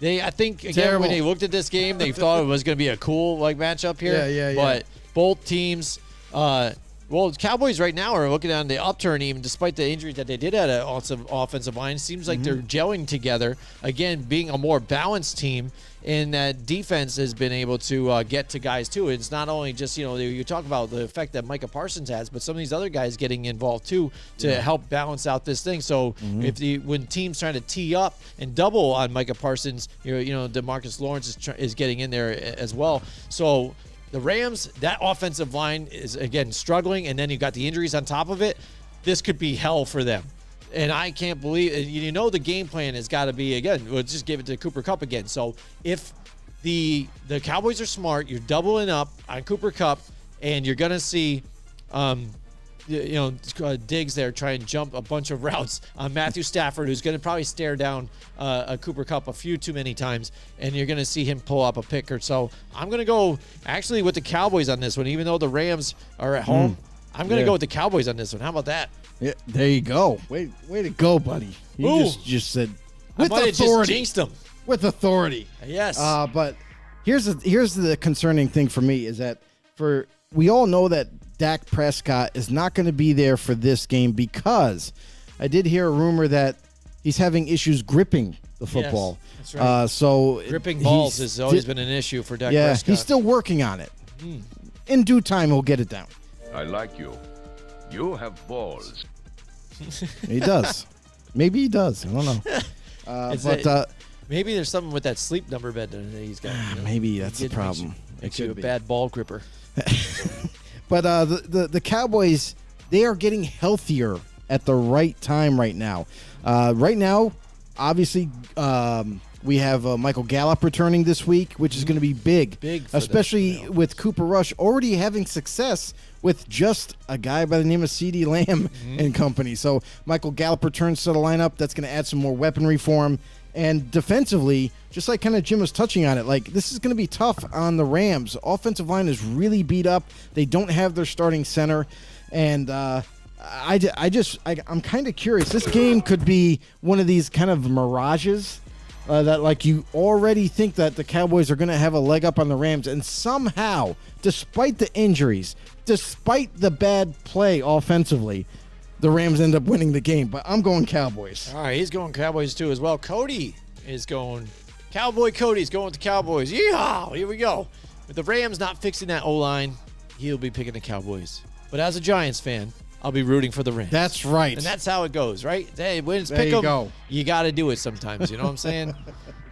I think, again, when they looked at this game, they thought it was going to be a cool matchup here. Yeah. But both teams, the Cowboys right now are looking on the upturn, even despite the injuries that they did at an offensive line. It seems like they're gelling together, again, being a more balanced team. And that defense has been able to get to guys, too. It's not only just, you talk about the effect that Micah Parsons has, but some of these other guys getting involved, too, to help balance out this thing. So when teams trying to tee up and double on Micah Parsons, DeMarcus Lawrence is getting in there as well. So the Rams, that offensive line is, again, struggling, and then you've got the injuries on top of it. This could be hell for them. And I can't believe, the game plan has got to be, again, we'll just give it to Cooper Kupp again. So if the Cowboys are smart, you're doubling up on Cooper Kupp, and you're going to see, Diggs there try and jump a bunch of routes on Matthew Stafford, who's going to probably stare down a Cooper Kupp a few too many times, and you're going to see him pull up a pick or so. I'm going to go actually with the Cowboys on this one, even though the Rams are at home. I'm going to go with the Cowboys on this one. How about that? Yeah, there you go. Way to go, buddy. You just said with I authority. Just jinxed them. With authority. Yes. But here's the concerning thing for me is that we all know that Dak Prescott is not going to be there for this game because I did hear a rumor that he's having issues gripping the football. Yes, that's right. Gripping balls has always been an issue for Dak Prescott. Yeah, he's still working on it. In due time, he'll get it down. I like you. You have balls. He does. Maybe he does. I don't know. Maybe there's something with that sleep number bed that he's got. Maybe that's the problem. Makes you a bad ball gripper. But the Cowboys, they are getting healthier at the right time right now. Right now, obviously, we have Michael Gallup returning this week, which is going to be big especially with Cooper Rush already having success with just a guy by the name of CeeDee Lamb and company. So Michael Gallup returns to the lineup. That's going to add some more weaponry for him. And defensively, just like kind of Jim was touching on it, this is going to be tough on the Rams. Offensive line is really beat up. They don't have their starting center. And I'm kind of curious. This game could be one of these kind of mirages that you already think that the Cowboys are going to have a leg up on the Rams. And somehow, despite the injuries, despite the bad play offensively, the Rams end up winning the game. But I'm going Cowboys. All right, he's going Cowboys too as well. Cody is going Cowboy. Cody's going with the Cowboys. Yeehaw! Here we go. With the Rams not fixing that O-line, he'll be picking the Cowboys. But as a Giants fan, I'll be rooting for the Rams. That's right. And that's how it goes, right? Hey, when it's there pick you 'em, go. You got to do it sometimes. You know what I'm saying?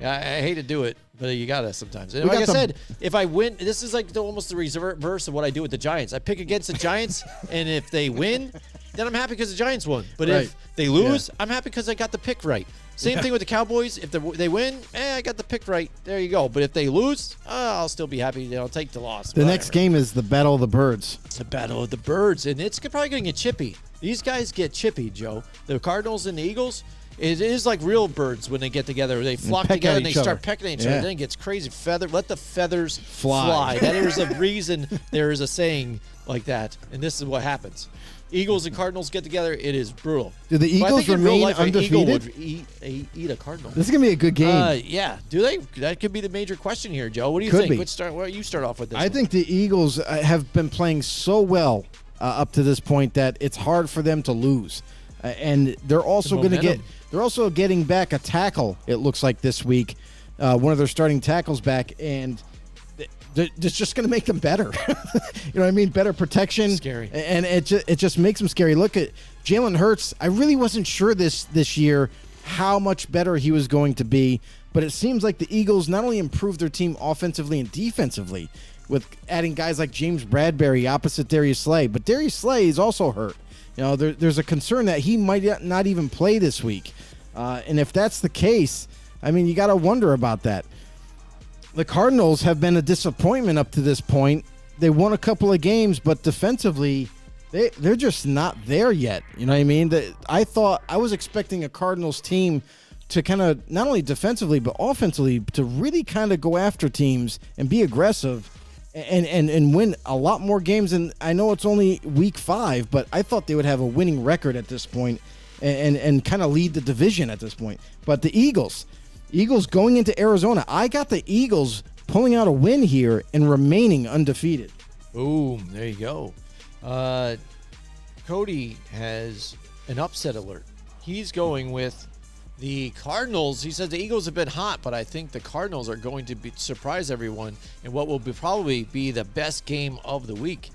I hate to do it, but you got to sometimes. And like I said, if I win, this is almost the reverse of what I do with the Giants. I pick against the Giants, and if they win, then I'm happy because the Giants won. But Right. if they lose, I'm happy because I got the pick right. Same thing with the Cowboys. If they win, I got the pick right. There you go. But if they lose, I'll still be happy. I'll take the loss. The next game is the Battle of the Birds. It's a battle of the birds, and it's probably going to get chippy. These guys get chippy, Joe. The Cardinals and the Eagles, it is like real birds when they get together. They flock peck together at and they each other. start pecking at each other. Yeah. Then it gets crazy. Let the feathers Fly. That is a reason there is a saying like that, and this is what happens. Eagles and Cardinals get together, it is brutal. Do the But I Eagles think in real remain life, an eagle undefeated? would eat a Cardinal. This is going to be a good game. Yeah. Do they? That could be the major question here, Joe. What do you Could think? be. Why don't you start off with this? I one? think the Eagles have been playing so well up to this point that it's hard for them to lose, and they're also going to momentum. they're also getting back a tackle. It looks like this week, one of their starting tackles back, and it's just going to make them better. You know what I mean? Better protection, Scary. and it just makes them scary. Look at Jalen Hurts. I really wasn't sure this year how much better he was going to be, but it seems like the Eagles not only improved their team offensively and defensively with adding guys like James Bradbury opposite Darius Slay, but Darius Slay is also hurt. You know, there's a concern that he might not even play this week, and if that's the case, I mean, you got to wonder about that. The Cardinals have been a disappointment up to this point. They won a couple of games, but defensively, they're just not there yet. You know what I mean? I was expecting a Cardinals team to kind of not only defensively but offensively to really kind of go after teams and be aggressive and win a lot more games. And I know it's only week 5, but I thought they would have a winning record at this point and kind of lead the division at this point. But the Eagles going into Arizona, I got the Eagles pulling out a win here and remaining undefeated. Boom. There you go. Cody has an upset alert. He's going with the Cardinals. He says the Eagles have been hot, but I think the Cardinals are going to surprise everyone in what will probably be the best game of the week.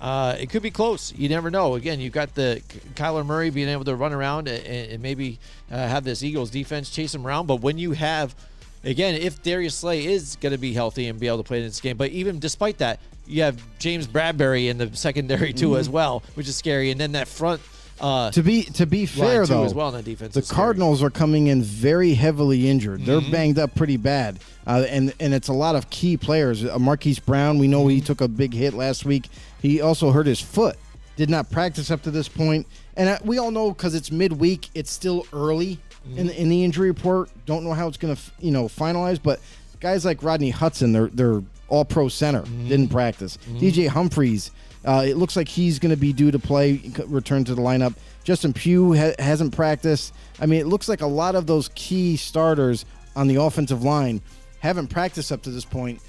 It could be close. You never know. Again, you've got the Kyler Murray being able to run around and maybe have this Eagles defense chase him around. But when you have, again, if Darius Slay is going to be healthy and be able to play in this game, but even despite that, you have James Bradbury in the secondary too as well, which is scary. And then that front To be fair, line, too, though, as well on the defense. the is scary. Cardinals are coming in very heavily injured. They're banged up pretty bad, and it's a lot of key players. Marquise Brown, we know he took a big hit last week. He also hurt his foot. Did not practice up to this point, and we all know because it's midweek, it's still early in the injury report. Don't know how it's going to finalize, but guys like Rodney Hudson, they're all-pro center, didn't practice. DJ Humphries. It looks like he's going to be due to play, return to the lineup. Justin Pugh hasn't practiced. I mean, it looks like a lot of those key starters on the offensive line haven't practiced up to this point.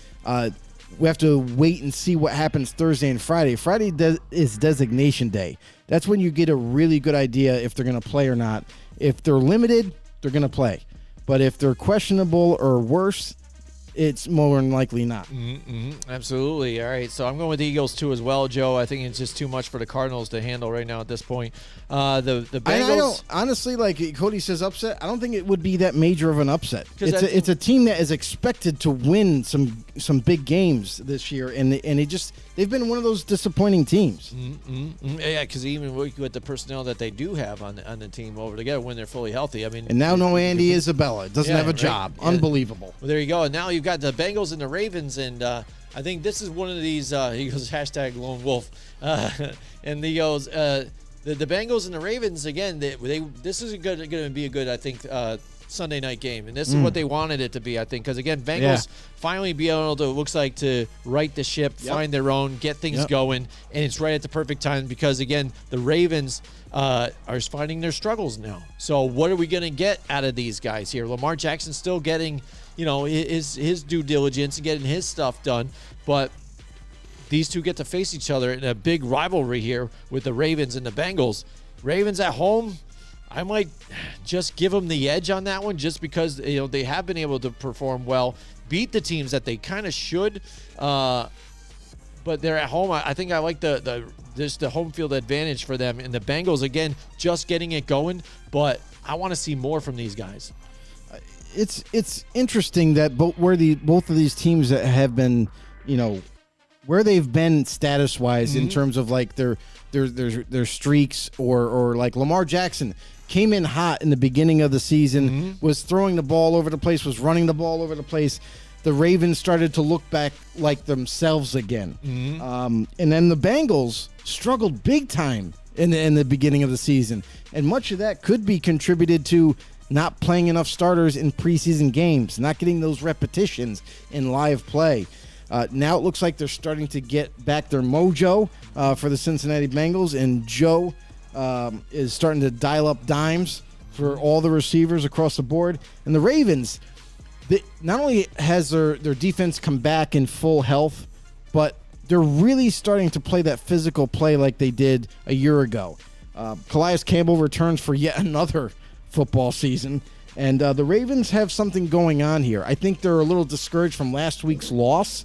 We have to wait and see what happens Thursday and Friday. Friday is designation day. That's when you get a really good idea if they're going to play or not. If they're limited, they're going to play. But if they're questionable or worse, it's more than likely not. Absolutely. All right, so I'm going with the Eagles too as well, Joe. I think it's just too much for the Cardinals to handle right now at this point. The Bengals. I don't, honestly, like Cody says, upset. I don't think it would be that major of an upset. 'Cause It's a team that is expected to win some big games this year, and they've been one of those disappointing teams. Yeah, because even with the personnel that they do have on the team over together when they're fully healthy, I mean, And now no Andy Isabella doesn't Yeah, have a right. job. Yeah. Unbelievable. Well, there you go. And now you've got the Bengals and the Ravens, and I think this is one of these. He goes hashtag lone wolf, and he goes the Bengals and the Ravens again. This is going to be a good, I think, Sunday night game, and this is what they wanted it to be, I think, because again, Bengals finally be able to looks like to right the ship, find their own, get things going, and it's right at the perfect time because again, the Ravens are finding their struggles now. So what are we going to get out of these guys here? Lamar Jackson's still getting, his due diligence and getting his stuff done, but these two get to face each other in a big rivalry here with the Ravens and the Bengals. Ravens at home, I might just give them the edge on that one just because they have been able to perform well, beat the teams that they kind of should, but they're at home. I think I like the home field advantage for them. And the Bengals, again, just getting it going, but I want to see more from these guys. It's interesting that both of these teams that have been, where they've been status wise in terms of like their streaks or like Lamar Jackson came in hot in the beginning of the season, was throwing the ball over the place, was running the ball over the place. The Ravens started to look back like themselves again. And then the Bengals struggled big time in the beginning of the season. And much of that could be contributed to not playing enough starters in preseason games, not getting those repetitions in live play. Now it looks like they're starting to get back their mojo for the Cincinnati Bengals, and Joe is starting to dial up dimes for all the receivers across the board. And the Ravens, not only has their defense come back in full health, but they're really starting to play that physical play like they did a year ago. Calais Campbell returns for yet another football season, and the Ravens have something going on here. I think they're a little discouraged from last week's loss,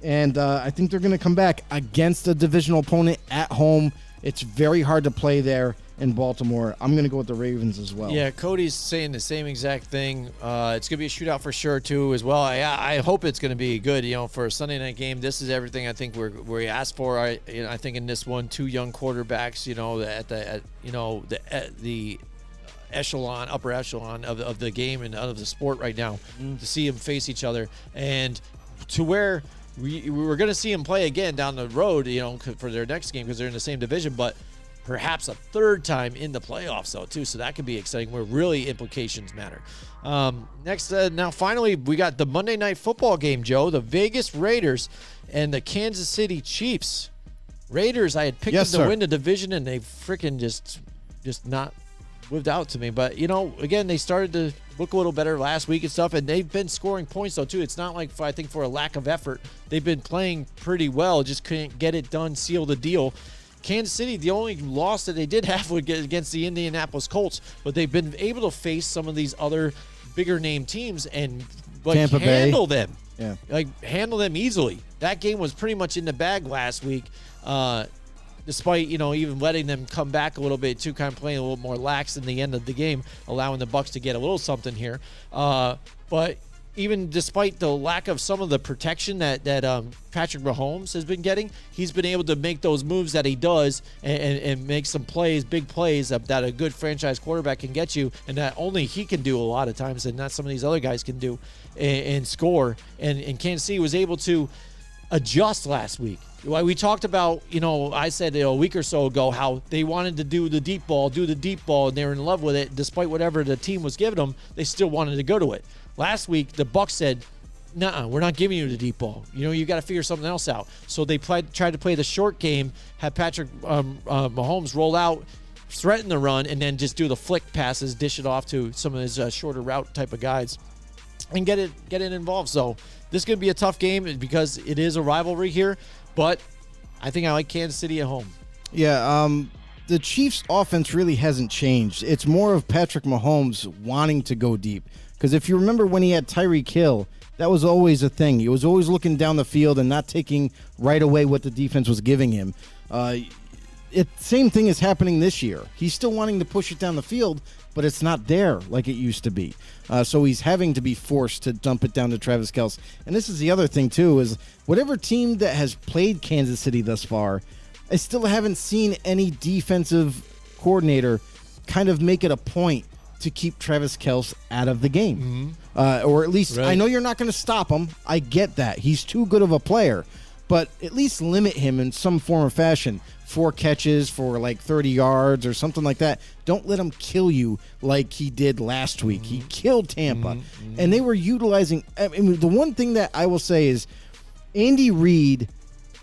and I think they're going to come back against a divisional opponent at home. It's very hard to play there in Baltimore. I'm going to go with the Ravens as well. Yeah, Cody's saying the same exact thing. It's going to be a shootout for sure, too, as well. I hope it's going to be good. For a Sunday night game, this is everything I think we asked for. I think in this one, two young quarterbacks, at the upper echelon of the game and of the sport right now, to see them face each other, and to where we're going to see them play again down the road, for their next game, because they're in the same division, but perhaps a third time in the playoffs, though, too. So that could be exciting, where really implications matter. Next, now finally, we got the Monday Night Football game, Joe. The Vegas Raiders and the Kansas City Chiefs. Raiders, I had picked them to win the division, and they freaking just not lived out to me. But, again, they started to look a little better last week and stuff, and they've been scoring points, though, too. It's not like, I think, for a lack of effort. They've been playing pretty well, just couldn't get it done, seal the deal. Kansas City, the only loss that they did have was against the Indianapolis Colts, but they've been able to face some of these other bigger name teams and handle them. Yeah. Handle them easily. That game was pretty much in the bag last week, despite, even letting them come back a little bit too, kind of playing a little more lax in the end of the game, allowing the Bucs to get a little something here. But even despite the lack of some of the protection that Patrick Mahomes has been getting, he's been able to make those moves that he does and make some plays, big plays that a good franchise quarterback can get you, and that only he can do a lot of times, and not some of these other guys can do, and score. And Kansas City was able to adjust last week. We talked about, I said a week or so ago how they wanted to do the deep ball, and they were in love with it. Despite whatever the team was giving them, they still wanted to go to it. Last week, the Bucs said, "Nuh-uh, we're not giving you the deep ball. You got to figure something else out." So they tried to play the short game, have Patrick Mahomes roll out, threaten the run, and then just do the flick passes, dish it off to some of his shorter route type of guys, and get it involved. So this is going to be a tough game because it is a rivalry here, but I think I like Kansas City at home. Yeah, the Chiefs' offense really hasn't changed. It's more of Patrick Mahomes wanting to go deep. Because if you remember when he had Tyreek Hill, that was always a thing. He was always looking down the field and not taking right away what the defense was giving him. Same thing is happening this year. He's still wanting to push it down the field, but it's not there like it used to be. So he's having to be forced to dump it down to Travis Kelce. And this is the other thing, too, is whatever team that has played Kansas City thus far, I still haven't seen any defensive coordinator kind of make it a point to keep Travis Kelce out of the game. Or at least, right. I know you're not going to stop him. I get that. He's too good of a player. But at least limit him in some form or fashion. 4 catches for like 30 yards or something like that. Don't let him kill you like he did last week. He killed Tampa. And they were utilizing... the one thing that I will say is Andy Reid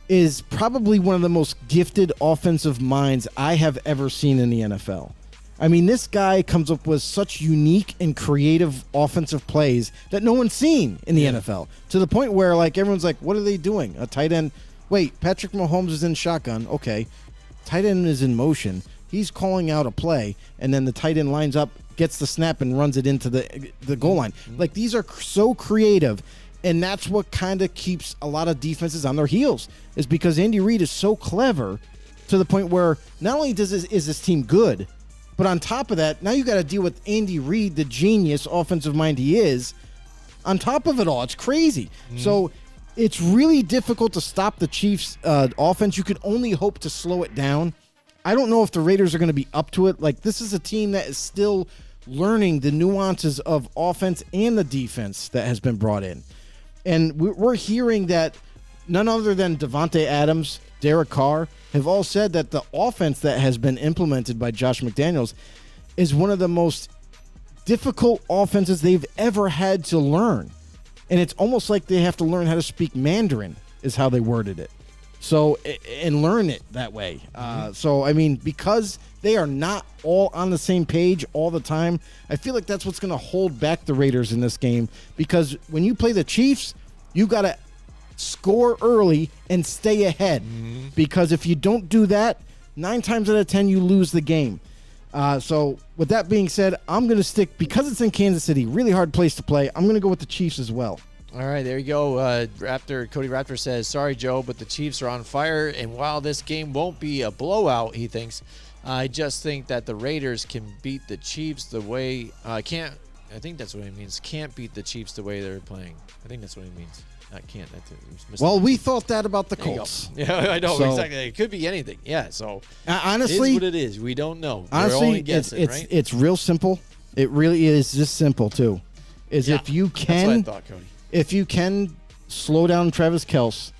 is probably one of the most gifted offensive minds I have ever seen in the NFL. I mean, this guy comes up with such unique and creative offensive plays that no one's seen in the NFL. To the point where, everyone's like, what are they doing? A tight end? Wait, Patrick Mahomes is in shotgun. Okay. Tight end is in motion. He's calling out a play, and then the tight end lines up, gets the snap, and runs it into the goal line. These are so creative, and that's what kind of keeps a lot of defenses on their heels, is because Andy Reid is so clever to the point where not only is this team good, but on top of that, now you got to deal with Andy Reid, the genius offensive mind he is, on top of it all. It's crazy. So it's really difficult to stop the Chiefs' offense. You can only hope to slow it down. I don't know if the Raiders are going to be up to it. Like, this is a team that is still learning the nuances of offense and the defense that has been brought in. And we're hearing that none other than Devontae Adams, Derek Carr, have all said that the offense that has been implemented by Josh McDaniels is one of the most difficult offenses they've ever had to learn. And it's almost like they have to learn how to speak Mandarin, is how they worded it. So, and learn it that way. So, I mean, because they are not all on the same page all the time, I feel like that's what's going to hold back the Raiders in this game. Because when you play the Chiefs, you got to score early and stay ahead. Because if you don't do that, 9 times out of 10, you lose the game. So, with that being said, I'm going to stick, because it's in Kansas City, really hard place to play, I'm going to go with the Chiefs as well. All right, there you go. Cody Raptor says, sorry, Joe, but the Chiefs are on fire. And while this game won't be a blowout, he thinks, I just think that the Raiders can beat the Chiefs the way I think that's what he means. Can't beat the Chiefs the way they're playing. I think that's what he means. Not can't. Well, we thought that about the Colts. Yeah, I know. So, exactly. It could be anything. Yeah, so honestly, it is what it is. We don't know. Honestly, we're only guessing, right? It's real simple. It really is just simple, too. If you can, that's what I thought, Cody. If you can slow down Travis Kelce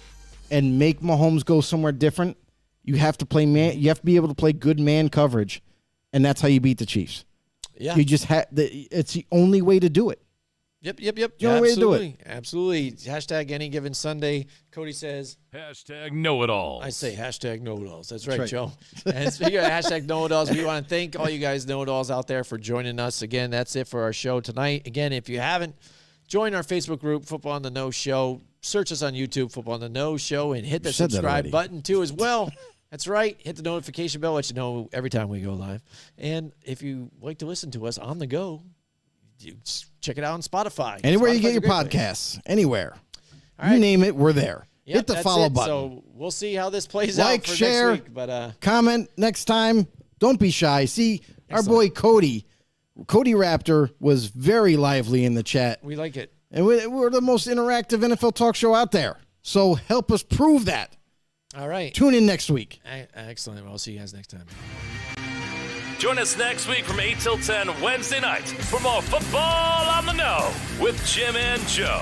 and make Mahomes go somewhere different, you have to play man. You have to be able to play good man coverage, and that's how you beat the Chiefs. Yeah, you just it's the only way to do it. Yep. The only way to do it. Absolutely. Hashtag any given Sunday. Cody says. Hashtag know-it-alls. I say hashtag know-it-alls. That's right, Joe. And speaking of hashtag know-it-alls, we want to thank all you guys know-it-alls out there for joining us. Again, that's it for our show tonight. Again, if you haven't, join our Facebook group, Football on the Know Show. Search us on YouTube, Football on the Know Show, and hit the subscribe button too as well. That's right. Hit the notification bell, let you know every time we go live. And if you like to listen to us on the go, you check it out on Spotify. Anywhere you get your podcasts. Anywhere. You name it, we're there. Yep, hit the follow button. So we'll see how this plays out like, for share, next week. But comment next time. Don't be shy. See, our boy Cody Raptor was very lively in the chat. We like it. And we're the most interactive NFL talk show out there. So help us prove that. All right. Tune in next week. Excellent. I'll see you guys next time. Join us next week from 8 till 10 Wednesday nights for more Football on the Know with Jim and Joe.